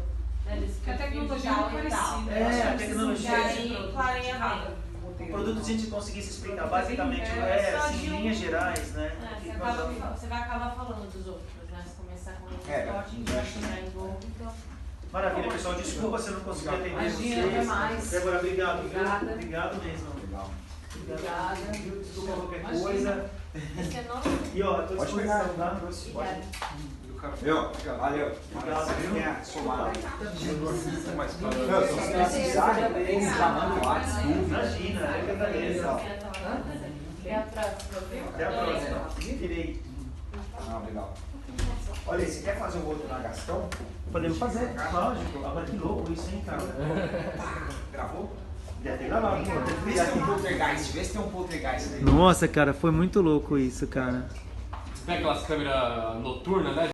C: Que a tecnologia é parecida.
A: A tecnologia
E: é
A: o produto a gente conseguisse explicar basicamente assim, em linhas gerais, né?
E: Você vai acabar falando dos outros, né? Se começar com o esporte, vai chegar em novo, então...
A: Maravilha, pessoal. Desculpa se eu não consegui atender vocês.
C: Até mais.
A: Débora, obrigado.
C: Obrigada.
A: Obrigado mesmo.
B: Legal.
C: Obrigada.
A: Desculpa qualquer coisa.
E: Esse é novo.
A: E ó, tô à disposição, tá?
E: Obrigada.
B: Valeu.
A: Obrigado, viu?
B: Somado.
D: Mais
B: Se precisarem, já manda o WhatsApp.
A: Imagina, eu que agradeço.
E: Até a próxima.
A: Até a próxima. Virei.
B: Legal. Olha, você quer fazer um outro na Gastão?
A: Podemos fazer, lógico. Agora que louco isso, hein, cara?
B: Gravou?
A: Já tem gravado.
B: Vê se tem um poltergeist, vê se tem um poltergeist aí.
A: Nossa, cara, foi muito louco isso, cara.
G: Tem aquelas câmeras noturnas, né?